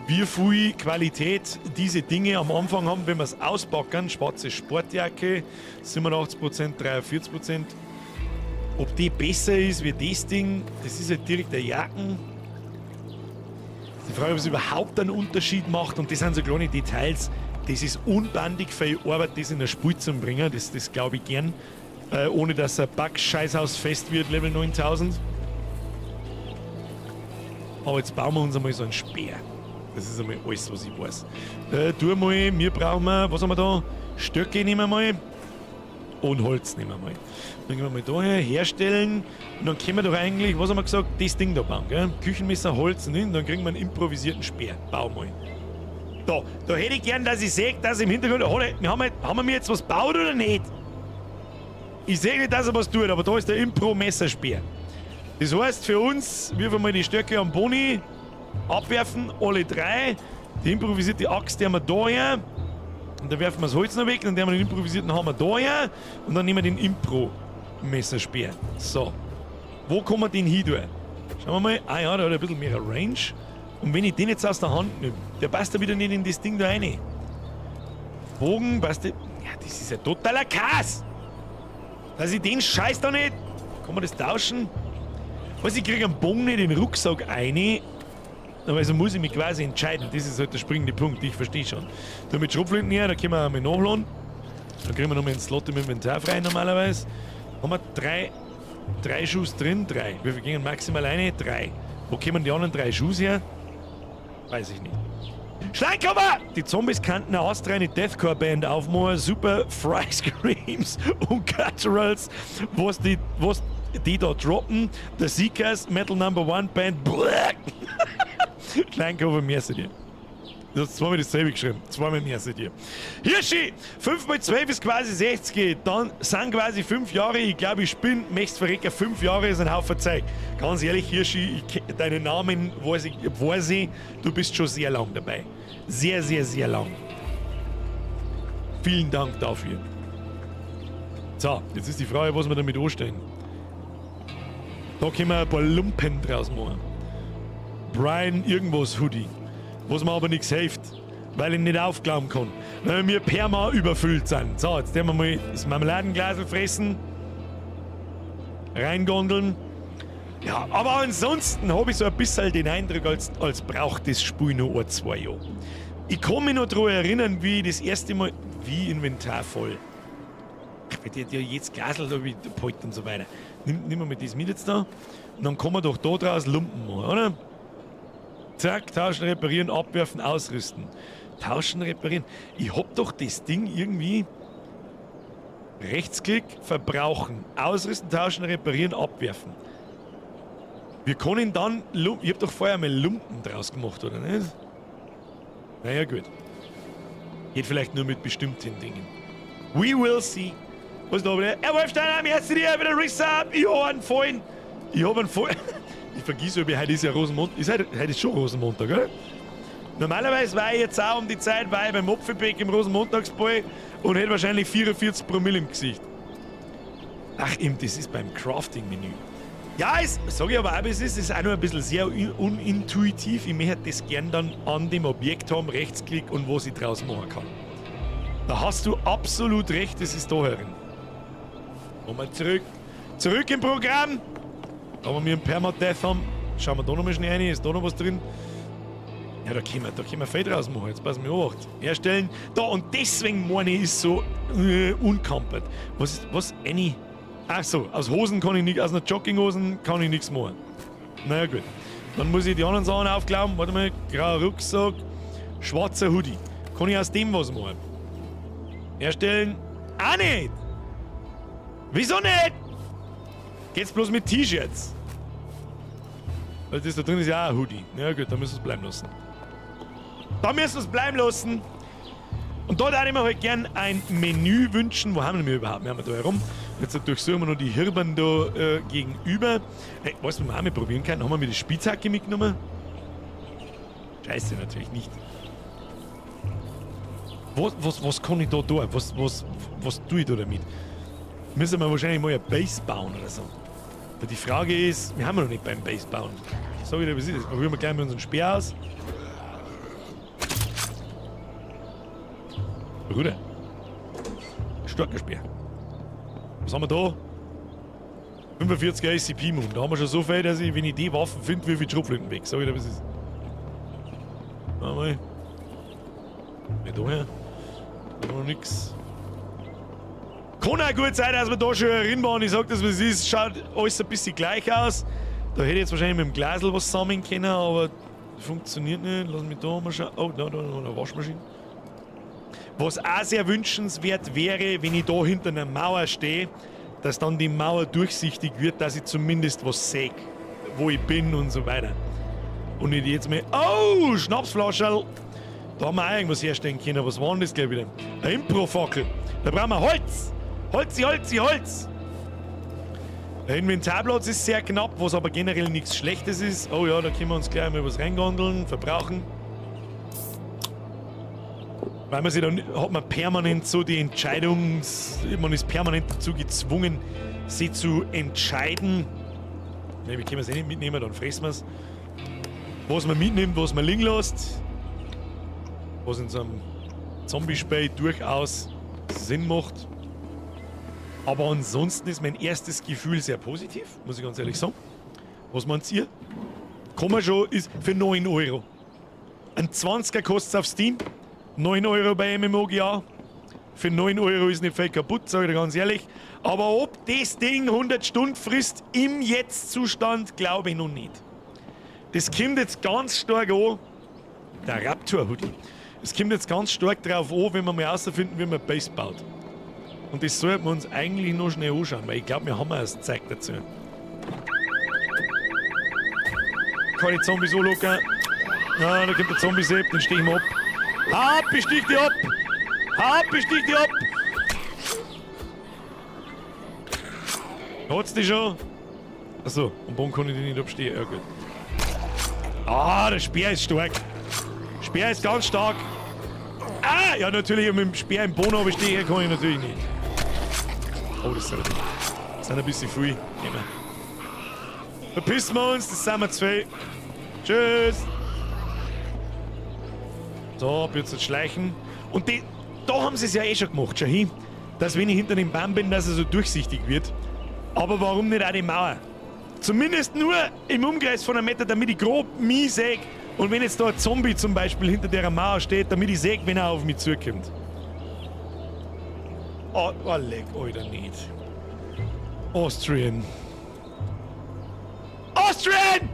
S1: wie viel Qualität diese Dinge am Anfang haben, wenn wir es auspacken. Schwarze Sportjacke, 87%, 43%. Ob die besser ist wie das Ding, das ist halt direkt der Jacken. Die Frage, ob es überhaupt einen Unterschied macht, und das sind so kleine Details. Das ist unbandig viel Arbeit, das in ein Spiel zu bringen. Das glaube ich gern. Ohne dass ein Bug-Scheißhaus fest wird, Level 9000. Aber jetzt bauen wir uns einmal so einen Speer. Das ist einmal alles, was ich weiß. Wir brauchen, was haben wir da? Stöcke nehmen wir mal. Und Holz nehmen wir mal. Dann gehen wir mal da her, herstellen. Und dann können wir doch eigentlich, was haben wir gesagt, das Ding da bauen, gell? Küchenmesser, Holz, und dann kriegen wir einen improvisierten Speer. Bau mal. Da hätte ich gern, dass ich sehe, dass im Hintergrund, haben wir jetzt was gebaut oder nicht? Ich sehe nicht, dass er was tut, aber da ist der Impro-Messerspeer. Das heißt für uns, wir werden mal die Stöcke am Boni abwerfen, alle 3. Die improvisierte Axt, die haben wir da her. Und dann werfen wir das Holz noch weg, dann nehmen wir den improvisierten Hammer da her. Und dann nehmen wir den Impro-Messerspeer. So. Wo kann man den hin tun? Schauen wir mal. Ah ja, der hat ein bisschen mehr Range. Und wenn ich den jetzt aus der Hand nehme, der passt da wieder nicht in das Ding da rein. Bogen passt der. Ja, das ist ein totaler Kass! Dass ich den Scheiß da nicht. Kann man das tauschen? Also ich kriege einen Bogen nicht in den Rucksack rein. Also muss ich mich quasi entscheiden. Das ist halt der springende Punkt, ich verstehe schon. Da mit Schrotflinten her, da können wir einmal nachladen. Dann kriegen wir nochmal einen Slot im Inventar frei normalerweise. Haben wir 3 Schuss drin? 3. Wie viel gehen maximal eine? 3. Wo kommen die anderen 3 Schuss her? Weiß ich nicht. Schleinkörper! Die Zombies kannten eine astreine Deathcore-Band aufmachen. Super Fry Screams und Gutturals. Was die da droppen. The Seekers, Metal Number 1 Band. Schleinkörper, mehr seid ihr. Du hast zweimal dasselbe geschrieben. Zweimal mehr seid ihr. Hirschi! 5 mal 12 ist quasi 60. Dann sind quasi 5 Jahre. Ich glaube, ich spinne. Mächst verrecken. 5 Jahre ist ein Haufen Zeit. Ganz ehrlich, Hirschi, deinen Namen weiß ich. Du bist schon sehr lang dabei. Sehr, sehr, sehr lang. Vielen Dank dafür. So, jetzt ist die Frage, was wir damit anstellen. Da können wir ein paar Lumpen draus machen. Brian irgendwas Hoodie. Was mir aber nichts hilft, weil ich nicht aufglauben kann. Weil wir perma überfüllt sind. So, jetzt werden wir mal das Marmeladenglas fressen. Reingondeln. Ja, aber ansonsten habe ich so ein bisschen den Eindruck, als braucht das Spiel noch 1-2 Jahre. Ich kann mich noch daran erinnern, wie das erste Mal... Wie Inventar voll. Der hat ja jetzt Glasl da wieder geholt und so weiter. Nimm mal das mit jetzt da. Und dann kann man doch da draus Lumpen machen, oder? Zack, tauschen, reparieren, abwerfen, ausrüsten. Tauschen, reparieren. Ich hab doch das Ding irgendwie. Rechtsklick, verbrauchen, ausrüsten, tauschen, reparieren, abwerfen. Wir können dann ich hab doch vorher mal Lumpen draus gemacht, oder nicht? Naja, gut. Geht vielleicht nur mit bestimmten Dingen. We will see. Was ist da wieder? Herr Wolfstein, jetzt dir wieder Resub. Ich hab einen vollen. Ich vergesse, ob heute ist ja Rosenmontag. Heute ist schon Rosenmontag, oder? Normalerweise war ich jetzt auch um die Zeit beim Opferbeck im Rosenmontagsball und hätte wahrscheinlich 44 Promille im Gesicht. Ach, eben, das ist beim Crafting-Menü. Ja, sag ich aber auch, es ist auch noch ein bisschen sehr unintuitiv. Ich möchte das gern dann an dem Objekt haben, Rechtsklick und was ich draus machen kann. Da hast du absolut recht, das ist da herin. Nochmal zurück. Zurück im Programm. Da wir einen Permadeath haben. Schauen wir da nochmal schnell rein. Ist da noch was drin? Ja, da können wir Feld rausmachen. Jetzt passen wir auf. Herstellen. Da, und deswegen meine ich, ist so unkampert. Was? Any? Ach so, aus Hosen kann ich nicht, aus einer Jogginghosen kann ich nichts machen. Naja, gut. Dann muss ich die anderen Sachen aufklauben. Warte mal, grauer Rucksack, schwarzer Hoodie. Kann ich aus dem was machen? Herstellen? Auch nicht! Wieso nicht? Geht's bloß mit T-Shirts? Weil das da drin ist ja auch ein Hoodie. Ja gut, dann müssen wir es bleiben lassen. Da müssen wir es bleiben lassen. Und da würde ich mir halt gern ein Menü wünschen. Wo haben wir überhaupt? Wir haben da herum. Jetzt durchsuchen wir noch die Hirben da gegenüber. Hey, was wir auch mal probieren können, haben wir mir die Spitzhacke mitgenommen? Scheiße, natürlich nicht. Was kann ich da tun? Was tue ich da damit? Müssen wir wahrscheinlich mal eine Base bauen oder so. Aber die Frage ist, wir haben noch nicht beim Base bauen. Sag ich dir, was ist das? Probieren wir gleich mit unserem Speer aus. Bruder. Starker Speer. Was haben wir da? 45er ACP-Moon. Da haben wir schon so viel, dass ich, wenn ich die Waffen finde, wie viel Schrotflinten weg. Sag ich dir, was ist. Mal. Nicht daher. Da noch nix. Kann auch gut sein, dass wir da schon reinbauen. Ich sag das, was es ist. Schaut alles ein bisschen gleich aus. Da hätte ich jetzt wahrscheinlich mit dem Glasl was sammeln können, aber funktioniert nicht. Lass mich da mal schauen. Oh, da eine Waschmaschine. Was auch sehr wünschenswert wäre, wenn ich da hinter einer Mauer stehe, dass dann die Mauer durchsichtig wird, dass ich zumindest was sehe, wo ich bin und so weiter. Und nicht jetzt mal. Oh, Schnapsflascherl! Da haben wir auch irgendwas herstellen können. Was war denn das gleich wieder? Eine Impro-Fackel. Da brauchen wir Holz! Holz! Der Inventarplatz ist sehr knapp, was aber generell nichts Schlechtes ist. Oh ja, da können wir uns gleich mal was reingondeln, verbrauchen. Weil man sich dann hat man permanent so die man ist permanent dazu gezwungen, sich zu entscheiden. Ne, wir können es eh nicht mitnehmen, dann fressen wir es. Was man mitnimmt, was man liegen lässt. Was in so einem Zombie-Spray durchaus Sinn macht. Aber ansonsten ist mein erstes Gefühl sehr positiv, muss ich ganz ehrlich sagen. Was meint ihr? Kann man schon, ist für 9 Euro. Ein 20er kostet es auf Steam. 9 Euro bei MMOGA. Für 9 Euro ist nicht viel kaputt, sage ich dir ganz ehrlich. Aber ob das Ding 100 Stunden frisst im Jetzt-Zustand, glaube ich noch nicht. Das kommt jetzt ganz stark an. Der Raptor-Hoodie. Es kommt jetzt ganz stark drauf an, wenn wir mal herausfinden, wie man Base baut. Und das sollten wir uns eigentlich noch schnell anschauen, weil ich glaube, wir haben erst Zeit dazu. Kann ich Zombies so locker? Ja, da kommt der Zombie-Sepp, den stechen wir ab. Hab, ich stich die ab! Hat's die schon? Achso, am Boden kann ich die nicht abstehen. Ja, gut. Ah, der Speer ist stark. Speer ist ganz stark. Ah, ja, natürlich mit dem Speer im Boden abstehen kann ich natürlich nicht. Oh, das sind ein bisschen viel. Immer. Verpissen wir uns, das sind wir zu viel. Tschüss. So, ab jetzt schleichen. Und da haben sie es ja eh schon gemacht, schau hin. Dass wenn ich hinter dem Baum bin, dass er so durchsichtig wird. Aber warum nicht auch die Mauer? Zumindest nur im Umkreis von einem Meter, damit ich grob mich sehe. Und wenn jetzt da ein Zombie zum Beispiel hinter der Mauer steht, damit ich sehe, wenn er auf mich zukommt. leck, Alter, nicht. Austrian! Austrian!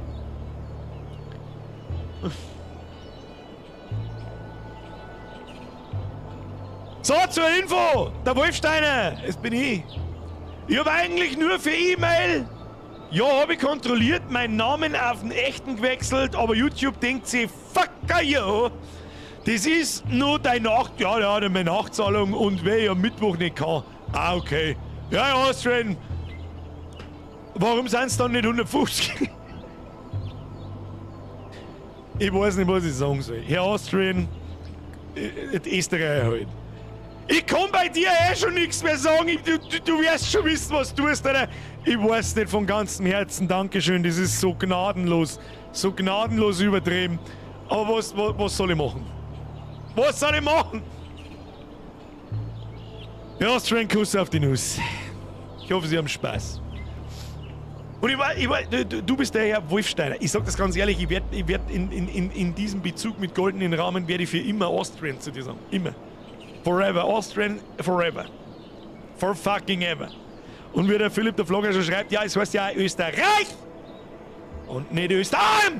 S1: So, zur Info! Der Wolfsteiner, es bin ich. Ich habe eigentlich nur für E-Mail. Ja, habe ich kontrolliert, meinen Namen auf den echten gewechselt, aber YouTube denkt sich, fucker, ja. Das ist nur deine meine Nachzahlung und wer ich am Mittwoch nicht kann. Ah, okay. Ja, Austrian. Warum sind es dann nicht 150? Ich weiß nicht, was ich sagen soll. Herr Austrian, Österreicher halt. Ich kann bei dir schon nichts mehr sagen. Du wirst schon wissen, was du tust, oder? Ich weiß nicht von ganzem Herzen. Dankeschön, das ist so gnadenlos. So gnadenlos übertrieben. Aber was soll ich machen? Was soll ich machen? Ja, Austrian, Kuss auf die Nuss. Ich hoffe, Sie haben Spaß. Und du bist der Herr Wolfsteiner. Ich sag das ganz ehrlich, ich werd in diesem Bezug mit goldenen Rahmen werde ich für immer Austrian zu dir sagen. Immer. Forever. Austrian, forever. For fucking ever. Und wie der Philipp der Vlogger schon schreibt, ja, es heißt ja Österreich und nicht Österreich.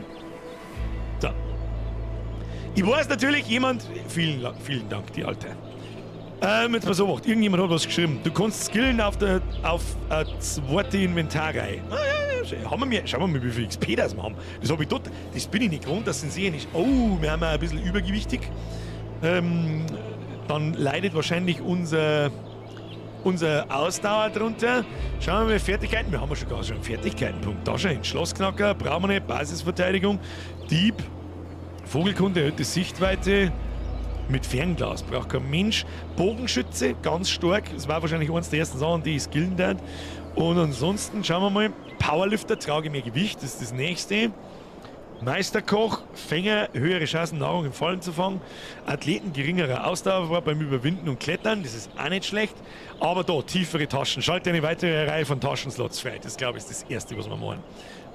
S1: So. Ich weiß natürlich, vielen Dank, die Alte. Jetzt mal so gemacht, irgendjemand hat was geschrieben. Du kannst skillen auf zweite Inventarreihe. Schauen wir mal, wie viel XP das wir haben. Das habe ich dort, das bin ich nicht gewohnt, das sind sie nicht. Oh, wir haben ein bisschen übergewichtig. Dann leidet wahrscheinlich unser Ausdauer drunter. Schauen wir mal, Fertigkeiten. Wir haben schon einen Fertigkeitenpunkt. Da schon Schlossknacker, brauchen wir nicht, Basisverteidigung, Dieb, Vogelkunde, erhöhte Sichtweite, mit Fernglas, braucht kein Mensch. Bogenschütze, ganz stark. Das war wahrscheinlich eines der ersten Sachen, die ich skillen werde. Und ansonsten schauen wir mal. Powerlifter, trage mehr Gewicht, das ist das nächste. Meisterkoch, Fänger, höhere Chancen, Nahrung im Fallen zu fangen. Athleten, geringerer Ausdauer beim Überwinden und Klettern, das ist auch nicht schlecht. Aber da, tiefere Taschen. Schalte eine weitere Reihe von Taschenslots frei. Das, glaube ich, ist das Erste, was wir machen.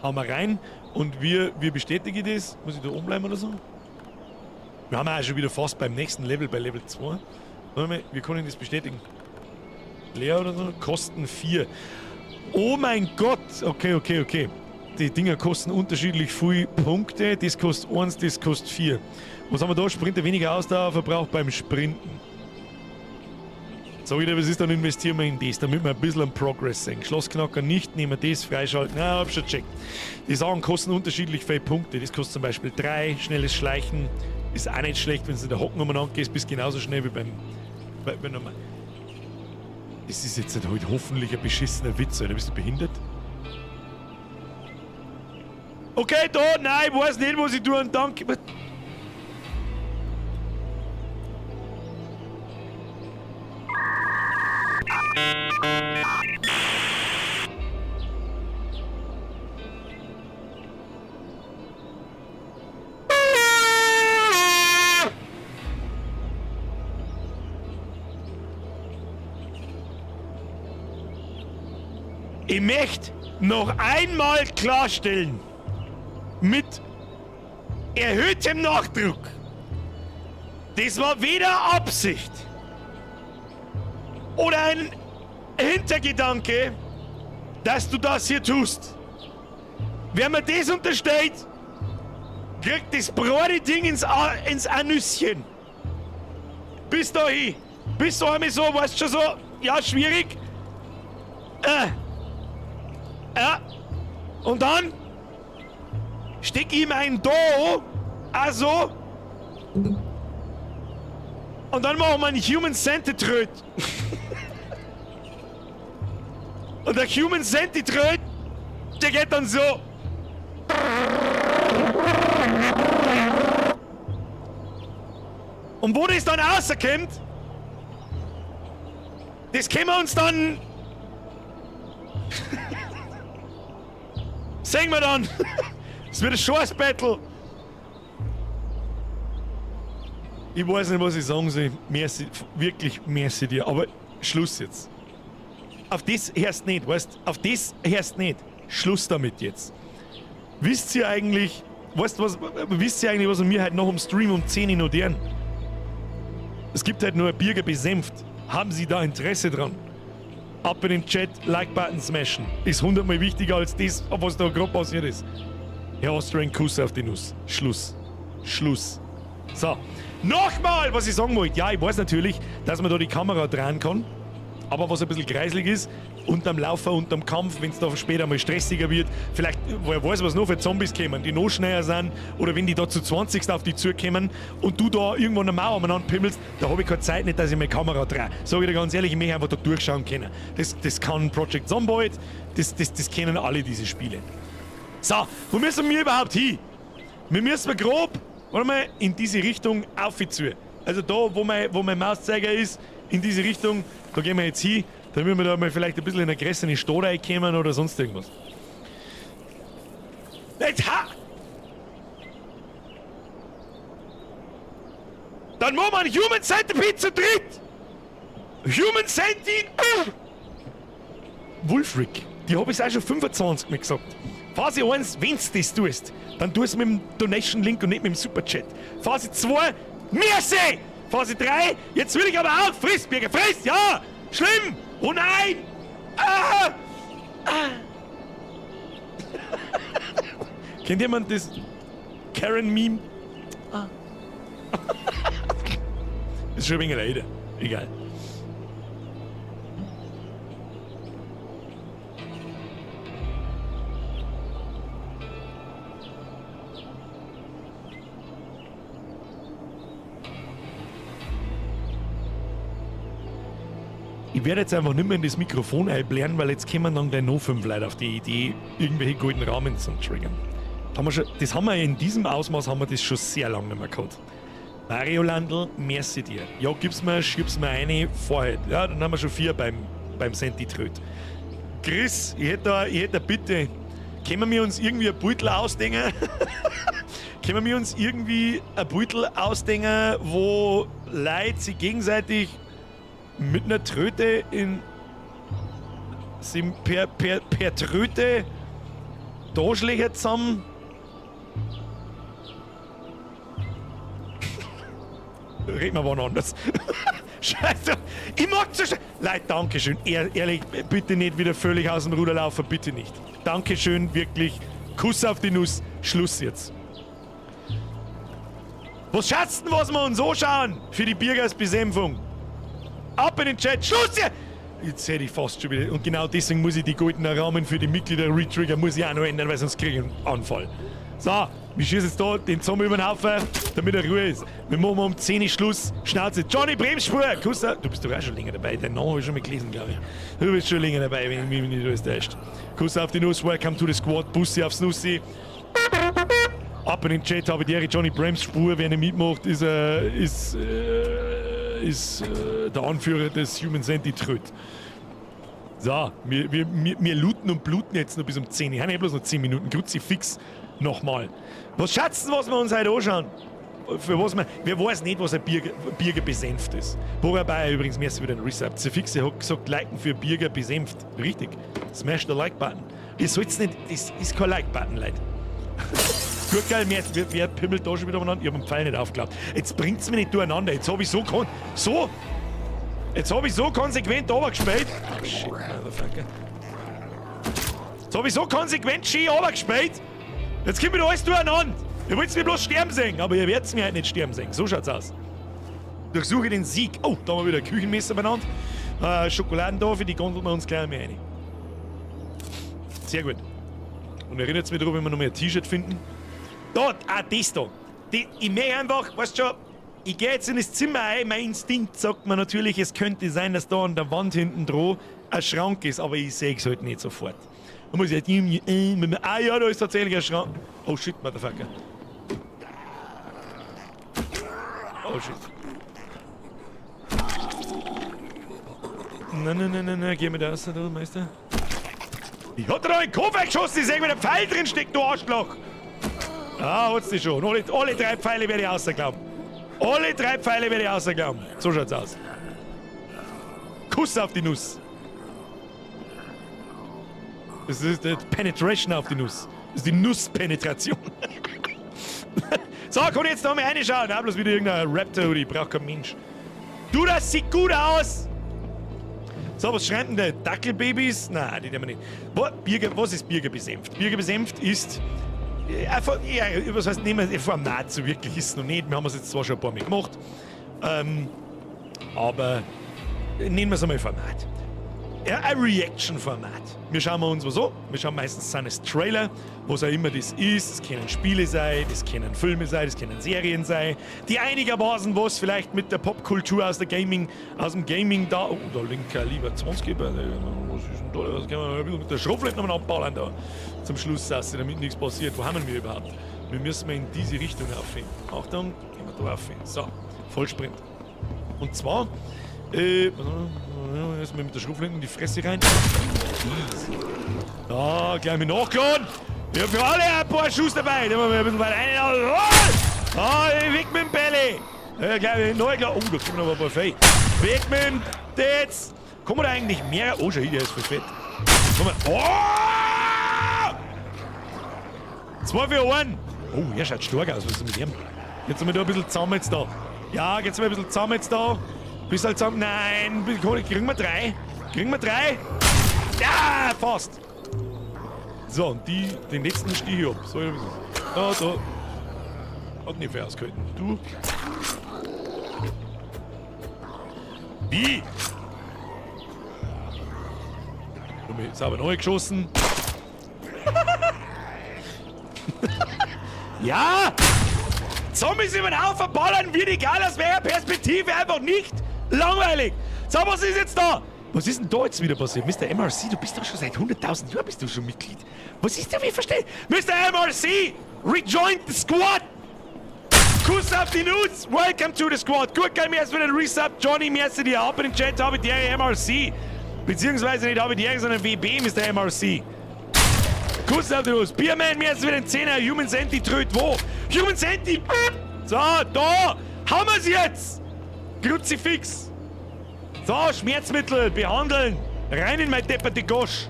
S1: Hauen wir rein und wir bestätigen das. Muss ich da oben bleiben oder so? Wir haben auch schon wieder fast beim nächsten Level, bei Level 2. Warte mal, wir können das bestätigen. Leer oder so? Kosten 4. Oh mein Gott! Okay. Die Dinger kosten unterschiedlich viel Punkte. Das kostet 1, das kostet 4. Was haben wir da? Sprinter, weniger Ausdauerverbrauch beim Sprinten. So, wieder, was ist, dann investieren wir in das, damit wir ein bisschen am Progress sehen. Schlossknacker nicht, nehmen wir das, freischalten. Na, hab schon gecheckt. Die Sachen kosten unterschiedlich viele Punkte. Das kostet zum Beispiel 3, schnelles Schleichen. Ist auch nicht schlecht, wenn du in der Hocken umeinander gehst, bist genauso schnell wie beim normal. Das ist jetzt halt hoffentlich ein beschissener Witz, oder? Bist du behindert? Okay, da, nein, ich weiß nicht, was ich tue und danke. Ich möchte noch einmal klarstellen, mit erhöhtem Nachdruck, das war weder Absicht oder ein Hintergedanke, dass du das hier tust. Wer mir das unterstellt, kriegt das braune Ding ins Anüsschen. Bis dahin. Bis einmal so, weißt du schon so, ja, schwierig. Ja. Und dann steck ihm ein Do, also. Und dann machen wir einen Human Centipede. Und der Human Centipede, der geht dann so. Und wo das dann rauskommt, das können wir uns dann. Sehen wir dann. Es wird ein Scheiß-Battle. Ich weiß nicht, was ich sagen soll. Merci, wirklich merci dir. Aber Schluss jetzt. Auf das hörst nicht, weißt? Auf das hörst nicht. Schluss damit jetzt. Wisst ihr eigentlich, was wir mir halt noch im Stream um 10 Uhr noch deren? Es gibt halt nur ein Birger besenft. Haben Sie da Interesse dran? Ab in den Chat, Like-Button smashen. Ist 100-mal wichtiger als das, was da gerade passiert ist. Herr Austrian, Kuss auf die Nuss. Schluss. Schluss. So. Nochmal, was ich sagen wollte. Ja, ich weiß natürlich, dass man da die Kamera drehen kann. Aber was ein bisschen kreislig ist, unterm Laufer, unterm Kampf, wenn es da später mal stressiger wird, vielleicht, wer weiß, was noch für Zombies kommen, die noch schneller sind, oder wenn die da zu 20. auf die zukommen und du da irgendwo eine Mauer umeinander pimmelst, da habe ich keine Zeit nicht, dass ich meine Kamera drehe. Sag ich dir ganz ehrlich, ich möchte einfach da durchschauen können. Das kann Project Zomboid, das kennen alle diese Spiele. So, wo müssen wir überhaupt hin? Wir müssen grob, warte mal, in diese Richtung aufziehen. Also da, wo mein Mauszeiger ist, in diese Richtung, da gehen wir jetzt hin. Dann würden wir da mal vielleicht ein bisschen in eine größere Stadt reinkommen oder sonst irgendwas. Jetzt ha! Dann machen wir einen Human Centipede zu dritt! Human Centipede! Wolfric, die habe ich auch schon 25 Mal gesagt. Phase 1, wenn du das tust, dann tust du mit dem Donation-Link und nicht mit dem Superchat. Phase 2, Merci! Phase 3, jetzt will ich aber auch, friss, Birger, friss, ja! Schlimm! Oh nein! Ah! Ah! Kennt jemand das Karen-Meme? Ah. Ist schon ein wenig leider. Egal. Ich werde jetzt einfach nicht mehr in das Mikrofon einblären, weil jetzt kommen dann gleich noch 5 Leute auf die Idee, irgendwelche golden Rahmen zu triggern. Das haben wir in diesem Ausmaß haben wir das schon sehr lange nicht mehr gehabt. Mario Landl, merci dir. Ja, schieb's mir eine Vorheit. Ja, dann haben wir schon 4 beim Senti-Tröd. Chris, ich hätte eine Bitte. Können wir uns irgendwie ein Beutel ausdenken? Können wir uns irgendwie ein Beutel ausdenken, wo Leute sich gegenseitig mit einer Tröte sind per Tröte Durchschläge zusammen. Reden wir wann anders. Scheiße, ich mag so Leute, Dankeschön. Ehrlich, bitte nicht wieder völlig aus dem Ruder laufen, bitte nicht. Dankeschön, wirklich. Kuss auf die Nuss. Schluss jetzt. Was schätzt denn, was wir uns anschauen für die Biergersbekämpfung? Ab in den Chat, Schluss hier! Jetzt hätte ich fast schon wieder. Und genau deswegen muss ich die goldenen Rahmen für die Mitglieder retrigger, muss ich auch noch ändern, weil sonst kriege ich einen Anfall. So, wir schießen jetzt da den Zombie über den Haufen, damit er Ruhe ist. Wir machen um 10 Uhr Schluss. Schnauze. Johnny Bremsspur! Kuster, du bist doch auch schon länger dabei. Deinen Namen habe ich schon mal gelesen, glaube ich. Du bist schon länger dabei, wenn ich mich nicht alles täuscht. Kuss auf die Nuss, welcome to the squad, Bussi aufs Nussi. Ab in den Chat habe ich die Johnny Bremsspur, wer nicht mitmacht, ist der Anführer des Human Centipede. So, wir looten und bluten jetzt noch bis um 10 Uhr. Ich habe bloß noch 10 Minuten. Kruzifix nochmal. Was schätzen, was wir uns heute anschauen? Für was wer weiß nicht, was ein Bierger besenft ist. Wobei übrigens, mir ist wieder ein Reset. Zifixe hat gesagt, liken für Bierger besenft. Richtig. Smash the Like-Button. Ihr sollt's nicht, das ist kein Like-Button, Leute. Gut, geil, wer pimmelt da schon wieder umeinander? Ich hab den Pfeil nicht aufgeklappt. Jetzt bringt's mich nicht durcheinander. Jetzt hab ich so konsequent runtergespielt. Oh shit, Motherfucker. Jetzt hab ich so konsequent schön runtergespielt. Jetzt kommt wieder alles durcheinander. Ihr wollt mich bloß sterben sehen, aber ihr werdet mich halt nicht sterben sehen. So schaut's aus. Durchsuche den Sieg. Oh, da haben wir wieder ein Küchenmesser benannt. Schokoladen da, für die gondeln wir uns gleich mehr rein. Sehr gut. Und erinnert mich daran, wenn wir noch mehr ein T-Shirt finden. Da, das da. Ich merke einfach, weißt du schon, ich gehe jetzt in das Zimmer ein, mein Instinkt sagt mir natürlich, es könnte sein, dass da an der Wand hinten dran ein Schrank ist, aber ich sehe es halt nicht sofort. Da muss ich halt irgendwie, ja, da ist tatsächlich ein Schrank. Oh shit, Motherfucker. Oh shit. Nein, geh mir da raus, du Meister. Ich hab da einen Kopf weggeschossen, ich sehe, wie der Pfeil drin steckt, du Arschloch. Ah, hat's dich schon. Alle 3 Pfeile werde ich rausglauben. Alle 3 Pfeile werde ich rausglauben. So schaut's aus. Kuss auf die Nuss. Das ist die Penetration auf die Nuss. Das ist die Nusspenetration. So, kann ich jetzt da mal reinschauen. Da bloß wieder irgendein Raptor, ich brauch kein Mensch. Du, das sieht gut aus. So, was schreiben denn die Dackelbabys? Nein, die nehmen wir nicht. Was ist Birger besenft? Birger besenft ist einfach, ja, was heißt, nehmen wir Format, so wirklich ist es noch nicht. Wir haben es jetzt zwar schon ein paar Mal gemacht, aber nennen wir es einmal Format. Ja, ein Reaction-Format. Wir schauen uns was an. Wir schauen meistens seines Trailer, was auch immer das ist. Das können Spiele sein, das können Filme sein, das können Serien sein, die einigermaßen was vielleicht mit der Popkultur aus dem Gaming da. Oh, da linkt kein lieber 20. Was ist denn da? Das können wir ein bisschen mit der Schrotflinte nochmal abballern da. Zum Schluss, damit nichts passiert. Wo haben wir überhaupt? Wir müssen in diese Richtung aufhören. Achtung, gehen wir da aufhören. So, Vollsprint. Und zwar, erstmal mit der Schrotflinte in die Fresse rein. Ja, gleich mit nachgeladen. Ich hab für alle ein paar Schuss dabei. Da müssen wir ein bisschen weiter rein. Ah, weg mit dem Belly. Gleich neu klar. Oh, da kommen noch ein paar Fei. Weg mit dem Tetz. Kommen da eigentlich mehr? Oh, schau hier, der ist voll fett. Oh! 2 für 1. Oh, er schaut stark aus. Was ist mit ihm? Jetzt sind wir da ein bisschen zusammen jetzt da. Ja, jetzt sind wir ein bisschen zusammen jetzt da. Bist halt zusammen. Nein, kriegen wir 3? Kriegen wir 3? Ja, fast. So, und den letzten stehe ich ab. So, da. Hat nicht viel ausgehalten. Du. Wie? Jetzt haben wir neu geschossen. Ja! Zombies über den Haufen ballern, wird egal, aus welcher Perspektive, einfach nicht langweilig. So, was ist jetzt da? Was ist denn da jetzt wieder passiert? Mr. MRC, du bist doch schon seit 100.000 Jahren bist du schon Mitglied. Was ist denn, wie verstehe? Mr. MRC, rejoin the squad! Kuss auf die Nudes! Welcome to the squad! Gut, geil, mir erst wieder ein Resub. Johnny, mir erst die Ab in den Chat, habe die MRC. Beziehungsweise nicht habe die sondern WB, Mr. MRC. Kuss auf die Nudes. Bierman, mir erst wieder ein 10er. Human Senti tröt wo? Human Senti! So, da! Haben wir's jetzt! Kruzifix! So, Schmerzmittel, behandeln! Rein in mein depperte Gosch!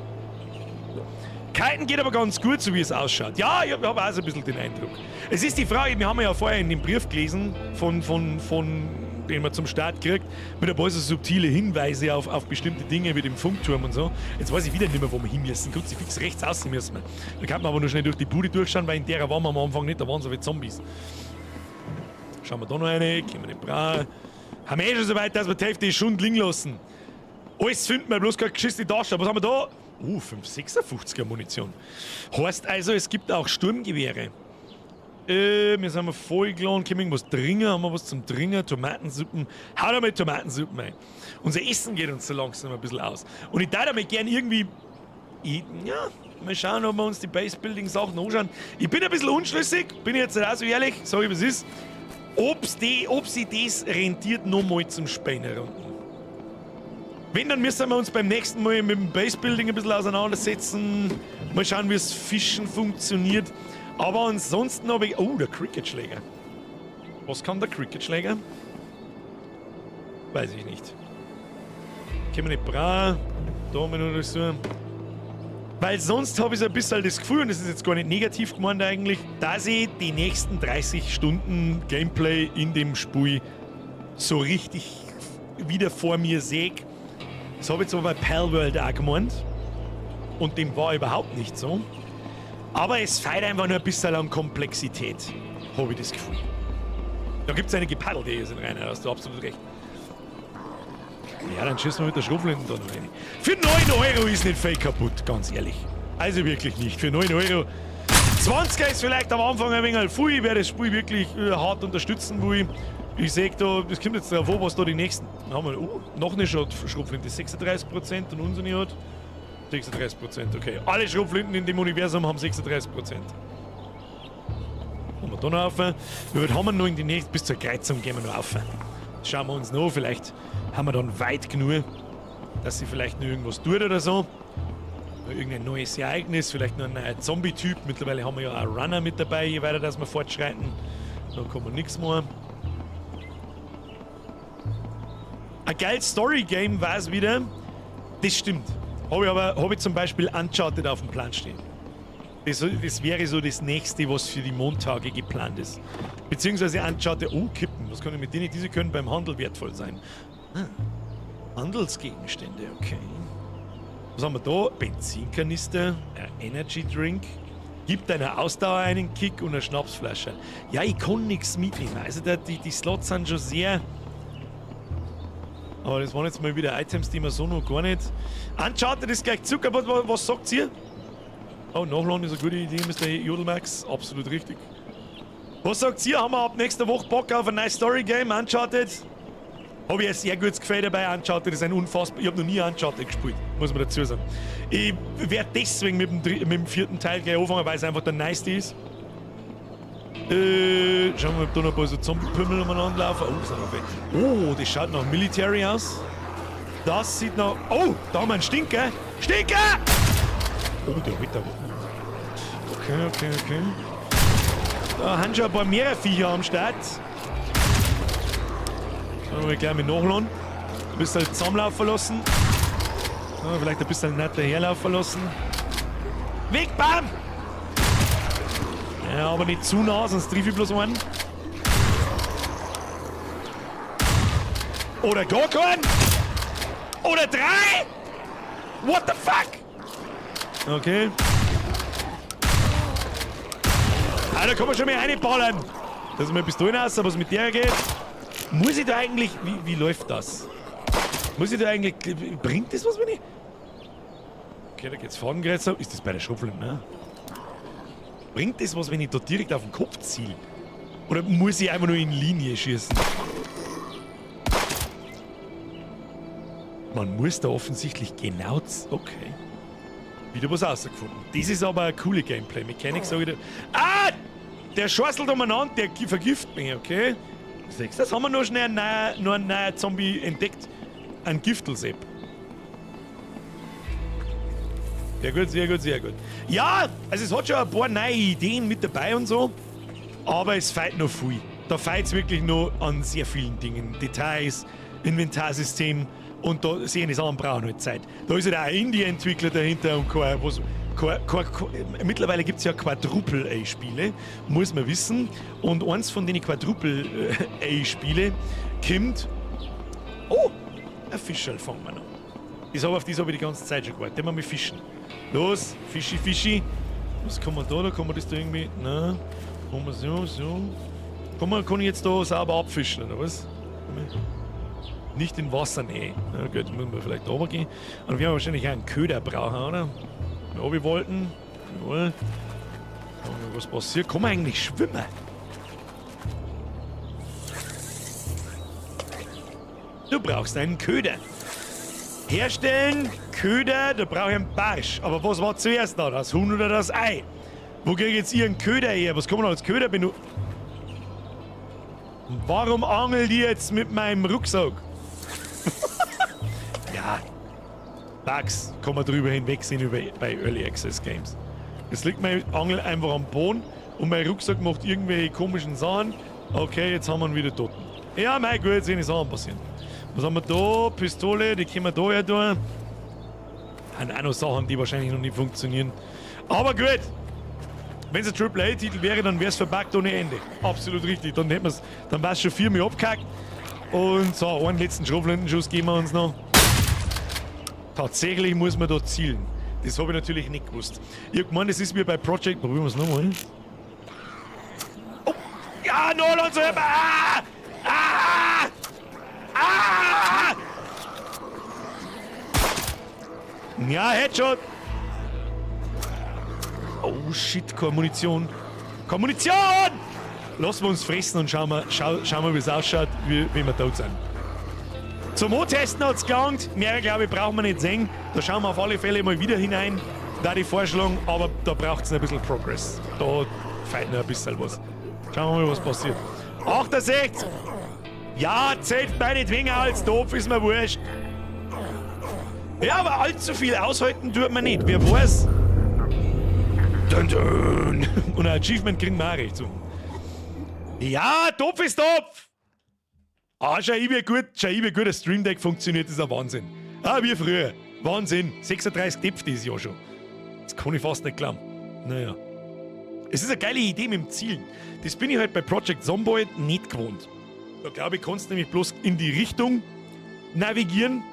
S1: Kiten geht aber ganz gut, so wie es ausschaut. Ja, ich habe auch so ein bisschen den Eindruck. Es ist die Frage, wir haben ja vorher in dem Brief gelesen, den man zum Start kriegt, mit ein paar so subtile Hinweise auf bestimmte Dinge wie dem Funkturm und so. Jetzt weiß ich wieder nicht mehr, wo wir hin müssen. Kruzifix rechts außen müssen wir. Da kann man aber nur schnell durch die Bude durchschauen, weil in der waren wir am Anfang nicht, da waren so wie Zombies. Schauen wir da noch eine, gehen wir den Bra. Haben wir schon so weit, dass wir die Hälfte schon liegen lassen. Alles finden wir, bloß keine geschissene Tasche. Was haben wir da? 556er Munition. Heißt also, es gibt auch Sturmgewehre. Wir sind voll geladen, können wir irgendwas dringen? Haben wir was zum Dringen? Tomatensuppen? Hau da mal Tomatensuppen ein. Unser Essen geht uns so langsam ein bisschen aus. Und ich darf mir gerne irgendwie... mal schauen, ob wir uns die Base-Building-Sachen anschauen. Ich bin ein bisschen unschlüssig, bin ich jetzt nicht auch so ehrlich, sag ich, was ist. Ob sie das rentiert, nochmal zum Späner unten. Wenn, dann müssen wir uns beim nächsten Mal mit dem Base-Building ein bisschen auseinandersetzen. Mal schauen, wie das Fischen funktioniert. Aber ansonsten habe ich... Oh, der Cricket-Schläger. Was kann der Cricket-Schläger? Weiß ich nicht. Können wir nicht brauchen. Da haben wir nur so. Weil sonst habe ich so ein bisschen das Gefühl, und das ist jetzt gar nicht negativ gemeint eigentlich, dass ich die nächsten 30 Stunden Gameplay in dem Spiel so richtig wieder vor mir sehe. Das habe ich zwar bei Palworld auch gemeint. Und dem war überhaupt nicht so. Aber es fehlt einfach nur ein bisschen an Komplexität, habe ich das Gefühl. Da gibt es einige Paddel, die hier sind rein, da hast du absolut recht. Ja, dann schießen wir mit der Schrotflinte da noch rein. Für 9 € ist nicht viel kaputt, ganz ehrlich. Also wirklich nicht. Für 9 €. 20er ist vielleicht am Anfang ein wenig viel. Ich werde das Spiel wirklich hart unterstützen, wo ich sehe da, das kommt jetzt darauf an, was da die nächsten. Dann haben wir, noch eine Schrotflinte, 36% und unsere hat 36%, okay. Alle Schrotflinten in dem Universum haben 36%. Haben wir da noch rauf. Wir haben noch in die nächste, bis zur Kreuzung gehen wir noch rauf. Schauen wir uns noch, vielleicht haben wir dann weit genug, dass sie vielleicht noch irgendwas tut oder so. Irgendein neues Ereignis, vielleicht noch ein neuer Zombie-Typ. Mittlerweile haben wir ja auch Runner mit dabei, je weiter dass wir fortschreiten. Da kann man nichts mehr. Ein geiles Story-Game war es wieder. Das stimmt. Habe ich zum Beispiel Uncharted auf dem Plan stehen. Das wäre so das nächste, was für die Montage geplant ist. Beziehungsweise Uncharted. Oh, Kippen. Was kann ich mit denen? Diese können beim Handel wertvoll sein. Handelsgegenstände, okay. Was haben wir da? Benzinkanister, ein Energy Drink. Gibt einer Ausdauer einen Kick und eine Schnapsflasche. Ja, ich kann nichts mitnehmen. Also die Slots sind schon sehr... Aber das waren jetzt mal wieder Items, die man so noch gar nicht... Uncharted ist gleich Zucker, was sagt ihr? Oh, Nachladen ist eine gute Idee, Mr. Jodelmax. Absolut richtig. Was sagt ihr? Haben wir ab nächster Woche Bock auf ein neues Story-Game? Uncharted? Habe ich ein sehr gutes Gefühl dabei. Uncharted ist ein unfassbar... Ich habe noch nie Uncharted gespielt, muss man dazu sagen. Ich werde deswegen mit dem 4. Teil gleich anfangen, weil es einfach der neueste ist. Schauen wir mal, ob da noch ein paar so Zombie-Pümmel umeinander laufen. Oh, das sind noch welche. Oh, das schaut nach Military aus. Das sieht nach... Oh, da haben wir einen Stinker. Stinker! Oh, der Ritter. Okay. Da haben schon ein paar mehr Viecher am Start. Schauen wir gleich mit nachladen. Ein bisschen zusammenlaufen lassen. Ja, vielleicht ein bisschen netter herlaufen lassen. Weg, bam! Ja, aber nicht zu nah, sonst triff ich bloß einen. Oder gar keinen! Oder 3! What the fuck? Okay. Ah, da kann man schon mal reinballern. Das ist mal Pistolen aus, was mit der geht. Muss ich da eigentlich... Wie läuft das? Muss ich da eigentlich... Bringt das was, wenn ich... Okay, da geht's Fadengerät. Ist das bei der Schaufel? Ne? Bringt das was, wenn ich da direkt auf den Kopf ziele? Oder muss ich einfach nur in Linie schießen? Man muss da offensichtlich genau... Okay. Wieder was rausgefunden. Das ist aber eine coole Gameplay-Mechanik, sag ich dir. Ah! Der schorstelt umeinander, der vergift mich, okay? Siehst du, das haben wir noch schnell einen neuen Zombie entdeckt. Ein Giftelsepp. Sehr gut. Ja, also es hat schon ein paar neue Ideen mit dabei und so, aber es fehlt noch viel. Da fehlt es wirklich noch an sehr vielen Dingen. Details, Inventarsystem und da sehen die Sachen brauchen halt Zeit. Da ist ja auch ein Indie-Entwickler dahinter und mittlerweile gibt es ja Quadruple-A-Spiele, muss man wissen. Und eins von den Quadruple-A-Spiele kommt... Oh, ein Fischerl fangen wir noch. Auf das habe ich die ganze Zeit schon gewartet. Den wir mit Fischen. Los, Fischi. Was kann man da? Da kann man das da irgendwie... Na, kann man so. Kann ich jetzt da sauber abfischen, oder was? Nicht in Wassernähe. Na gut, müssen wir vielleicht da runtergehen. Und wir haben wahrscheinlich auch einen Köder brauchen, oder? Wenn wir runter wollten. Jawohl. Was passiert? Kann man eigentlich schwimmen? Du brauchst einen Köder. Herstellen, Köder, da brauche ich einen Barsch. Aber was war zuerst da? Das Huhn oder das Ei? Wo kriege ich jetzt hier einen Köder her? Was kann man als Köder benutzen? Warum angelt ihr jetzt mit meinem Rucksack? Ja, Bugs kann man drüber hinwegsehen bei Early Access Games. Jetzt liegt mein Angel einfach am Boden und mein Rucksack macht irgendwelche komischen Sachen. Okay, jetzt haben wir ihn wieder tot. Ja, mein Gott, jetzt sind die Sachen passieren. Was haben wir da? Pistole, die können wir da her tun. Sind auch noch Sachen, die wahrscheinlich noch nicht funktionieren. Aber gut. Wenn es ein AAA-Titel wäre, dann wäre es verbuggt ohne Ende. Absolut richtig. Dann wäre es schon 4 Mal abgehackt. Und so, einen letzten Schrotflintenschuss geben wir uns noch. Tatsächlich muss man da zielen. Das habe ich natürlich nicht gewusst. Ich habe gemeint, das ist wie bei Project. Probieren wir es nochmal. Oh! Ja, Nolan, so immer! Ja, Headshot! Oh shit, keine Munition. Keine Munition! Lassen wir uns fressen und schauen wir, wie es ausschaut, wie wir tot sind. Zum O-Testen hat es gelangt. Mehr, glaube ich, brauchen wir nicht sehen. Da schauen wir auf alle Fälle mal wieder hinein. Da die Vorschläge, aber da braucht es ein bisschen Progress. Da fehlt noch ein bisschen was. Schauen wir mal, was passiert. 68! Ja, zählt meinetwegen auch als doof, ist mir wurscht. Ja, aber allzu viel aushalten tut man nicht. Wer weiß. Dun, dun. Und ein Achievement kriegen wir auch recht so. Ja, Topf ist Topf! Ah, schau, wie gut ein Stream Deck funktioniert, das ist ein Wahnsinn. Ah, wie früher. Wahnsinn. 36 Töpfe dieses Jahr schon. Das kann ich fast nicht glauben. Naja. Es ist eine geile Idee mit dem Zielen. Das bin ich halt bei Project Zomboid nicht gewohnt. Da glaube ich, kannst du nämlich bloß in die Richtung navigieren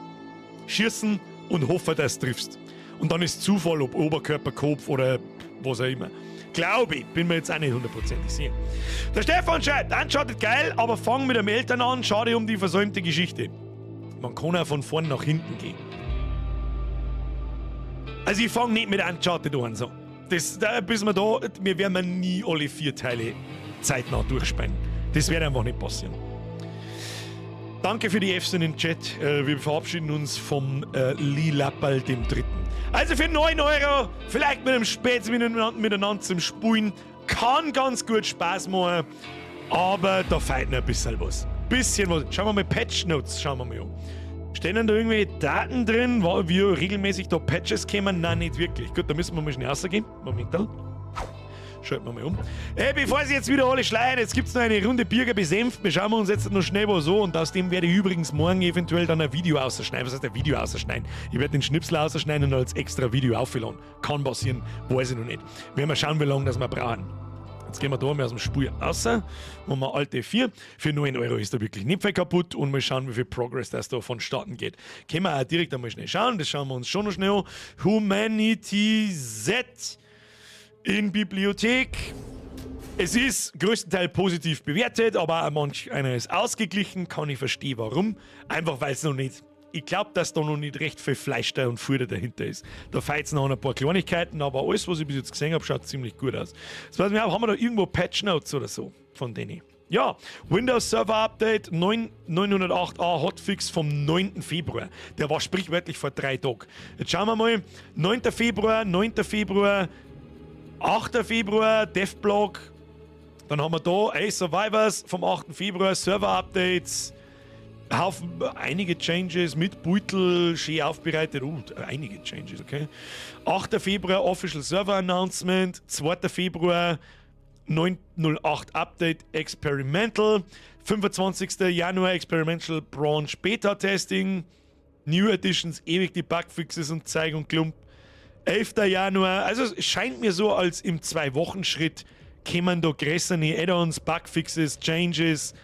S1: schießen und hoffen, dass du triffst. Und dann ist Zufall, ob Oberkörper, Kopf oder was auch immer. Glaube ich, bin mir jetzt auch nicht hundertprozentig sicher. Der Stefan schreibt, Uncharted geil, aber fang mit dem Eltern an, schade um die versäumte Geschichte. Man kann auch von vorn nach hinten gehen. Also ich fange nicht mit Uncharted an, so. Wir werden nie alle 4 Teile zeitnah durchspielen. Das wird einfach nicht passieren. Danke für die Fs in den Chat. Wir verabschieden uns vom Lee Lappal dem Dritten. Also für 9 €, vielleicht mit einem Spätz miteinander zum Spulen, kann ganz gut Spaß machen, aber da fehlt noch ein bisschen was. Schauen wir mal Patch Notes, schauen wir mal an. Stehen denn da irgendwelche Daten drin, wie regelmäßig da Patches kommen? Nein, nicht wirklich. Gut, da müssen wir mal schnell rausgehen. Momentan. Schalten wir mal um. Bevor sie jetzt wieder alle schleiern, jetzt gibt es noch eine Runde Bürger besänft. Wir schauen uns jetzt noch schnell was an und aus dem werde ich übrigens morgen eventuell dann ein Video ausschneiden. Was heißt ein Video ausschneiden? Ich werde den Schnipsel ausschneiden und als extra Video aufladen. Kann passieren, weiß ich noch nicht. Werden wir schauen, wie lange das wir brauchen. Jetzt gehen wir da mal aus dem Spiel raus. Machen wir Alte 4. Für 9 € ist da wirklich nicht viel kaputt und mal schauen, wie viel Progress das da vonstatten geht. Können wir auch direkt einmal schnell schauen. Das schauen wir uns schon noch schnell an. Humanity Z in Bibliothek. Es ist größtenteils positiv bewertet, aber manch einer ist ausgeglichen. Kann ich verstehen, warum. Einfach weil es noch nicht. Ich glaube, dass da noch nicht recht viel Fleisch da und Futter dahinter ist. Da fehlt es noch ein paar Kleinigkeiten, aber alles, was ich bis jetzt gesehen habe, schaut ziemlich gut aus. Das weiß ich auch, haben wir da irgendwo Patch Notes oder so von denen? Ja, Windows Server Update 908a Hotfix vom 9. Februar. Der war sprichwörtlich vor 3 Tagen. Jetzt schauen wir mal. 9. Februar, 8. Februar, Devblog. Dann haben wir da Survivors vom 8. Februar, Server Updates. Einige Changes mit Beutel, schön aufbereitet. Einige Changes, okay. 8. Februar Official Server Announcement. 2. Februar 908 Update Experimental. 25. Januar Experimental Branch Beta Testing. New Editions, ewig die Bugfixes und Zeig und Klump. 11. Januar, also es scheint mir so, als im 2-Wochen-Schritt kämen da größere Add-ons, Bugfixes, Changes,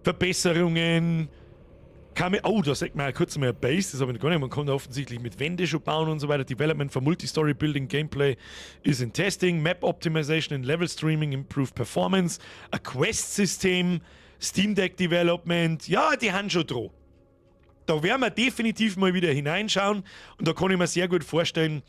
S1: Verbesserungen. Da sagt man kurz mal eine Base, das habe ich noch gar nicht. Man kann da offensichtlich mit Wände schon bauen und so weiter. Development for Multi-Story Building Gameplay is in Testing. Map Optimization and Level Streaming, Improved Performance. A Quest-System, Steam Deck Development. Ja, die haben schon dran. Da werden wir definitiv mal wieder hineinschauen und da kann ich mir sehr gut vorstellen,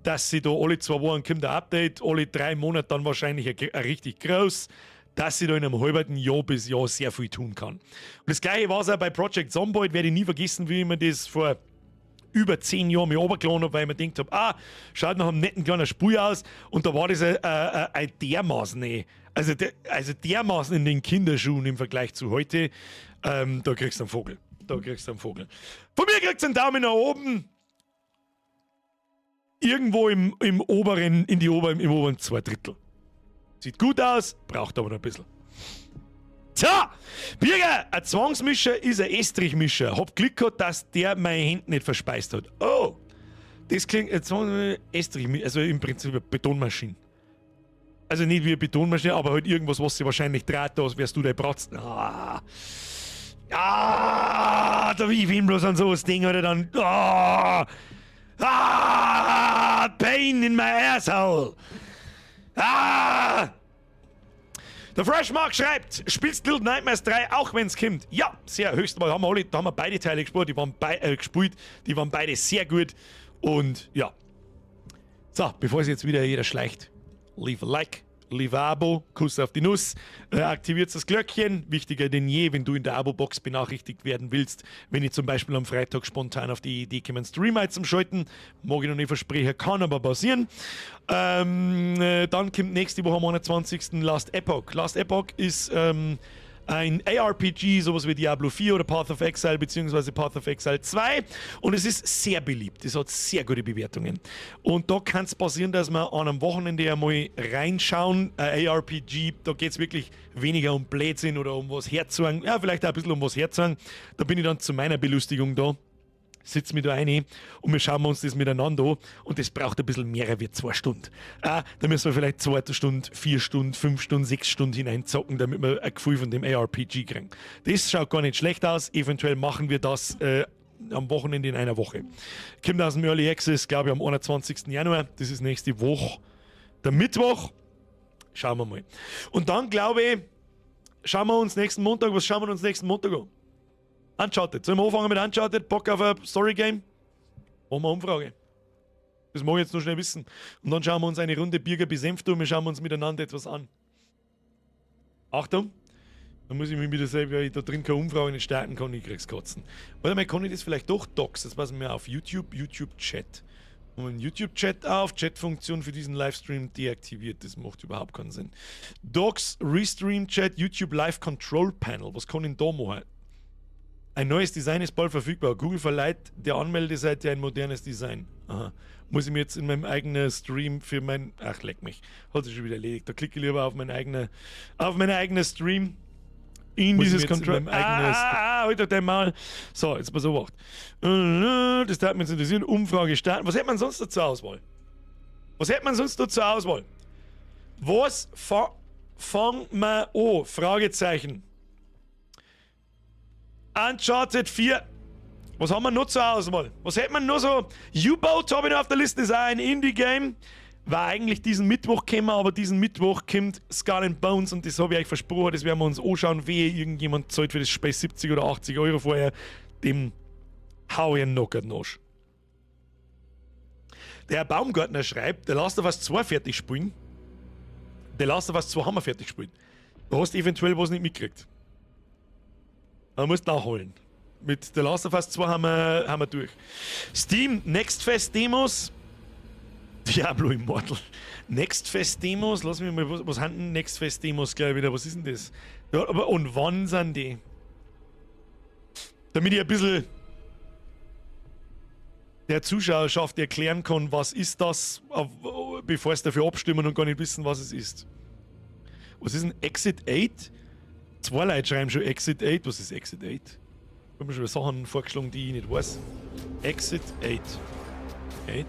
S1: dass sie da alle 2 Wochen kommt ein Update, alle 3 Monate dann wahrscheinlich ein richtig groß, dass sie da in einem halben Jahr bis Jahr sehr viel tun kann. Und das gleiche war es auch bei Project Zomboid, werde ich nie vergessen, wie ich mir das vor über 10 Jahren mir runtergeladen habe, weil ich mir gedacht habe, schaut nach einem netten kleinen Spiel aus und da war das ein dermaßen, also dermaßen in den Kinderschuhen im Vergleich zu heute, da kriegst du einen Vogel. Von mir kriegst du einen Daumen nach oben. Irgendwo im oberen 2 Drittel. Sieht gut aus, braucht aber noch ein bisschen. So, Birger, ein Zwangsmischer ist ein Estrichmischer. Hab Glück gehabt, dass der meine Hände nicht verspeist hat. Oh, das klingt Estrichmischer, also im Prinzip eine Betonmaschine. Also nicht wie eine Betonmaschine, aber halt irgendwas, was sie wahrscheinlich dreht, als wärst du der Bratzen. Da wie ich will bloß an so das Ding oder dann. Pain in my asshole. Der Freshmark schreibt, spielst Little Nightmares 3 auch wenn's kommt? Ja, sehr höchstmal. Da haben wir beide Teile gespielt, die waren beide sehr gut. Und ja. So, bevor sich jetzt wieder jeder schleicht, leave a like. Leave ein Abo, Kuss auf die Nuss, aktiviert das Glöckchen, wichtiger denn je, wenn du in der Abo-Box benachrichtigt werden willst, wenn ich zum Beispiel am Freitag spontan auf die Idee komme, einen Stream zum Schalten, mag ich noch nicht versprechen, kann aber passieren. Dann kommt nächste Woche am 21. Last Epoch. Last Epoch ist ein ARPG, sowas wie Diablo 4 oder Path of Exile bzw. Path of Exile 2 und es ist sehr beliebt, es hat sehr gute Bewertungen und da kann es passieren, dass wir an einem Wochenende einmal reinschauen, ARPG, da geht es wirklich weniger um Blödsinn oder um was herzuhängen, ja vielleicht auch ein bisschen um was herzuhängen, da bin ich dann zu meiner Belustigung da, sitze mich da rein und wir schauen uns das miteinander an und das braucht ein bisschen mehr wie 2 Stunden. Da müssen wir vielleicht 2 Stunden, 4 Stunden, 5 Stunden, 6 Stunden hineinzocken, damit wir ein Gefühl von dem ARPG kriegen. Das schaut gar nicht schlecht aus, eventuell machen wir das am Wochenende in einer Woche. Kommt aus dem Early Access, glaube ich, am 21. Januar. Das ist nächste Woche. Der Mittwoch. Schauen wir mal. Und dann, glaube ich, schauen wir uns nächsten Montag an? Uncharted. Sollen wir anfangen mit Uncharted? Bock auf ein Story-Game? Machen wir eine Umfrage. Das muss ich jetzt noch schnell wissen. Und dann schauen wir uns eine Runde Bürger besänft und wir schauen uns miteinander etwas an. Achtung! Da muss ich mich wieder selber, weil ich da drin keine Umfrage nicht starten kann, ich krieg's kotzen. Warte mal, kann ich das vielleicht doch Docs? Das passen wir auf YouTube-Chat. Und YouTube-Chat auf, Chat-Funktion für diesen Livestream deaktiviert. Das macht überhaupt keinen Sinn. Docs, Restream-Chat, YouTube Live Control Panel. Was kann ich da machen? Ein neues Design ist bald verfügbar. Google verleiht der Anmeldeseite ein modernes Design. Aha. Muss ich mir jetzt in meinem eigenen Stream für mein... Ach, leck mich. Hat sich schon wieder erledigt. Da klicke ich lieber auf meine eigene Stream. In muss dieses Control. Halt doch dein Maul. So, jetzt mal so wacht. Das darf mich jetzt interessieren. Umfrage starten. Was hätte man sonst da zur Auswahl? Was fangen wir an? Fragezeichen. Uncharted 4. Was haben wir noch zur Auswahl? Was hätte man noch so? U-Boat habe ich noch auf der Liste. Das ist auch ein Indie-Game. War eigentlich diesen Mittwoch gekommen, aber diesen Mittwoch kommt Skull and Bones und das habe ich euch versprochen, das werden wir uns anschauen, wehe irgendjemand zahlt für das Spiel 70 oder 80 Euro vorher, dem hau ich einen Knocker nach. Der Herr Baumgartner schreibt, der Last of Us 2 fertig spielen. Der Last of Us 2 haben wir fertig gespielt. Du hast eventuell was nicht mitgekriegt. Man muss nachholen. Mit The Last of Us 2 haben wir durch. Steam, Next Fest Demos. Diablo Immortal. Next Fest Demos, lass mich mal, was haben denn Next Fest Demos gleich wieder? Was ist denn das? Ja, aber und wann sind die? Damit ich ein bisschen der Zuschauerschaft erklären kann, was ist das, bevor es dafür abstimmen und gar nicht wissen, was es ist. Was ist ein Exit 8? Zwei Leute schreiben schon Exit 8. Was ist Exit 8? Ich habe mir schon Sachen vorgeschlagen, die ich nicht weiß. Exit 8. 8?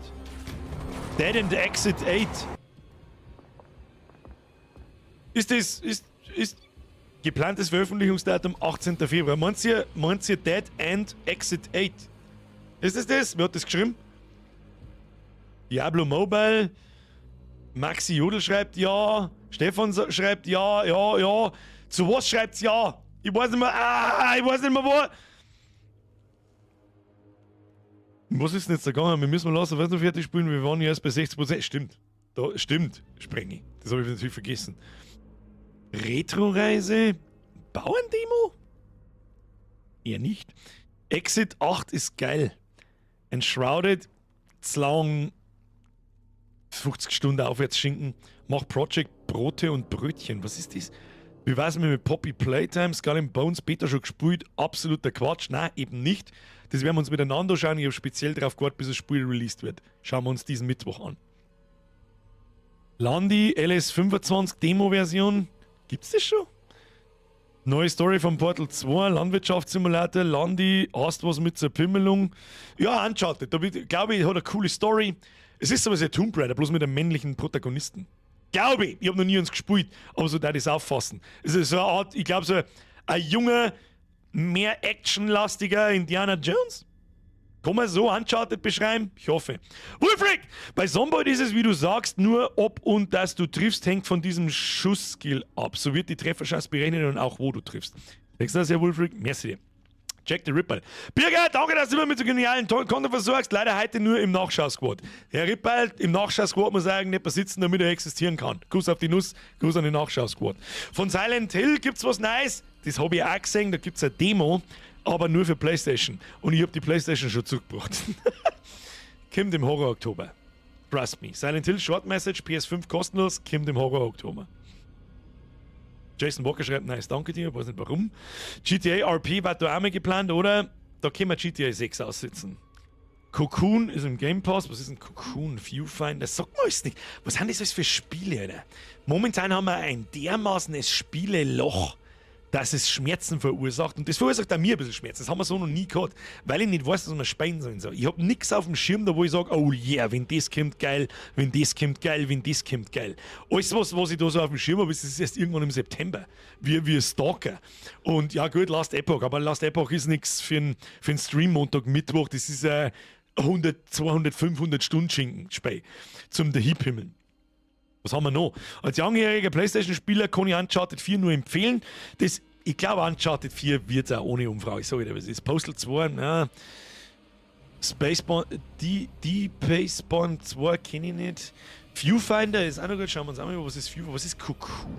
S1: Dead and Exit 8. Ist geplantes Veröffentlichungsdatum 18. Februar. Meint ihr Dead and Exit 8? Ist es das? Wer hat das geschrieben? Diablo Mobile. Maxi Jodel schreibt ja. Stefan schreibt ja. Zu was schreibt's ja? Ich weiß nicht mehr. Wo. Was ist denn jetzt da gegangen? Wir müssen lassen, was noch fertig spielen. Wir waren ja erst bei 60%. Stimmt. Stimmt, Sprengi. Das habe ich natürlich vergessen. Retro-Reise. Bauerndemo? Eher nicht. Exit 8 ist geil. Enshrouded. Zu lang. 50 Stunden aufwärts schinken. Mach Project Brote und Brötchen. Was ist das? Wie weiß man mit Poppy Playtime, Skull and Bones, Beta schon gespielt? Absoluter Quatsch. Nein, eben nicht. Das werden wir uns miteinander schauen. Ich habe speziell darauf gewartet, bis das Spiel released wird. Schauen wir uns diesen Mittwoch an. Landi, LS25 Demo-Version. Gibt's das schon? Neue Story von Portal 2, Landwirtschaftssimulator. Landi, hast was mit Zerpimmelung. Ja, Uncharted. Da glaube ich, hat eine coole Story. Es ist sowas wie Tomb Raider, bloß mit einem männlichen Protagonisten. Glaube ich habe noch nie uns gespielt, aber so darf ich es auffassen. Es ist so eine Art, ich glaube, so ein junger, mehr actionlastiger Indiana Jones. Kann man so Uncharted beschreiben? Ich hoffe. Wolfric! Bei Zomboid ist es, wie du sagst, nur ob und dass du triffst, hängt von diesem Schussskill ab. So wird die Trefferchance berechnet und auch wo du triffst. Denkst du das, Herr Wolfric? Merci dir. Jack the Ripper. Birger, danke, dass du immer mit so genialen Content versorgst. Leider heute nur im Nachschau-Squad. Herr Ripper, im Nachschau-Squad muss sagen, nicht mehr sitzen, damit er existieren kann. Gruß auf die Nuss, Gruß an den Nachschau-Squad. Von Silent Hill gibt's was Neues. Das habe ich auch gesehen. Da gibt's eine Demo, aber nur für PlayStation. Und ich habe die PlayStation schon zurückgebracht. Kommt im Horror-Oktober. Trust me. Silent Hill Short Message, PS5 kostenlos, kommt im Horror-Oktober. Jason Walker schreibt, nice, danke dir, ich weiß nicht warum. GTA RP war da auch mal geplant, oder? Da können wir GTA 6 aussitzen. Cocoon ist im Game Pass. Was ist ein Cocoon? Viewfinder? Sag mal es nicht. Was sind das alles für Spiele, Alter? Momentan haben wir ein dermaßenes Spieleloch. dass es Schmerzen verursacht. Und das verursacht auch mir ein bisschen Schmerzen. Das haben wir so noch nie gehabt, weil ich nicht weiß, dass man speien sollen soll. Ich habe nichts auf dem Schirm, da wo ich sage, oh yeah, wenn das kommt, geil, wenn das kommt, geil, wenn das kommt, geil. Alles, was ich da so auf dem Schirm habe, ist erst irgendwann im September. Wie Stalker. Und ja gut, Last Epoch, aber Last Epoch ist nichts für einen Stream Montag, Mittwoch. Das ist 100, 200, 500 Stunden Schinken-Spei zum Dahinpimmeln. Was haben wir noch? Als langjähriger Playstation-Spieler kann ich Uncharted 4 nur empfehlen. Ich glaube, Uncharted 4 wird es auch ohne Umfrage. Ich sage dir, was ist. Postal 2, na. Spaceborne, die Spaceborne 2 kenne ich nicht. Viewfinder ist auch noch gut. Schauen wir uns an, was ist Viewfinder? Was ist Cocoon?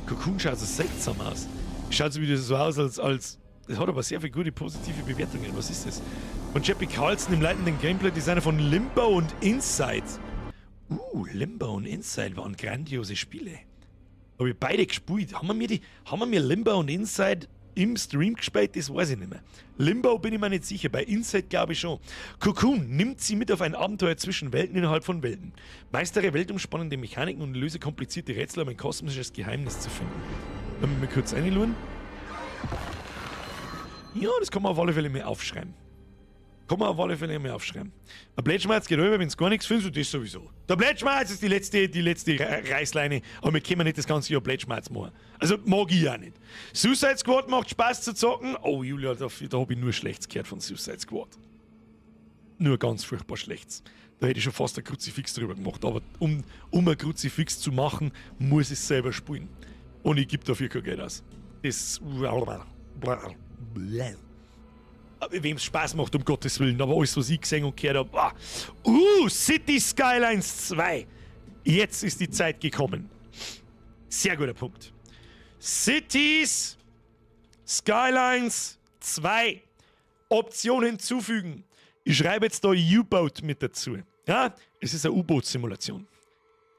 S1: Cocoon schaut so seltsam aus. Schaut so wieder so aus, als das hat aber sehr viele gute positive Bewertungen. Was ist das? Von Jeppy Carlson im leitenden Gameplay-Designer von Limbo und Inside. Limbo und Inside waren grandiose Spiele. Habe ich beide gespielt. Haben wir mir Limbo und Inside im Stream gespielt? Das weiß ich nicht mehr. Limbo bin ich mir nicht sicher. Bei Inside glaube ich schon. Cocoon nimmt sie mit auf ein Abenteuer zwischen Welten innerhalb von Welten. Meistere weltumspannende Mechaniken und löse komplizierte Rätsel, um ein kosmisches Geheimnis zu finden. Wollen wir mal kurz reinschauen? Ja, das kann man auf alle Fälle mal aufschreiben. Ein Blättschmerz geht rüber, wenn es gar nichts findest, und das sowieso. Der Blättschmerz ist die letzte Reißleine, aber wir können nicht das ganze Jahr Blättschmerz machen. Also mag ich auch nicht. Suicide Squad macht Spaß zu zocken. Oh Julia, da habe ich nur Schlechtes gehört von Suicide Squad. Nur ganz furchtbar Schlechtes. Da hätte ich schon fast ein Kruzifix drüber gemacht, aber um ein Kruzifix zu machen, muss ich es selber spielen. Und ich gebe dafür kein Geld aus. Das... Wem es Spaß macht, um Gottes Willen, aber alles, was ich gesehen und gehört habe, City Skylines 2. Jetzt ist die Zeit gekommen. Sehr guter Punkt. Cities Skylines 2. Option hinzufügen. Ich schreibe jetzt da U-Boat mit dazu. Ja, es ist eine U-Boot-Simulation.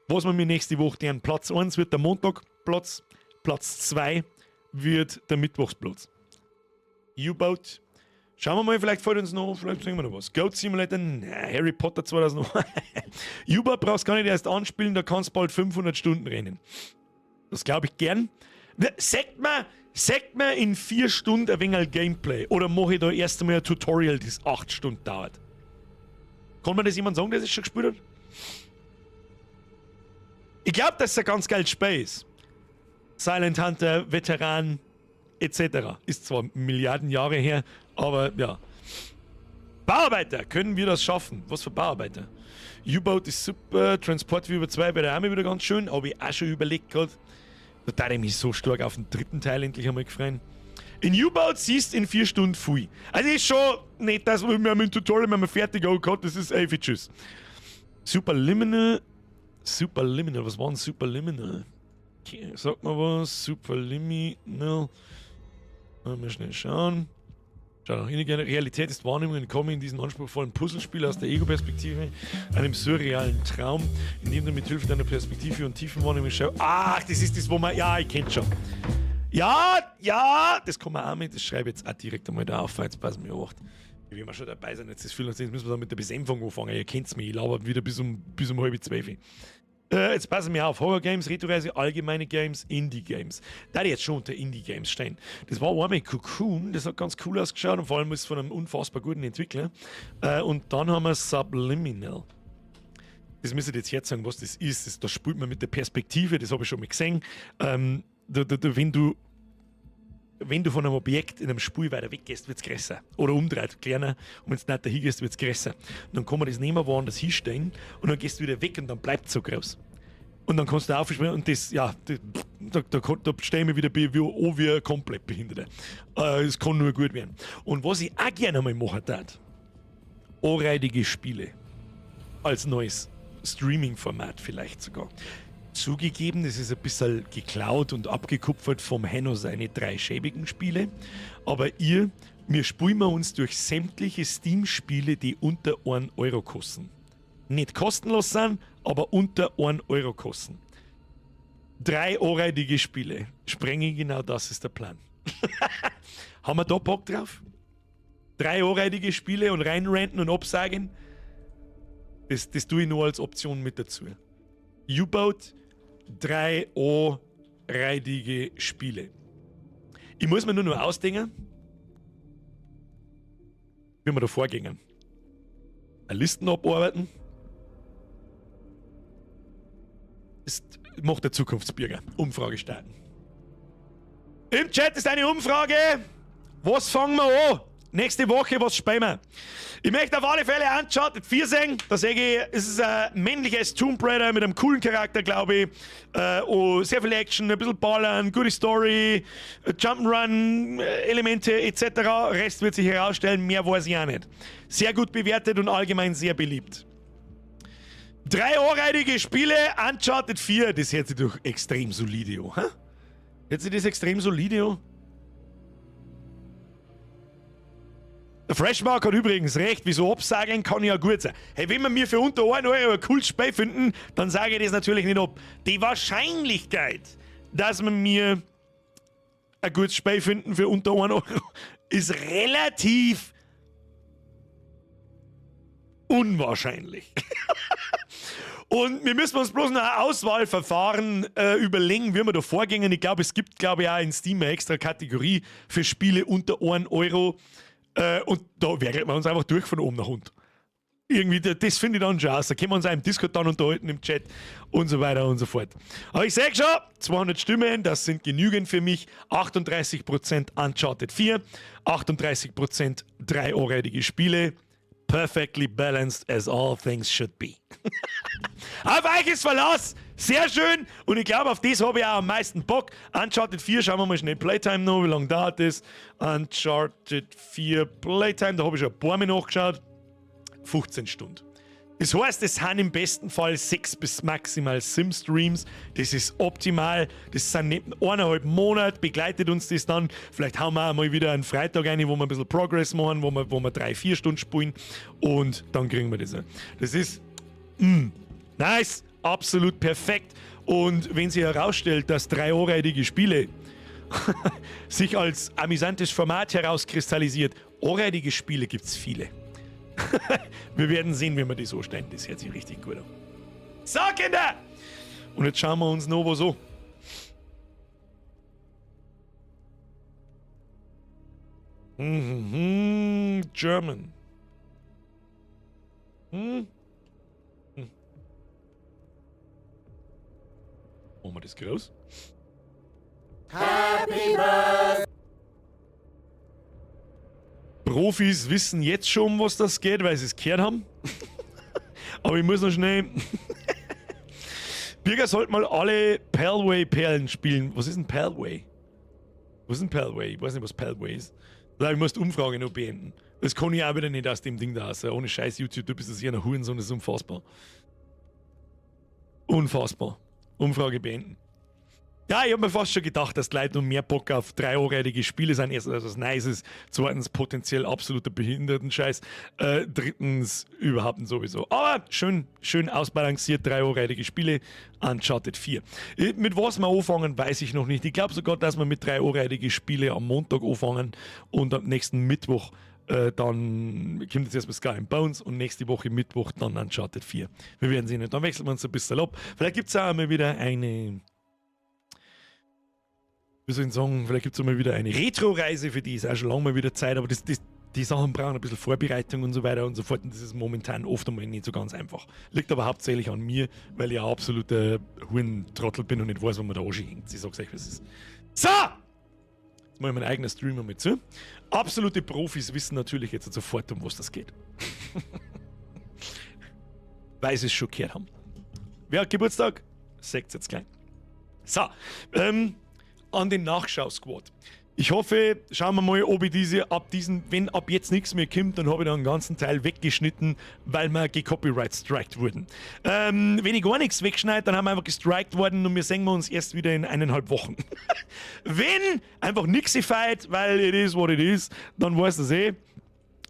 S1: Was wir mir nächste Woche lernen. Platz 1 wird der Montagplatz, Platz 2 wird der Mittwochsplatz. U-Boat. Schauen wir mal, vielleicht fällt uns noch, vielleicht sehen wir noch was. Goat Simulator, Harry Potter 2000. U-Boat brauchst du gar nicht erst anspielen, da kannst du bald 500 Stunden rennen. Das glaube ich gern. Sagt mir in 4 Stunden ein wenig Gameplay. Oder mache ich da erst einmal ein Tutorial, das 8 Stunden dauert. Kann mir das jemand sagen, der das schon gespielt hat? Ich glaube, dass es ein ganz geiles Spiel ist. Silent Hunter, Veteran, etc. Ist zwar Milliarden Jahre her, aber ja. Bauarbeiter, können wir das schaffen? Was für Bauarbeiter? U-Boat ist super, Transport Viewer 2 wäre auch mal wieder ganz schön, habe ich auch schon überlegt gerade. Da darf ich mich so stark auf den 3. Teil endlich einmal gefreut. In U-Boat siehst du in 4 Stunden viel. Also ist schon nicht das, was wir haben im Tutorial, wenn wir fertig haben, oh das ist einfach tschüss. Superliminal, was war denn Superliminal? Okay, sag mal was, Superliminal. Mal schnell schauen. Schau, innere Realität ist Wahrnehmung und komme in diesen anspruchsvollen Puzzlespiel aus der Ego-Perspektive, einem surrealen Traum, in dem du mit Hilfe deiner Perspektive und Tiefenwahrnehmung schaust. Ach, das ist das, wo man... Ja, ich kenn's schon. Ja, das kann man auch mit. Das schreibe ich jetzt auch direkt einmal da auf, jetzt passen wir acht. Wie wir schon dabei sind, jetzt müssen wir dann mit der Besänftigung anfangen. Ihr kennt's mich, ich laufe wieder bis um 11:30. Jetzt passen wir auf. Horror-Games, Retro-Reise, allgemeine Games, Indie-Games. Da die jetzt schon unter Indie-Games stehen. Das war einmal Cocoon, das hat ganz cool ausgeschaut und vor allem ist von einem unfassbar guten Entwickler. Und dann haben wir Subliminal. Das müsst ihr jetzt sagen, was das ist. Das spielt man mit der Perspektive, das habe ich schon mal gesehen. Wenn du von einem Objekt in einem Spiel weiter weggehst, wird es größer. Oder umdreht, kleiner. Und wenn du nicht dahin gehst, wird es größer. Und dann kann man das nehmen, woanders hinstellen. Und dann gehst du wieder weg und dann bleibt es so groß. Und dann kannst du aufspringen und das, ja, da stehen wir wieder wie komplett Behinderte. Es kann nur gut werden. Und was ich auch gerne mal machen darf, anreidige Spiele. Als neues Streaming-Format vielleicht sogar. Zugegeben, das ist ein bisschen geklaut und abgekupfert vom Henno seine 3 schäbigen Spiele. Aber wir spielen uns durch sämtliche Steam-Spiele, die unter 1 Euro kosten. Nicht kostenlos sind, aber unter 1 Euro kosten. 3 anreidige Spiele. Sprengen, genau das ist der Plan. Haben wir da Bock drauf? 3 anreidige Spiele und reinrenten und absagen? Das tue ich nur als Option mit dazu. U-Boat, 3 anreidige Spiele. Ich muss mir nur ausdenken, wie wir da vorgehen. Eine Listen abarbeiten. Das macht der Zukunftsbürger. Umfrage starten. Im Chat ist eine Umfrage. Was fangen wir an? Nächste Woche, was spielen wir? Ich möchte auf alle Fälle Uncharted 4 sehen. Da sehe ich, es ist ein männliches Tomb Raider mit einem coolen Charakter, glaube ich. Und sehr viel Action, ein bisschen Ballern, gute Story, Jump'n'Run-Elemente etc. Rest wird sich herausstellen, mehr weiß ich auch nicht. Sehr gut bewertet und allgemein sehr beliebt. 3 anreitige Spiele, Uncharted 4, das hört sich doch extrem solide an. Hä? Hört sich das extrem solide an? Der Freshmark hat übrigens recht, wieso absagen kann ja gut sein. Hey, wenn wir mir für unter 1 Euro ein cooles Spiel finden, dann sage ich das natürlich nicht ab. Die Wahrscheinlichkeit, dass wir mir ein gutes Spiel finden für unter 1 Euro, ist relativ unwahrscheinlich. Und wir müssen uns bloß noch ein Auswahlverfahren überlegen, wie wir da vorgehen. Ich glaube, es gibt, auch in Steam eine extra Kategorie für Spiele unter 1 Euro. Und da werkeln wir uns einfach durch von oben nach unten. Irgendwie, das finde ich dann schon aus. Da können wir uns auch im Discord dann unterhalten, im Chat und so weiter und so fort. Aber ich sage schon, 200 Stimmen, das sind genügend für mich. 38% Uncharted 4, 38% 3-eureidige Spiele. Perfectly balanced as all things should be. Auf euch ist Verlass! Sehr schön! Und ich glaube, auf das habe ich auch am meisten Bock. Uncharted 4, schauen wir mal schnell Playtime noch, wie lange dauert das? Uncharted 4 Playtime, da habe ich schon ein paar Mal nachgeschaut. 15 Stunden. Das heißt, es sind im besten Fall 6 bis maximal Sim-Streams. Das ist optimal. Das sind nicht 1,5 Monate, begleitet uns das dann. Vielleicht hauen wir auch mal wieder einen Freitag rein, wo wir ein bisschen Progress machen, wo wir 3-4 Stunden spielen. Und dann kriegen wir das. Das ist nice, absolut perfekt. Und wenn sich herausstellt, dass 3-eureidige Spiele sich als amüsantes Format herauskristallisiert, eureidige Spiele gibt es viele. Wir werden sehen, wie wir die so stellen. Das hört sich richtig gut an. So, Kinder! Und jetzt schauen wir uns noch was an. German. Machen wir das groß?
S4: Happy Birthday!
S1: Profis wissen jetzt schon, was das geht, weil sie es gehört haben. Aber ich muss noch schnell... Birger sollte mal alle Palway-Perlen spielen. Was ist ein Palway? Was ist ein Palway? Ich weiß nicht, was Palway ist. Ich muss die Umfrage noch beenden. Das kann ich auch wieder nicht aus dem Ding da raus. Ohne Scheiß YouTube, du bist das hier ein Hurensohn, das ist unfassbar. Unfassbar. Umfrage beenden. Ja, ich habe mir fast schon gedacht, dass die Leute noch mehr Bock auf 3-eureidige Spiele sind. Erstens, also was Nices. Zweitens, potenziell absoluter Behindertenscheiß. Drittens, überhaupt nicht sowieso. Aber schön ausbalanciert 3-eureidige Spiele. Uncharted 4. Mit was wir anfangen, weiß ich noch nicht. Ich glaube sogar, dass wir mit 3-eureidige Spiele am Montag anfangen und am nächsten Mittwoch dann kommt jetzt erstmal Skull and Bones und nächste Woche Mittwoch dann Uncharted 4. Wir werden sehen. Dann wechseln wir uns ein bisschen ab. Vielleicht gibt es auch mal wieder eine... Wie soll ich sagen, vielleicht gibt es mal wieder eine Retro-Reise, für die ist auch schon lange mal wieder Zeit, aber die Sachen brauchen ein bisschen Vorbereitung und so weiter und so fort und das ist momentan oft einmal nicht so ganz einfach. Liegt aber hauptsächlich an mir, weil ich ein absoluter Hurentrottel bin und nicht weiß, wo man da anschickt. Ich sag's euch, was es ist. So! Jetzt mache ich meinen eigenen Streamer mit zu. Absolute Profis wissen natürlich jetzt sofort, um was das geht. Weil sie es schon gehört haben. Wer hat Geburtstag? Sagt's jetzt gleich. So, an den Nachschau-Squad. Ich hoffe, schauen wir mal, ob ich wenn ab jetzt nichts mehr kommt, dann habe ich da einen ganzen Teil weggeschnitten, weil wir gecopyright-strikt wurden. Wenn ich gar nichts wegschneide, dann haben wir einfach gestrikt worden und wir sehen uns erst wieder in 1,5 Wochen. Wenn einfach nichts feit, weil it is what it is, dann weißt du es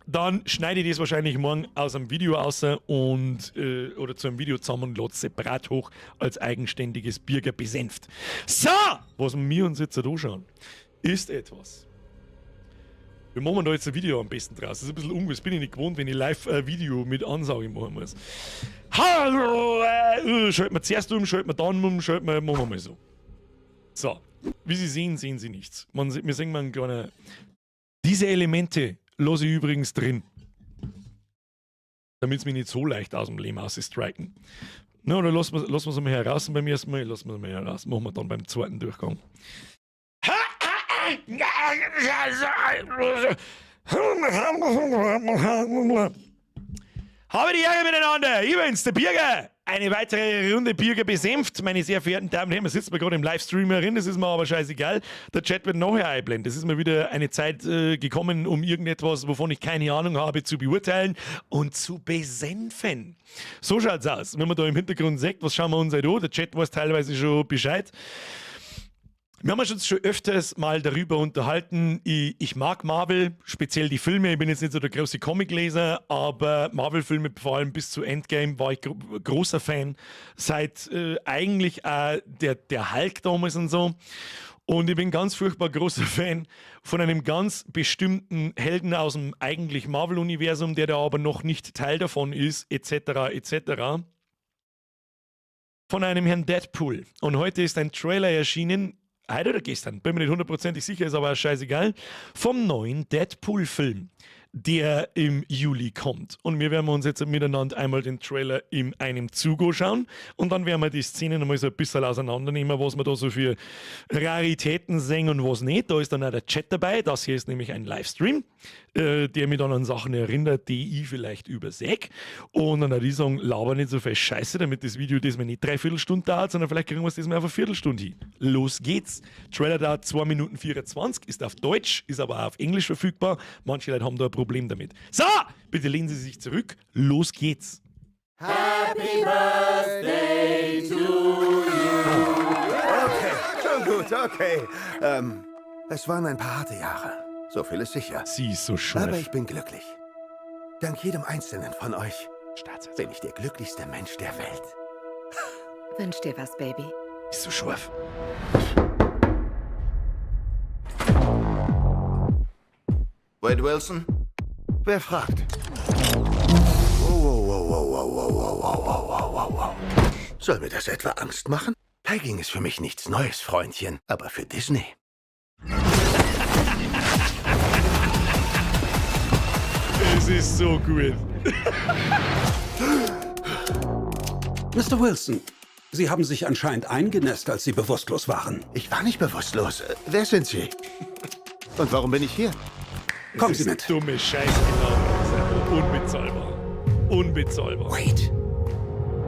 S1: dann schneide ich das wahrscheinlich morgen aus einem Video raus und oder zu einem Video zusammen und lade es separat hoch als eigenständiges Birger besänft. So, was wir uns jetzt anschauen, ist etwas. Wir machen da jetzt ein Video am besten draus. Das ist ein bisschen ungewohnt. Das bin ich nicht gewohnt, wenn ich Live-Video mit Ansage machen muss. Hallo! Schalten wir zuerst um, schalten wir dann um, machen wir mal so. So, Wie Sie sehen, sehen Sie nichts. Wir sehen mal einen kleinen... Diese Elemente lasse ich übrigens drin. Damit es mich nicht so leicht aus dem Leben ausstriken. Na, oder lassen wir es mal heraus beim ersten Mal. Lassen wir es mal heraus. Machen wir dann beim zweiten Durchgang. Habe die Ehre miteinander. Ich bin's, der Bürger. Eine weitere Runde Bürger besänft. Meine sehr verehrten Damen und Herren, wir sitzen gerade im Livestream herin, das ist mir aber scheißegal. Der Chat wird nachher einblenden. Es ist mir wieder eine Zeit gekommen, um irgendetwas, wovon ich keine Ahnung habe, zu beurteilen und zu besänfen. So schaut's aus. Wenn man da im Hintergrund sagt, was schauen wir uns halt an? Der Chat weiß teilweise schon Bescheid. Wir haben uns schon öfters mal darüber unterhalten. Ich mag Marvel, speziell die Filme. Ich bin jetzt nicht so der große Comicleser, aber Marvel-Filme, vor allem bis zu Endgame, war ich großer Fan. Seit eigentlich auch der Hulk damals und so. Und ich bin ganz furchtbar großer Fan von einem ganz bestimmten Helden aus dem eigentlich Marvel-Universum, der da aber noch nicht Teil davon ist, etc., etc. Von einem Herrn Deadpool. Und heute ist ein Trailer erschienen, heute oder gestern, bin mir nicht hundertprozentig sicher, ist aber auch scheißegal, vom neuen Deadpool-Film, der im Juli kommt. Und wir werden uns jetzt miteinander einmal den Trailer in einem Zug schauen und dann werden wir die Szenen nochmal so ein bisschen auseinandernehmen, was wir da so für Raritäten sehen und was nicht. Da ist dann auch der Chat dabei. Das hier ist nämlich ein Livestream, der mich dann an Sachen erinnert, die ich vielleicht übersehe. Und dann würde ich sagen, laber nicht so viel Scheiße, damit das Video diesmal nicht 3/4 Stunde dauert, sondern vielleicht kriegen wir es diesmal auf eine Viertelstunde hin. Los geht's. Trailer dauert 2 Minuten 24, ist auf Deutsch, ist aber auch auf Englisch verfügbar. Manche Leute haben da ein Problem damit. So, bitte lehnen Sie sich zurück. Los geht's.
S4: Happy Birthday to you.
S5: Okay, schon gut, okay. Es waren ein paar harte Jahre. So viel ist sicher.
S1: Sie ist so
S5: Aber
S1: scharf.
S5: ich bin glücklich. Dank jedem Einzelnen von euch bin ich der glücklichste Mensch der Welt.
S4: Wünsch dir was, Baby.
S1: Ist so scharf.
S5: Wade Wilson? Wer fragt? Wow. Soll mir das etwa Angst machen? Pegging ist für mich nichts Neues, Freundchen. Aber für Disney.
S1: Es ist so gut.
S6: Mr. Wilson, Sie haben sich anscheinend eingenässt, als Sie bewusstlos waren.
S5: Ich war nicht bewusstlos. Wer sind Sie? Und warum bin ich hier?
S6: Kommen Sie mit.
S1: Dumme Scheiße, genau. Unbezahlbar. Unbezahlbar.
S6: Wait.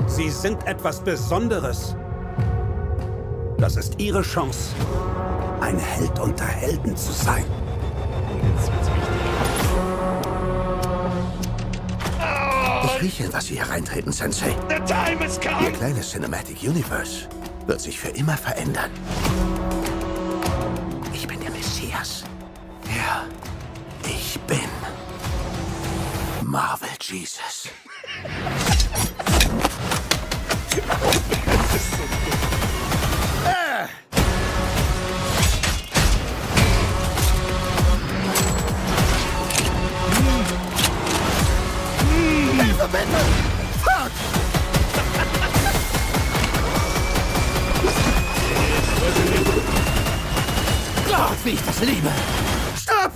S6: Sie sind etwas Besonderes. Das ist Ihre Chance, ein Held unter Helden zu sein.
S1: Jetzt wird's wichtig.
S5: Ich rieche, was Sie hier reintreten, Sensei.
S1: The time has
S5: Ihr
S1: come!
S5: kleines Cinematic Universe wird sich für immer verändern. Ich bin der Messias. Ja, ich bin Marvel Jesus. Hilfe, bitte! Fuck! Gott, wie ich das liebe! Stopp!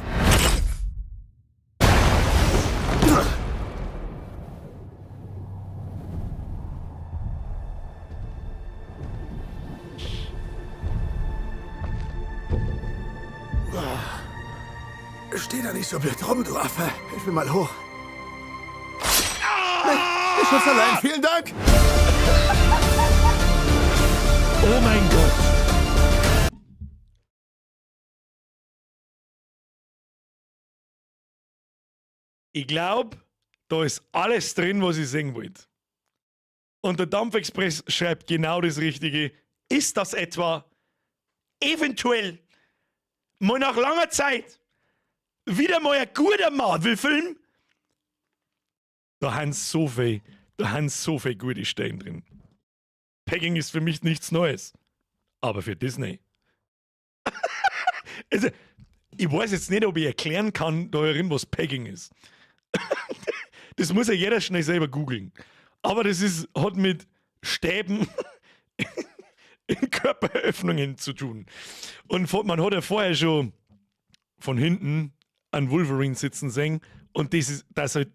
S5: Steh da nicht so blöd rum, du Affe. Ich will mal hoch. Ich schaff's allein, vielen Dank!
S1: Oh mein Gott. Ich glaube, da ist alles drin, was ich sehen wollte. Und der Dampfexpress schreibt genau das Richtige. Ist das etwa eventuell mal nach langer Zeit wieder mal ein guter Marvel-Film? Da haben so viel gute Stellen drin. Pegging ist für mich nichts Neues. Aber für Disney. Also, ich weiß jetzt nicht, ob ich erklären kann, da herin, was Pegging ist. Das muss ja jeder schnell selber googeln. Aber das hat mit Stäben in Körperöffnungen zu tun. Und man hat ja vorher schon von hinten einen Wolverine sitzen sehen und das ist halt.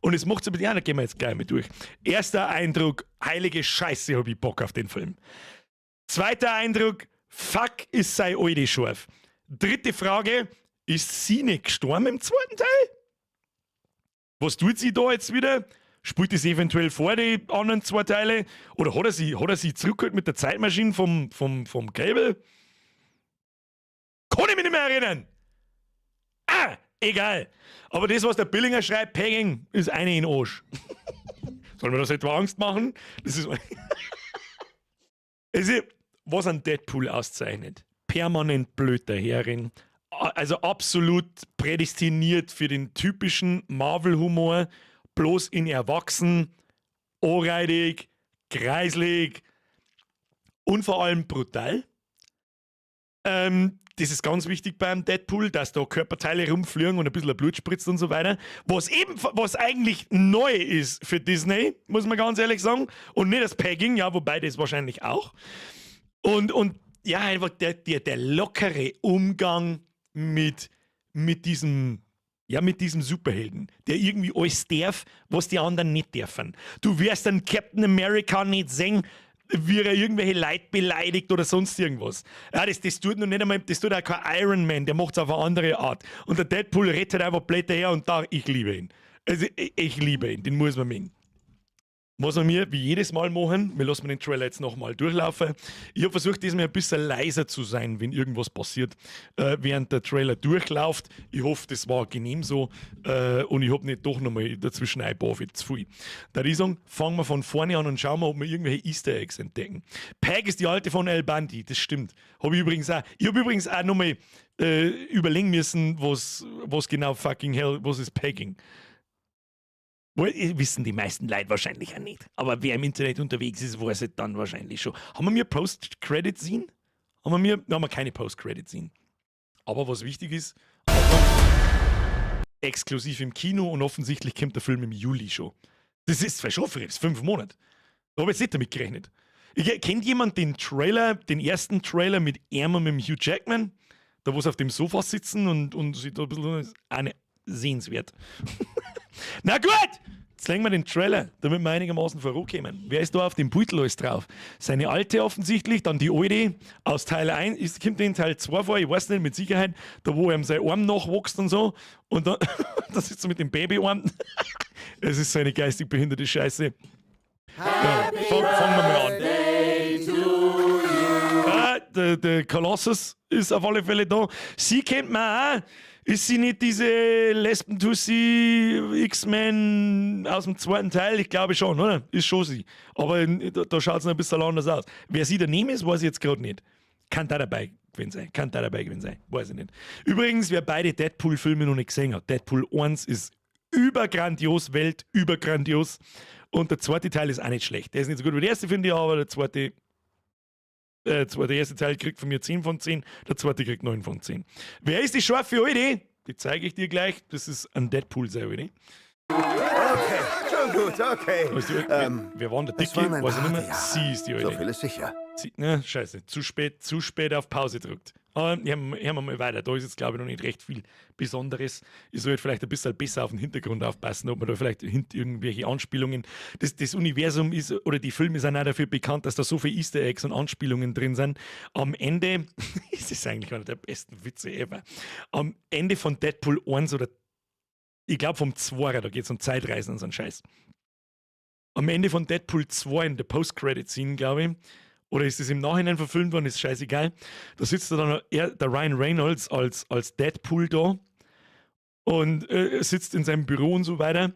S1: Und es macht so, ja, da gehen wir jetzt gleich mal durch. Erster Eindruck, heilige Scheiße, hab ich Bock auf den Film. Zweiter Eindruck, fuck, ist sei alte scharf. Dritte Frage, ist sie nicht gestorben im zweiten Teil? Was tut sie da jetzt wieder? Spielt es eventuell vor die anderen 2 Teile? Oder hat er sie zurückgeholt mit der Zeitmaschine vom Cable? Kann ich mich nicht mehr erinnern. Egal. Aber das, was der Billinger schreibt, Pegging, ist eine in Arsch. Sollen wir das etwa Angst machen? Das ist. Also, was an Deadpool auszeichnet. Permanent blöd daherin. Also absolut prädestiniert für den typischen Marvel-Humor. Bloß in erwachsen, anreidig, kreislig und vor allem brutal. Das ist ganz wichtig beim Deadpool, dass da Körperteile rumfliegen und ein bisschen Blut spritzt und so weiter. Was eigentlich neu ist für Disney, muss man ganz ehrlich sagen. Und nicht das Pegging, ja, wobei das wahrscheinlich auch. Und ja, einfach der lockere Umgang mit diesem Superhelden, der irgendwie alles darf, was die anderen nicht dürfen. Du wirst einen Captain America nicht sehen, wie er irgendwelche Leute beleidigt oder sonst irgendwas. Ja, das tut noch nicht einmal, das tut auch kein Iron Man, der macht es auf eine andere Art. Und der Deadpool rettet einfach Blätter her und ich liebe ihn. Also ich liebe ihn, den muss man mögen. Was wir wie jedes Mal machen, wir lassen den Trailer jetzt nochmal durchlaufen. Ich habe versucht, diesmal ein bisschen leiser zu sein, wenn irgendwas passiert, während der Trailer durchläuft. Ich hoffe, das war genehm so und ich habe nicht doch nochmal dazwischen ein paar zu viel. Da ich sagen, fangen wir von vorne an und schauen wir, ob wir irgendwelche Easter Eggs entdecken. Peg ist die alte von El Bandi, das stimmt. Ich habe übrigens auch nochmal überlegen müssen, was genau fucking hell, was ist Pegging. Wissen die meisten Leute wahrscheinlich auch nicht. Aber wer im Internet unterwegs ist, weiß es dann wahrscheinlich schon. Haben wir Post-Credit-Scene? Haben wir keine Post-Credit-Scene. Aber was wichtig ist, exklusiv im Kino und offensichtlich kommt der Film im Juli schon. Das ist zwar schon früh, das ist 5 Monate. Da habe ich jetzt nicht damit gerechnet. Kennt jemand den ersten Trailer mit ihm und mit dem Hugh Jackman? Da wo sie auf dem Sofa sitzen und sich da ein bisschen auch nicht sehenswert. Na gut, jetzt legen wir den Trailer, damit wir einigermaßen vorankommen. Wer ist da auf dem Beutel alles drauf? Seine alte offensichtlich, dann die alte aus Teil 1, kommt in Teil 2 vor, ich weiß nicht mit Sicherheit, da wo ihm sein Arm nachwächst und so. Und dann da sitzt er mit dem Babyarm. Es ist so eine geistig behinderte Scheiße. Ja, fangen wir mal an. Der Colossus ist auf alle Fälle da. Sie kennt man auch. Ist sie nicht diese Lesben-Tussi X-Men aus dem 2. Teil? Ich glaube schon, oder? Ist schon sie. Aber da schaut es noch ein bisschen anders aus. Wer sie daneben ist, weiß ich jetzt gerade nicht. Kann da dabei gewesen sein. Weiß ich nicht. Übrigens, wer beide Deadpool-Filme noch nicht gesehen hat, Deadpool 1 ist übergrandios, übergrandios. Und der 2. Teil ist auch nicht schlecht. Der ist nicht so gut wie der erste, finde ich, aber der erste Teil kriegt von mir 10 von 10, der 2. kriegt 9 von 10. Wer ist die scharfe Alte? Die zeige ich dir gleich. Das ist ein Deadpool, sehr Alte.
S5: Okay, schon gut, okay.
S1: Wer war denn der
S5: es waren
S1: Dicke?
S5: ein
S1: Weiß ich nicht
S5: paar
S1: mehr.
S5: Jahre.
S1: Sie ist die Alte.
S5: So viel ist sicher.
S1: Scheiße, zu spät auf Pause gedrückt. Hören wir mal weiter. Da ist jetzt, glaube ich, noch nicht recht viel Besonderes. Ich sollte vielleicht ein bisschen besser auf den Hintergrund aufpassen, ob man da vielleicht irgendwelche Anspielungen. Das Universum ist, oder die Filme sind auch dafür bekannt, dass da so viele Easter Eggs und Anspielungen drin sind. Am Ende, das ist eigentlich einer der besten Witze ever, am Ende von Deadpool 1 oder ich glaube vom 2er, da geht es um Zeitreisen und so einen Scheiß. Am Ende von Deadpool 2 in der Post-Credit-Scene, glaube ich, oder ist es im Nachhinein verfilmt worden, ist scheißegal. Da sitzt dann der Ryan Reynolds als Deadpool da und sitzt in seinem Büro und so weiter.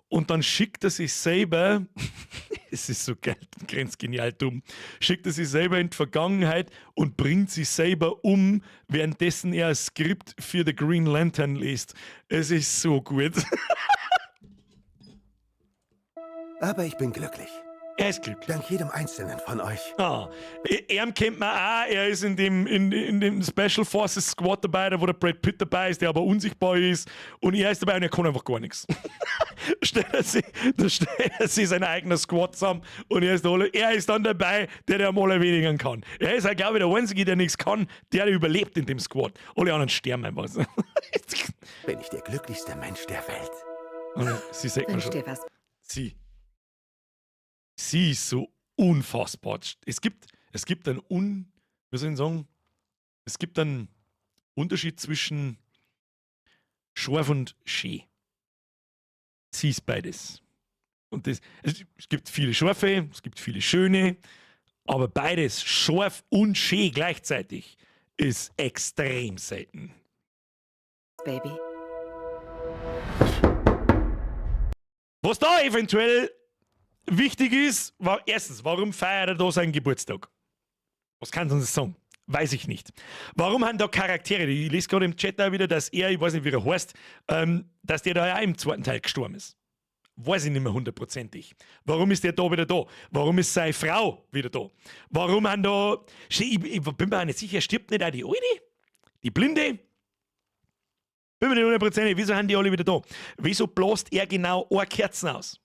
S1: Und dann schickt er sich selber, es ist so geil, grenzgenial dumm, schickt er sich selber in die Vergangenheit und bringt sich selber um, währenddessen er ein Skript für The Green Lantern liest. Es ist so gut.
S5: Aber ich bin glücklich.
S1: er ist glücklich.
S5: Dank jedem Einzelnen von euch.
S1: Ah, er kennt man auch, er ist in dem Special Forces Squad dabei, da wo der Brad Pitt dabei ist, der aber unsichtbar ist und er ist dabei und er kann einfach gar nichts. Da stellt er sich sein eigener Squad zusammen und er ist dann dabei, der am allerwenigsten kann. Er ist halt, glaube ich, der Einzige, der nichts kann, der überlebt in dem Squad. Alle anderen sterben einfach.
S5: Bin ich der glücklichste Mensch der Welt.
S1: Und sie sagt mir
S4: Wünsch
S1: schon,
S4: dir was.
S1: sie ist so unfassbar. Es gibt einen wie soll ich sagen, es gibt einen Unterschied zwischen scharf und schön. Sie ist beides. Und es gibt viele scharfe, es gibt viele schöne, aber beides, scharf und schön gleichzeitig, ist extrem selten.
S4: Baby.
S1: Was da eventuell wichtig ist, war erstens, warum feiert er da seinen Geburtstag? Was kann uns das sagen? Weiß ich nicht. Warum haben da Charaktere, ich lese gerade im Chat auch wieder, dass er, ich weiß nicht, wie er heißt, dass der da ja auch im zweiten Teil gestorben ist. Weiß ich nicht mehr hundertprozentig. Warum ist der da wieder da? Warum ist seine Frau wieder da? Warum haben da... Ich bin mir auch nicht sicher, stirbt nicht auch die Alte? Die Blinde? Bin mir nicht hundertprozentig. Wieso haben die alle wieder da? Wieso bläst er genau eine Kerzen aus?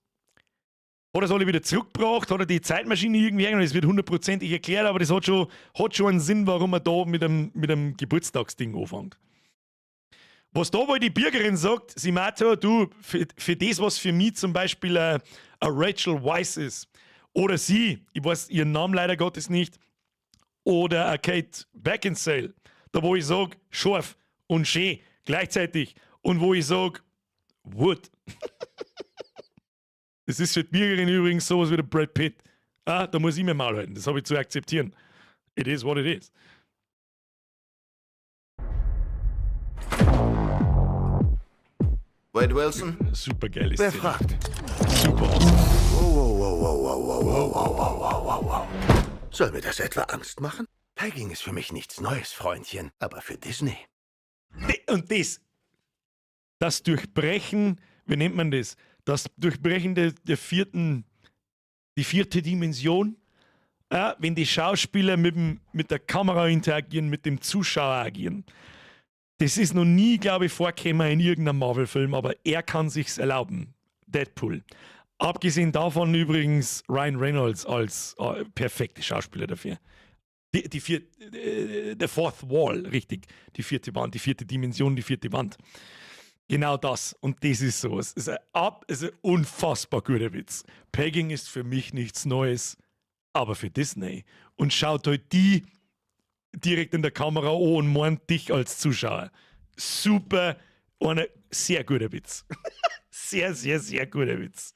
S1: Hat er es alle wieder zurückgebracht? Hat er die Zeitmaschine irgendwie hergenommen? Das wird hundertprozentig erklärt, aber das hat schon einen Sinn, warum er da mit einem Geburtstagsding anfängt. Was da wohl die Bürgerin sagt, sie meint ja, du, für das, was für mich zum Beispiel eine Rachel Weisz ist, oder sie, ich weiß ihren Namen leider Gottes nicht, oder eine Kate Beckinsale, da wo ich sage, scharf und schön gleichzeitig, und wo ich sage, Wood. Das ist für die Bürgerin übrigens sowas wie der Brad Pitt. Ah, da muss ich mir mal halten, das habe ich zu akzeptieren. It is what it is.
S5: Wade Wilson?
S1: Super geile
S5: Wer
S1: Szene.
S5: fragt?
S1: Super awesome.
S5: Wow. Soll mir das etwa Angst machen? Pegging ist für mich nichts Neues, Freundchen, aber für Disney.
S1: Und das Durchbrechen, wie nennt man das? Das Durchbrechen die vierte Dimension, wenn die Schauspieler mit der Kamera interagieren, mit dem Zuschauer agieren. Das ist noch nie, glaube ich, vorgekommen in irgendeinem Marvel-Film, aber er kann sich's erlauben. Deadpool. Abgesehen davon übrigens Ryan Reynolds als perfekte Schauspieler dafür. Der Fourth Wall, richtig. Die vierte Wand, die vierte Dimension, die vierte Wand. Genau das. Und das ist so. Es ist ein unfassbar guter Witz. Pegging ist für mich nichts Neues, aber für Disney. Und schaut halt die direkt in der Kamera an und meint dich als Zuschauer. Super, ein sehr guter Witz. Sehr, sehr, sehr guter Witz.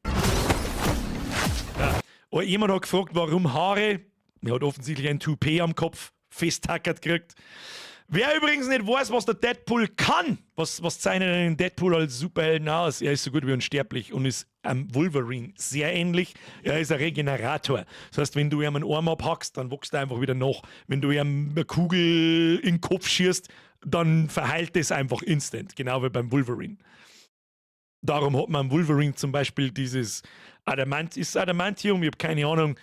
S1: Ja. Aber jemand hat gefragt, warum Haare. Er hat offensichtlich ein Toupet am Kopf festtackert gekriegt. Wer übrigens nicht weiß, was der Deadpool kann, was zeichnet einen Deadpool als Superhelden aus? Er ist so gut wie unsterblich und ist am Wolverine sehr ähnlich. Er ist ein Regenerator. Das heißt, wenn du ihm einen Arm abhackst, dann wächst er einfach wieder nach. Wenn du ihm eine Kugel in den Kopf schießt, dann verheilt es einfach instant, genau wie beim Wolverine. Darum hat man am Wolverine zum Beispiel dieses Adamantium, ich habe keine Ahnung,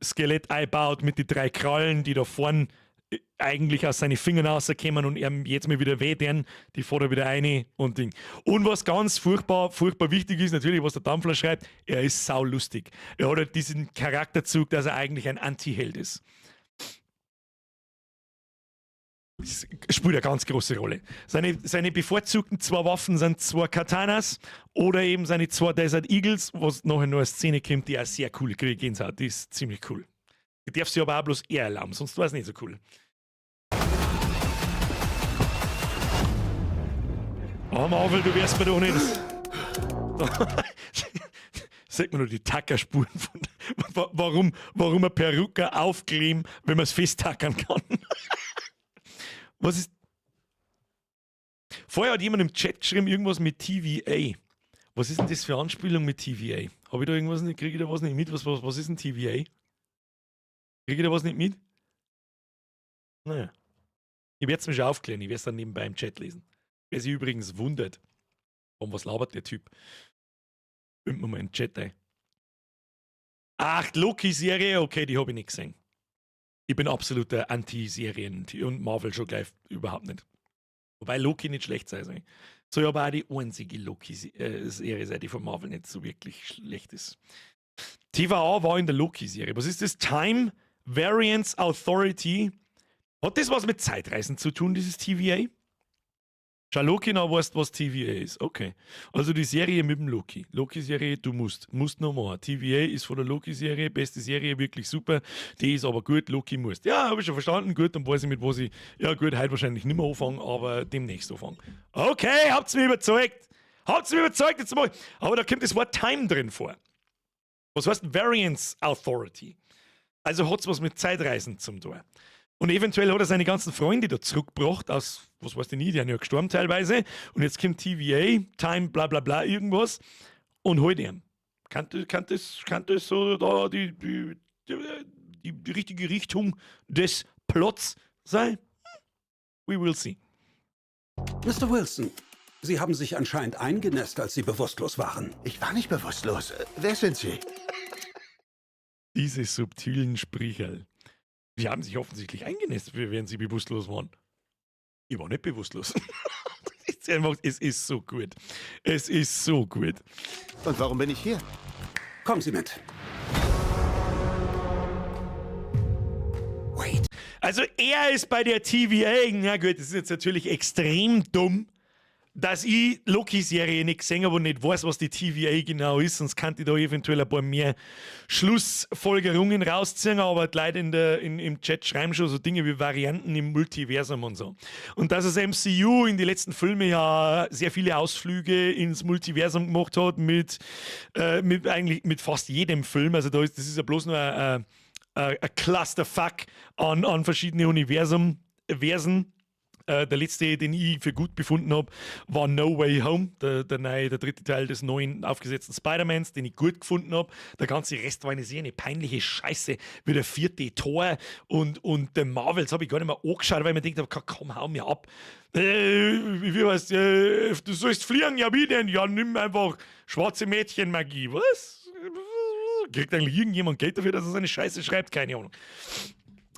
S1: Skelett eingebaut mit den 3 Krallen, die da vorne eigentlich aus seinen Fingern rauskommen und ihm jetzt mal wieder wehtun, die fährt wieder eine und Ding. Und was ganz furchtbar wichtig ist, natürlich, was der Dampfler schreibt, er ist saulustig. Er hat halt diesen Charakterzug, dass er eigentlich ein Anti-Held ist. Das spielt eine ganz große Rolle. Seine bevorzugten 2 Waffen sind 2 Katanas oder eben seine 2 Desert Eagles, was nachher noch eine Szene kommt, die auch sehr cool Gänsehaut, die ist ziemlich cool. Die darf sie aber auch bloß er erlauben, sonst war es nicht so cool. Oh Marvel, du wärst mir doch nicht. Sag mir nur die Tackerspuren von warum eine Perücke aufkleben, wenn man es festtackern kann. Was ist. Vorher hat jemand im Chat geschrieben, irgendwas mit TVA. Was ist denn das für eine Anspielung mit TVA? Habe ich da irgendwas nicht, kriege ich da was nicht mit? Was ist denn TVA? Kriege ich da was nicht mit? Naja. Ich werde es mir schon aufklären, ich werde es dann nebenbei im Chat lesen. Wer sich übrigens wundert, was labert der Typ? Übt mir mal in den Chat ein. Ach, Loki-Serie, okay, die habe ich nicht gesehen. Ich bin absoluter Anti-Serien und Marvel schon gleich überhaupt nicht. Wobei Loki nicht schlecht sei. So, ja, aber auch die einzige Loki-Serie sei, die von Marvel nicht so wirklich schlecht ist. TVA war in der Loki-Serie. Was ist das? Time Variance Authority. Hat das was mit Zeitreisen zu tun, dieses TVA? Schau, Loki, na, weißt was TVA ist. Okay. Also die Serie mit dem Loki. Loki-Serie, du musst noch machen. TVA ist von der Loki-Serie, beste Serie, wirklich super. Die ist aber gut, Loki musst. Ja, habe ich schon verstanden. Gut, dann weiß ich mit was ich. Ja, gut, heute wahrscheinlich nicht mehr anfangen, aber demnächst anfangen. Okay, habt's mich überzeugt. Jetzt mal. Aber da kommt das Wort Time drin vor. Was heißt Variance Authority? Also hat's was mit Zeitreisen zum tun. Und eventuell hat er seine ganzen Freunde da zurückgebracht aus, was weiß ich nicht, die sind ja gestorben teilweise. Und jetzt kommt TVA, Time, bla bla bla, irgendwas und holt ihn. Kann das so da die richtige Richtung des Plots sein? We will see.
S6: Mr. Wilson, Sie haben sich anscheinend eingenässt, als Sie bewusstlos waren.
S5: Ich war nicht bewusstlos. Wer sind Sie?
S1: Diese subtilen Sprecherl. Sie haben sich offensichtlich eingenässt, während sie bewusstlos waren. Ich war nicht bewusstlos. Es ist so gut. Es ist so gut.
S5: Und warum bin ich hier?
S6: Kommen Sie mit.
S5: Wait.
S1: Also er ist bei der TVA, na gut, das ist jetzt natürlich extrem dumm, dass ich Loki-Serie nicht gesehen habe und nicht weiß, was die TVA genau ist, sonst kann ich da eventuell ein paar mehr Schlussfolgerungen rausziehen, aber die Leute im Chat schreiben schon so Dinge wie Varianten im Multiversum und so. Und dass das MCU in den letzten Filmen ja sehr viele Ausflüge ins Multiversum gemacht hat mit fast jedem Film, also das ist ja bloß nur ein Clusterfuck an verschiedene Versen. Der letzte, den ich für gut befunden habe, war No Way Home, der dritte Teil des neuen aufgesetzten Spider-Mans, den ich gut gefunden habe. Der ganze Rest war eine peinliche Scheiße, wie der vierte Tor und der Marvels habe ich gar nicht mehr angeschaut, weil ich mir gedacht habe, komm, hau mir ab. Wie heißt du sollst fliegen, ja wie denn? Ja, nimm einfach schwarze Mädchen-Magie. Was? Kriegt eigentlich irgendjemand Geld dafür, dass er seine Scheiße schreibt? Keine Ahnung.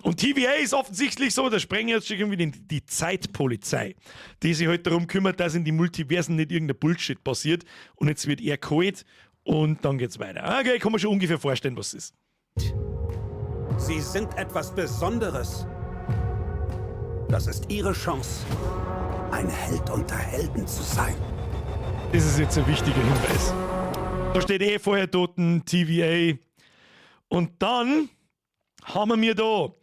S1: Und TVA ist offensichtlich so, da sprengen jetzt irgendwie die Zeitpolizei, die sich halt darum kümmert, dass in die Multiversen nicht irgendein Bullshit passiert. Und jetzt wird er geholt und dann geht's weiter. Okay, kann man schon ungefähr vorstellen, was es ist.
S6: Sie sind etwas Besonderes. Das ist Ihre Chance, ein Held unter Helden zu sein.
S1: Das ist jetzt ein wichtiger Hinweis. Da steht vorher toten TVA. Und dann haben wir da,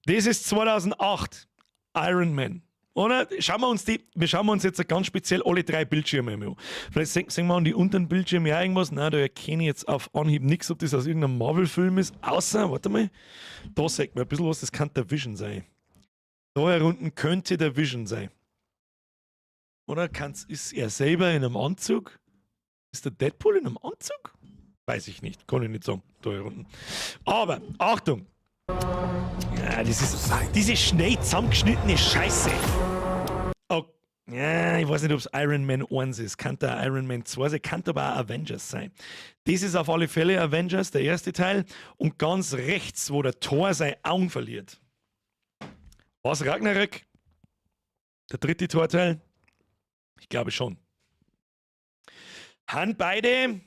S1: das ist 2008, Iron Man. Oder? Wir schauen uns jetzt ganz speziell alle drei Bildschirme an. Vielleicht sehen wir an die unteren Bildschirme auch irgendwas. Nein, da erkenne ich jetzt auf Anhieb nichts, ob das aus irgendeinem Marvel-Film ist. Außer, warte mal, da sagt man ein bisschen was, das kann der Vision sein. Da unten könnte der Vision sein. Oder ist er selber in einem Anzug? Ist der Deadpool in einem Anzug? Weiß ich nicht, kann ich nicht sagen. Da unten. Aber, Achtung! Ja, das ist diese schnell zusammengeschnittene Scheiße. Oh, ja, ich weiß nicht, ob es Iron Man 1 ist. Kann der Iron Man 2 sein, kann aber auch Avengers sein. Das ist auf alle Fälle Avengers, der erste Teil. Und ganz rechts, wo der Thor seine Augen verliert. Was, Ragnarök? Der dritte Torteil? Ich glaube schon. Han beide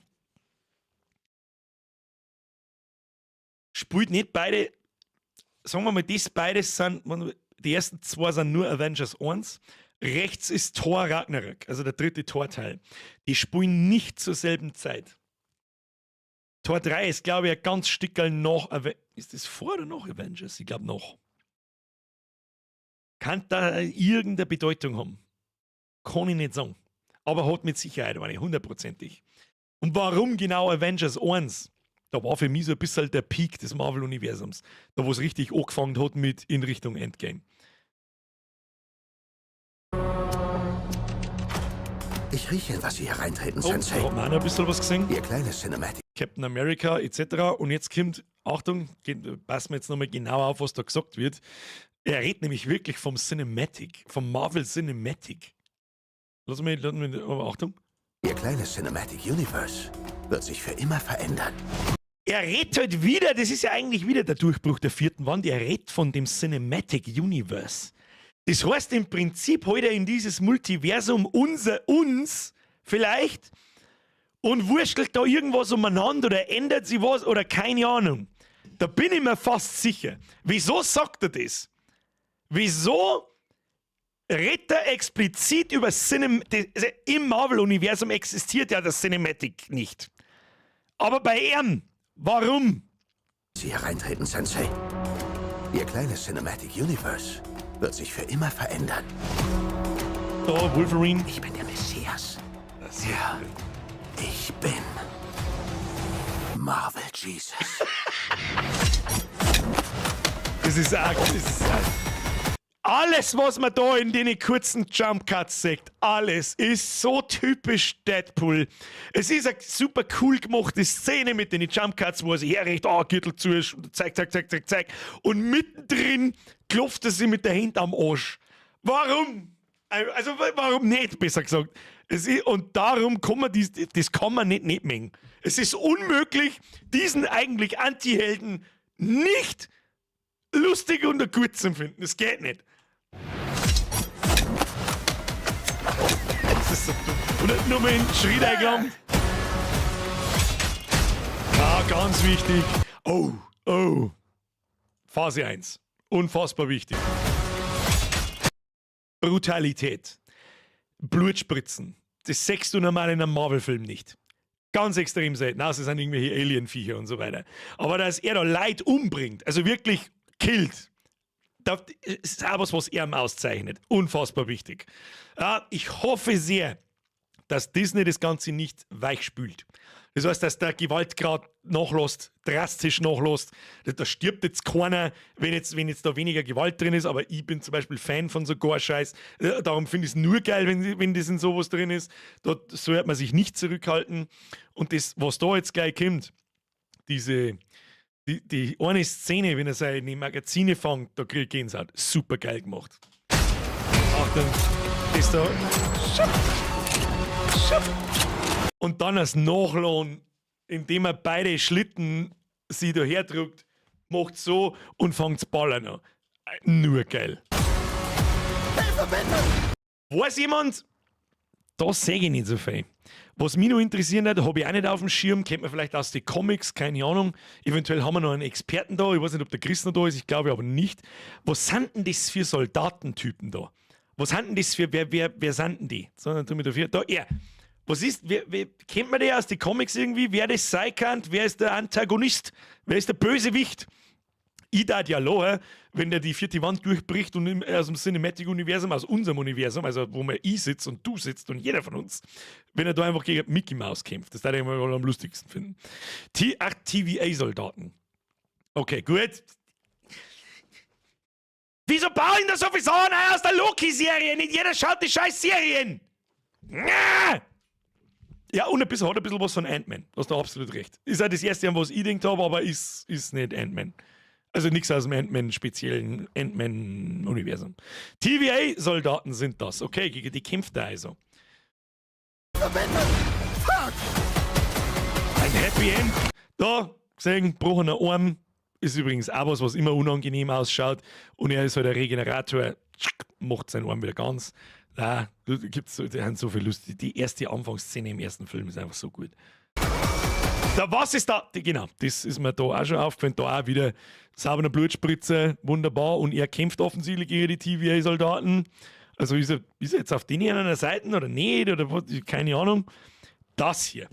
S1: spielt nicht beide, sagen wir mal, das beides sind, die ersten zwei sind nur Avengers 1. Rechts ist Thor Ragnarök, also der dritte Torteil. Die spielen nicht zur selben Zeit. Tor 3 ist, glaube ich, ein ganz Stückerl noch. Ist das vor oder nach Avengers? Ich glaube noch. Kann da irgendeine Bedeutung haben? Kann ich nicht sagen. Aber hat mit Sicherheit eine, hundertprozentig. Und warum genau Avengers 1? Da war für mich so ein bisschen der Peak des Marvel-Universums. Da, wo es richtig angefangen hat mit in Richtung Endgame.
S5: Ich rieche, was Sie hier reintreten,
S1: Oh,
S5: Sensei.
S1: da hat man auch noch ein bisschen was gesehen.
S5: Ihr kleines Cinematic.
S1: Captain America etc. Und jetzt kommt, Achtung, passen wir jetzt nochmal genau auf, was da gesagt wird. Er redet nämlich wirklich vom Cinematic, vom Marvel Cinematic. Lass mich, aber Achtung.
S5: Ihr kleines Cinematic Universe wird sich für immer verändern.
S1: er redet halt wieder, das ist ja eigentlich wieder der Durchbruch der 4. Wand, er redet von dem Cinematic Universe. Das heißt im Prinzip heute in dieses Multiversum uns vielleicht und wurschtelt da irgendwas umeinander oder ändert sich was oder keine Ahnung. Da bin ich mir fast sicher. Wieso sagt er das? Wieso redet er explizit über im Marvel-Universum existiert ja das Cinematic nicht. Aber bei ihm, warum?
S5: Sie hereintreten, Sensei. Ihr kleines Cinematic Universe wird sich für immer verändern.
S1: Da, Wolverine.
S5: Ich bin der Messias. Ja, ich bin Marvel Jesus.
S1: Das ist arg, das ist arg. Alles, was man da in den kurzen Jump-Cuts sagt, alles ist so typisch Deadpool. Es ist eine super cool gemachte Szene mit den Jump-Cuts, wo er sich herrichtet, Gürtel zu, zeig. Und mittendrin klopft er sich mit der Hand am Arsch. Warum? Also, warum nicht, besser gesagt. Und darum kann man das kann man nicht mengen. Es ist unmöglich, diesen eigentlich Anti-Helden nicht lustig und gut zu finden. Das geht nicht. Das ist so dumm. Und nur mal in den Schritt eingelangt. Ja, ganz wichtig. Oh. Phase 1. Unfassbar wichtig. Brutalität. Blutspritzen. Das sechst du normal in einem Marvel-Film nicht. Ganz extrem selten. Außer es sind irgendwelche Alien-Viecher und so weiter. Aber dass er da Leid umbringt, also wirklich killt, das ist auch was er auszeichnet. Unfassbar wichtig. Ja, ich hoffe sehr, dass Disney das Ganze nicht weichspült. Das heißt, dass der Gewaltgrad nachlässt, drastisch nachlässt. Da stirbt jetzt keiner, wenn jetzt da weniger Gewalt drin ist, aber ich bin zum Beispiel Fan von so Gore-Scheiß. Darum finde ich es nur geil, wenn das in sowas drin ist. Dort sollte man sich nicht zurückhalten. Und das, was da jetzt gleich kommt, die eine Szene, wenn er seine Magazine fängt, da kriege ich Gänsehaut. Super geil gemacht. Achtung, das da. Und dann als Nachladen, indem er beide Schlitten sie da herdrückt, macht so und fängt zu ballern an. Nur geil. Weiß jemand? Da sehe ich nicht so viel. Was mich noch interessiert hat, habe ich auch nicht auf dem Schirm, kennt man vielleicht aus den Comics, keine Ahnung. Eventuell haben wir noch einen Experten da, ich weiß nicht, ob der Chris noch da ist, ich glaube aber nicht. Was sind denn das für Soldatentypen da? Was sind denn das für, wer sind denn die? Sondern tu mir dafür, da, er. Was ist, kennt man den aus den Comics irgendwie? Wer das sein kann? Wer ist der Antagonist? Wer ist der Bösewicht? Ich dachte ja lachen, wenn der die 4. Wand durchbricht und aus dem Cinematic-Universum, aus unserem Universum, also wo man ich sitzt und du sitzt und jeder von uns, wenn er da einfach gegen Mickey Mouse kämpft. Das würde ich mal am lustigsten finden. TVA-Soldaten. Okay, gut. Wieso bauen da so viele Sachen ein aus der Loki-Serie? Nicht jeder schaut die scheiß Serien. Ja, und hat ein bisschen was von Ant-Man. Du hast da absolut recht. Ist halt das erste, an was ich gedacht habe, aber ist nicht Ant-Man. Also nichts aus dem speziellen Ant-Man-Universum. TVA-Soldaten sind das. Okay, gegen die kämpft er also. Ein Happy End. Da, gesehen, gebrochener Arm. Ist übrigens auch was immer unangenehm ausschaut. Und er ist halt ein Regenerator. Macht seinen Arm wieder ganz. Da haben so viel Lust. Die erste Anfangsszene im ersten Film ist einfach so gut. Da, was ist da? Genau, das ist mir da auch schon aufgefallen. Da auch wieder sauberer Blutspritze, wunderbar. Und er kämpft offensichtlich gegen die TVA-Soldaten. Also ist er jetzt auf denen einer Seite oder nicht? Oder was? Keine Ahnung. Das hier.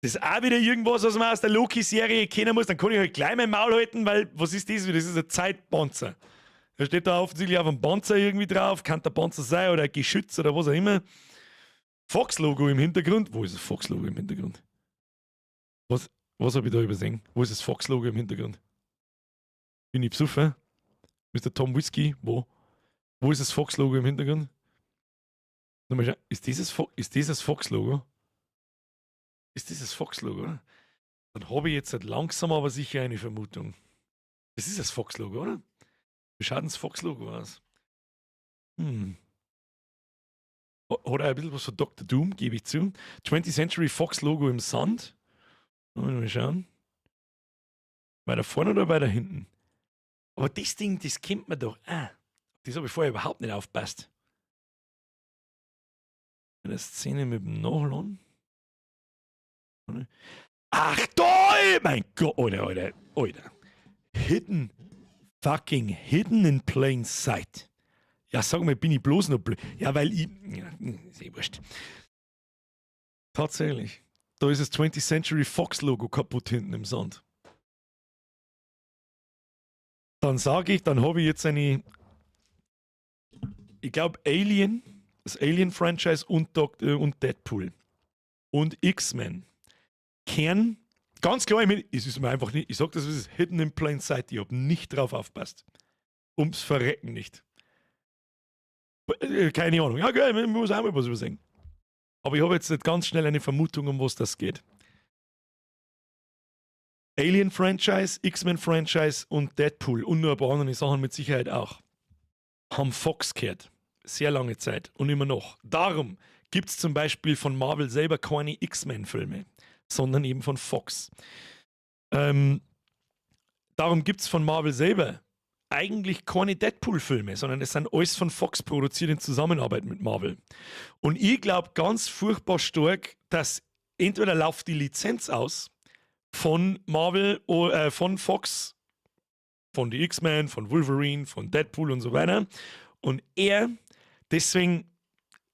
S1: Das ist auch wieder irgendwas, was man aus der Loki-Serie kennen muss. Dann kann ich halt gleich mein Maul halten, weil was ist das? Das ist ein Zeitpanzer. Da steht da offensichtlich auf einem Panzer irgendwie drauf. Kann der Panzer sein oder ein Geschütz oder was auch immer. Fox-Logo im Hintergrund. Wo ist das Fox-Logo im Hintergrund? Was habe ich da übersehen? Wo ist das Fox-Logo im Hintergrund? Bin ich besoffen? Mr. Tom Whisky? Wo? Wo ist das Fox-Logo im Hintergrund? Nochmal schauen. Ist dieses Fox-Logo? Ist dieses Fox-Logo, oder? Dann habe ich jetzt halt langsam aber sicher eine Vermutung. Das ist das Fox-Logo, oder? Wie schaut denn das Fox-Logo aus? Oder ein bisschen was von Dr. Doom, gebe ich zu. 20th Century Fox-Logo im Sand. Mal schauen. Weiter vorne oder weiter hinten? Aber das Ding, das kennt man doch. Das habe ich vorher überhaupt nicht aufgepasst. Eine Szene mit dem Nachladen. Ach da! Mein Gott, Alter. Hidden in plain sight. Ja, sag mal, bin ich bloß noch blöd? Ja, weil ich... Ja, ist eh wurscht. Tatsächlich. Da ist das 20th Century Fox Logo kaputt hinten im Sand. Dann sage ich, dann habe ich jetzt eine... Ich glaube Alien, das Alien-Franchise und Deadpool und X-Men. Kern, ganz klar, es ist mir einfach nicht, ich sag das, es ist hidden in plain sight, ich habe nicht drauf aufpasst. Ums Verrecken nicht. Keine Ahnung. Ja, geil, ich muss auch mal was übersehen. Aber ich habe jetzt nicht ganz schnell eine Vermutung, um was das geht. Alien-Franchise, X-Men-Franchise und Deadpool und nur ein paar andere Sachen mit Sicherheit auch. Haben Fox gehört. Sehr lange Zeit und immer noch. Darum gibt es zum Beispiel von Marvel selber keine X-Men-Filme, sondern eben von Fox. Darum gibt es von Marvel selber eigentlich keine Deadpool-Filme, sondern es sind alles von Fox produziert in Zusammenarbeit mit Marvel. Und ich glaube ganz furchtbar stark, dass entweder läuft die Lizenz aus von Marvel, von Fox, von die X-Men, von Wolverine, von Deadpool und so weiter. Und deswegen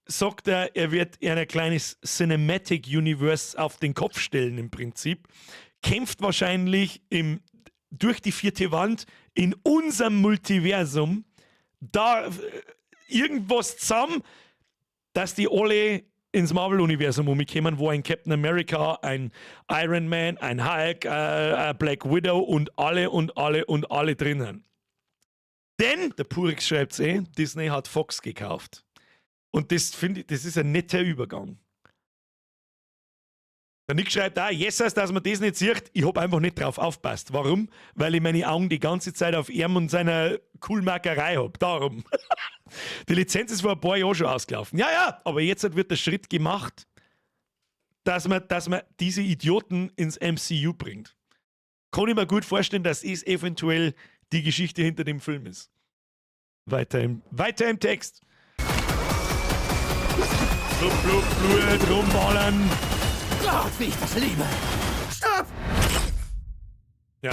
S1: sagt er wird ein kleines Cinematic Universe auf den Kopf stellen im Prinzip, kämpft wahrscheinlich durch die vierte Wand in unserem Multiversum da irgendwas zusammen, dass die alle ins Marvel-Universum umkommen, wo ein Captain America, ein Iron Man, ein Hulk, ein Black Widow und alle drinnen. Denn, der Purix schreibt es Disney hat Fox gekauft. Und das finde ich, das ist ein netter Übergang. Der Nick schreibt auch, yes, dass man das nicht sieht, ich habe einfach nicht drauf aufpasst. Warum? Weil ich meine Augen die ganze Zeit auf ihm und seiner Coolmakerei habe. Darum. Die Lizenz ist vor ein paar Jahren schon ausgelaufen. Ja, aber jetzt wird der Schritt gemacht, dass man diese Idioten ins MCU bringt. Kann ich mir gut vorstellen, dass es eventuell die Geschichte hinter dem Film ist. Weiter im Text. Blut, rumballern.
S5: Gott, wie ich das liebe. Stopp!
S1: Ja.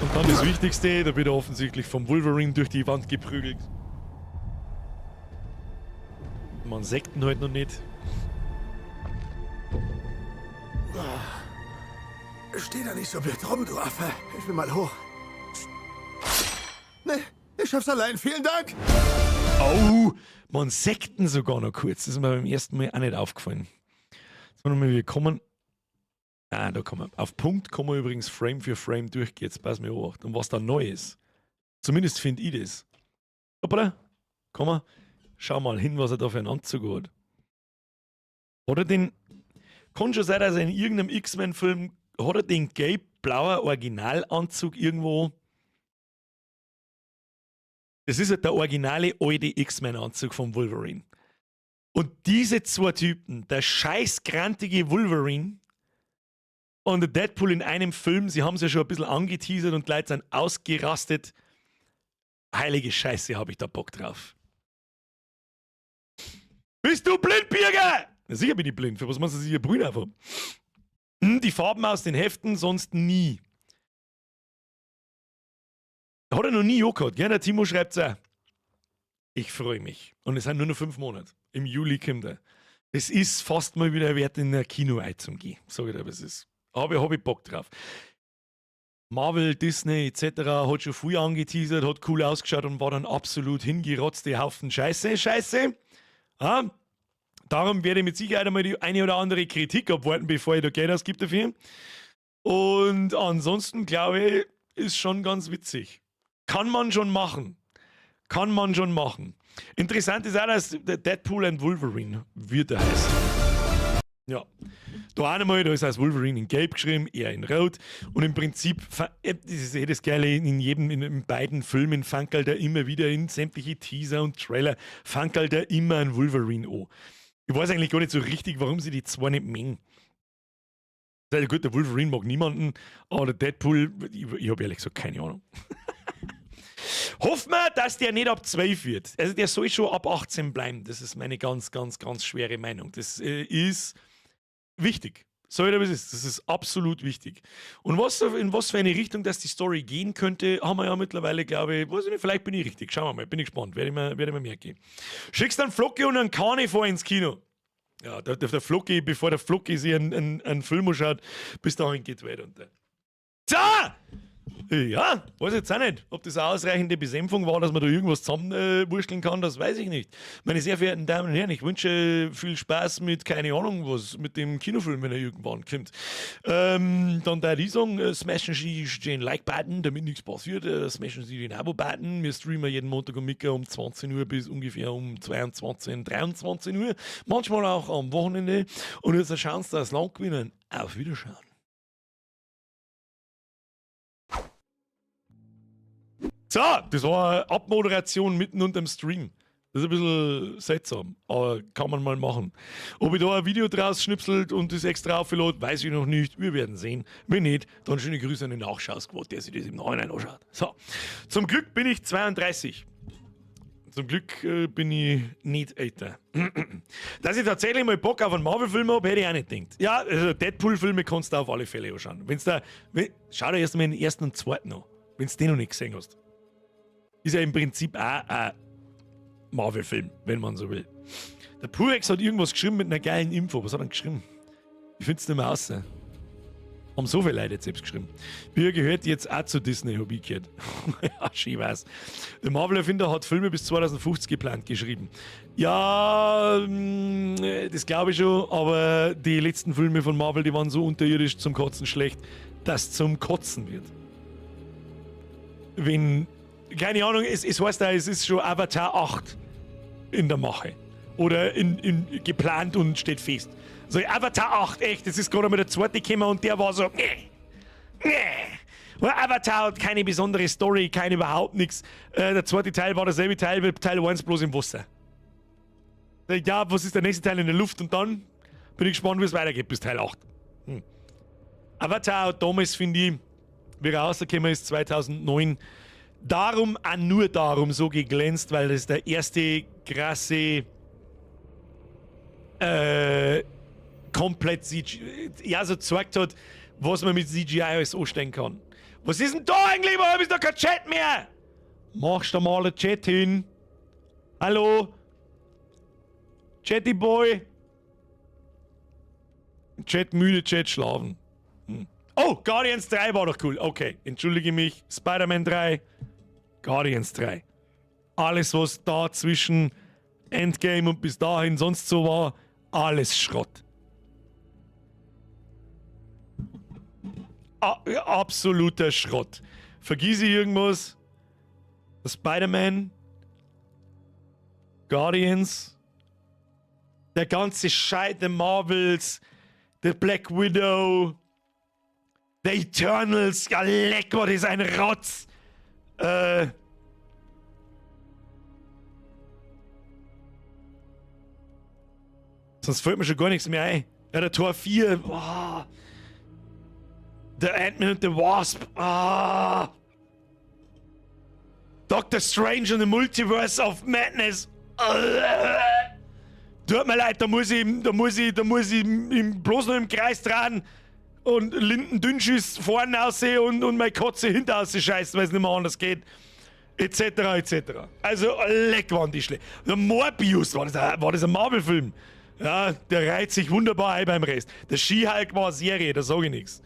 S1: Und dann das Wichtigste, da wird er offensichtlich vom Wolverine durch die Wand geprügelt. Man Sekten halt noch nicht.
S5: Steh da nicht so blöd rum, du Affe. Hilf mir mal hoch. Nee, ich schaff's allein. Vielen Dank.
S1: Oh, man Sekten sogar noch kurz. Das ist mir beim ersten Mal auch nicht aufgefallen. Wir kommen. Da kann man. Auf Punkt kann man übrigens Frame für Frame durchgehen. Jetzt pass mir auf. Und was da neu ist. Zumindest finde ich das. Hoppala. Komm mal. Schau mal hin, was er da für einen Anzug hat. Hat er den. Kann schon sein, dass er in irgendeinem X-Men-Film. Hat er den gelb-blauer Originalanzug irgendwo. Das ist halt der originale alte X-Men-Anzug von Wolverine. Und diese zwei Typen, der scheißgrantige Wolverine und der Deadpool in einem Film, sie haben es ja schon ein bisschen angeteasert und die Leute sind ausgerastet. Heilige Scheiße, habe ich da Bock drauf. Bist du blind, Birger? Na, sicher bin ich blind. Für was meinst du sich hier brühen einfach? Die Farben aus den Heften sonst nie. Hat er noch nie gehabt, gell? Der Timo schreibt es auch. Ich freue mich. Und es sind nur noch 5 Monate. Im Juli kommt er. Es ist fast mal wieder wert, in ein Kino einzugehen. Sag ich dir, was es ist. Aber hab ich Bock drauf. Marvel, Disney etc. hat schon früh angeteasert, hat cool ausgeschaut und war dann absolut hingerotzte Haufen Scheiße. Darum werde ich mit Sicherheit einmal die eine oder andere Kritik abwarten, bevor ich da Geld ausgebe dafür. Und ansonsten glaube ich, ist schon ganz witzig. Kann man schon machen. Interessant ist auch, dass Deadpool and Wolverine wird er heißen. Ja. Da auch einmal, da ist als Wolverine in Gelb geschrieben, er in Rot. Und im Prinzip, das ist das Geile, in beiden Filmen fankelt er immer wieder in sämtliche Teaser und Trailer, fankelt er immer einen Wolverine an. Ich weiß eigentlich gar nicht so richtig, warum sie die zwei nicht mengen. Sehr gut, der Wolverine mag niemanden, aber der Deadpool, ich habe ehrlich gesagt keine Ahnung. Hoffen wir, dass der nicht ab 12 wird. Also der soll schon ab 18 bleiben. Das ist meine ganz, ganz, ganz schwere Meinung. Das ist wichtig. So wie es ist. Das ist absolut wichtig. Und in was für eine Richtung dass die Story gehen könnte, haben wir ja mittlerweile, glaube ich, weiß ich nicht, vielleicht bin ich richtig. Schauen wir mal, bin ich gespannt. Werde ich mir merken. Schickst einen Flocki und einen Kani vor ins Kino. Ja, der Flocki, bevor der Flocki sich einen Film anschaut, bis dahin geht weiter. So! Ja, weiß jetzt auch nicht, ob das eine ausreichende Besänftigung war, dass man da irgendwas zusammenwurschteln kann, das weiß ich nicht. Meine sehr verehrten Damen und Herren, ich wünsche viel Spaß mit, keine Ahnung was, mit dem Kinofilm, wenn er irgendwann kommt. Dann da ich sagen, smashen Sie den Like-Button, damit nichts passiert, smashen Sie den Abo-Button. Wir streamen jeden Montag und Mittwoch um 20 Uhr bis ungefähr um 22, 23 Uhr, manchmal auch am Wochenende. Und jetzt eine Chance, dass Land gewinnen. Auf Wiederschauen. So, das war eine Abmoderation mitten unter dem Stream. Das ist ein bisschen seltsam, aber kann man mal machen. Ob ich da ein Video draus schnipselt und das extra auflade, weiß ich noch nicht. Wir werden sehen. Wenn nicht, dann schöne Grüße an den Nachschausquote, der sich das im Nachhinein anschaut. So, zum Glück bin ich 32. Zum Glück bin ich nicht älter. Dass ich tatsächlich mal Bock auf einen Marvel-Film habe, hätte ich auch nicht gedacht. Ja, also Deadpool-Filme kannst du auf alle Fälle anschauen. Schau dir erst mal den ersten und zweiten an, wenn du den noch nicht gesehen hast. Ist ja im Prinzip auch ein Marvel-Film, wenn man so will. Der Purex hat irgendwas geschrieben mit einer geilen Info. Was hat er geschrieben? Ich finde es nicht mehr raus. Haben so viele Leute jetzt selbst geschrieben. Wie gehört jetzt auch zu Disney, hab ich gehört. Ja, schön weiß. Der Marvel-Erfinder hat Filme bis 2050 geplant geschrieben. Ja, das glaube ich schon, aber die letzten Filme von Marvel, die waren so unterirdisch zum Kotzen schlecht, dass es zum Kotzen wird. Wenn keine Ahnung, es heißt da, es ist schon Avatar 8 in der Mache. Oder geplant und steht fest. So, Avatar 8, echt, das ist gerade mal der zweite gekommen und der war so, Weil Avatar hat keine besondere Story, keine überhaupt nichts. Der zweite Teil war derselbe Teil wie Teil 1 bloß im Wasser. Ja, was ist der nächste Teil in der Luft? Und dann bin ich gespannt, wie es weitergeht bis Teil 8. Avatar hat damals, finde ich, wie er rausgekommen ist, 2009, nur darum so geglänzt, weil das der erste krasse komplett CGI, ja, so gezeigt hat, was man mit CGI alles anstellen kann. Was ist denn da eigentlich? Warum ist da kein Chat mehr? Machst du mal einen Chat hin? Hallo? Chatty Boy? Chat müde, Chat schlafen. Oh, Guardians 3 war doch cool. Okay, entschuldige mich. Spider-Man 3, Guardians 3. Alles, was da zwischen Endgame und bis dahin sonst so war, alles Schrott. Absoluter Schrott. Vergiss ich irgendwas? Spider-Man, Guardians, der ganze Scheiß, der Marvels, der Black Widow, der Eternals, ja leck, das ist ein Rotz. Sonst fällt mir schon gar nichts mehr ein. Ja, der Tor 4, oh. Der Ant-Man und the Wasp, ah. Doctor Strange and the Multiverse of Madness. Tut mir leid, da muss ich bloß noch im Kreis dran und Lindendünnschiss vorne aussehen und meine Kotze hinter aussehen scheißen, weil es nicht mehr anders geht. Etc. etc. Also, leck waren die schlecht. Der Morbius, war das ein Marvel-Film? Ja, der reiht sich wunderbar ein beim Rest. Der She-Hulk war eine Serie, da sage ich nichts.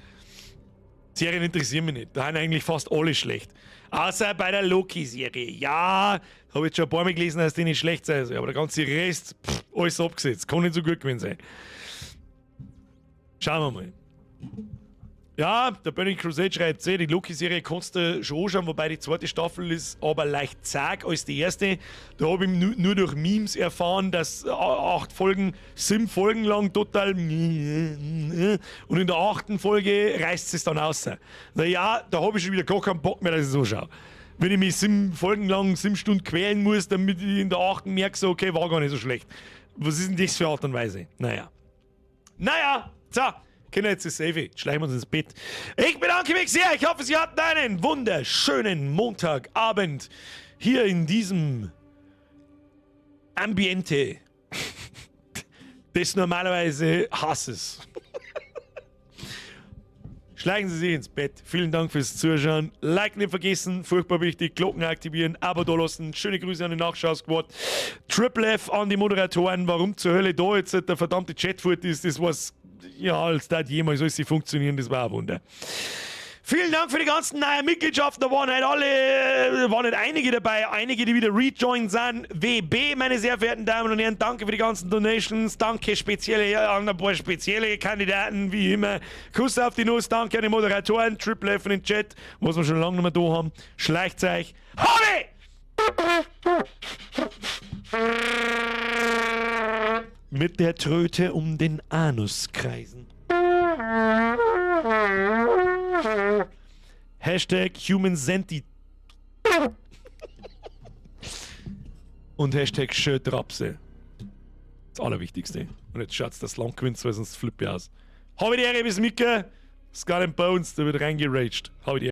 S1: Serien interessieren mich nicht. Da haben eigentlich fast alle schlecht. Außer bei der Loki-Serie. Ja, habe ich schon ein paar Mal gelesen, dass die nicht schlecht sein soll. Aber der ganze Rest, alles abgesetzt. Kann nicht so gut gewesen sein. Schauen wir mal. Ja, der Burning Crusade schreibt, die Loki-Serie kannst du schon anschauen, wobei die zweite Staffel ist aber leicht zag als die erste. Da habe ich nur durch Memes erfahren, dass 8 Folgen, 7 Folgen lang total und in der 8. Folge reißt es dann aus. Naja, da habe ich schon wieder gar keinen Bock mehr, dass ich so schaue. Wenn ich mich 7 Folgen lang, 7 Stunden quälen muss, damit ich in der 8. merke, so, okay, war gar nicht so schlecht. Was ist denn das für Art und Weise? Naja, so. Kinder, jetzt ist safe. Schleichen wir uns ins Bett. Ich bedanke mich sehr. Ich hoffe, Sie hatten einen wunderschönen Montagabend hier in diesem Ambiente des normalerweise Hasses. Schleichen Sie sich ins Bett. Vielen Dank fürs Zuschauen. Like nicht vergessen, furchtbar wichtig. Glocken aktivieren, Abo da lassen. Schöne Grüße an den Nachschau-Squad. Triple F an die Moderatoren. Warum zur Hölle da jetzt der verdammte Chatfurt ist, das was ja als das jemals alles funktionieren, das war ein Wunder. Vielen Dank für die ganzen neuen Mitgliedschaften. Da waren halt waren nicht einige dabei, einige, die wieder rejoined sind. WB, meine sehr verehrten Damen und Herren, danke für die ganzen Donations. Danke spezielle an ein paar spezielle Kandidaten, wie immer. Kuss auf die Nuss, danke an die Moderatoren, Triple F in den Chat, was wir schon lange nicht mehr da haben. Schleicht euch. Hobby! Mit der Tröte um den Anus kreisen. Hashtag HumanCenti und Hashtag Schötrapse. Das Allerwichtigste. Und jetzt schaut's, das Land gewinnt, weil sonst flippe ich aus. Habe die Ehre bis Micke. Skull and Bones, da wird reingeraged. Habe die Ehre.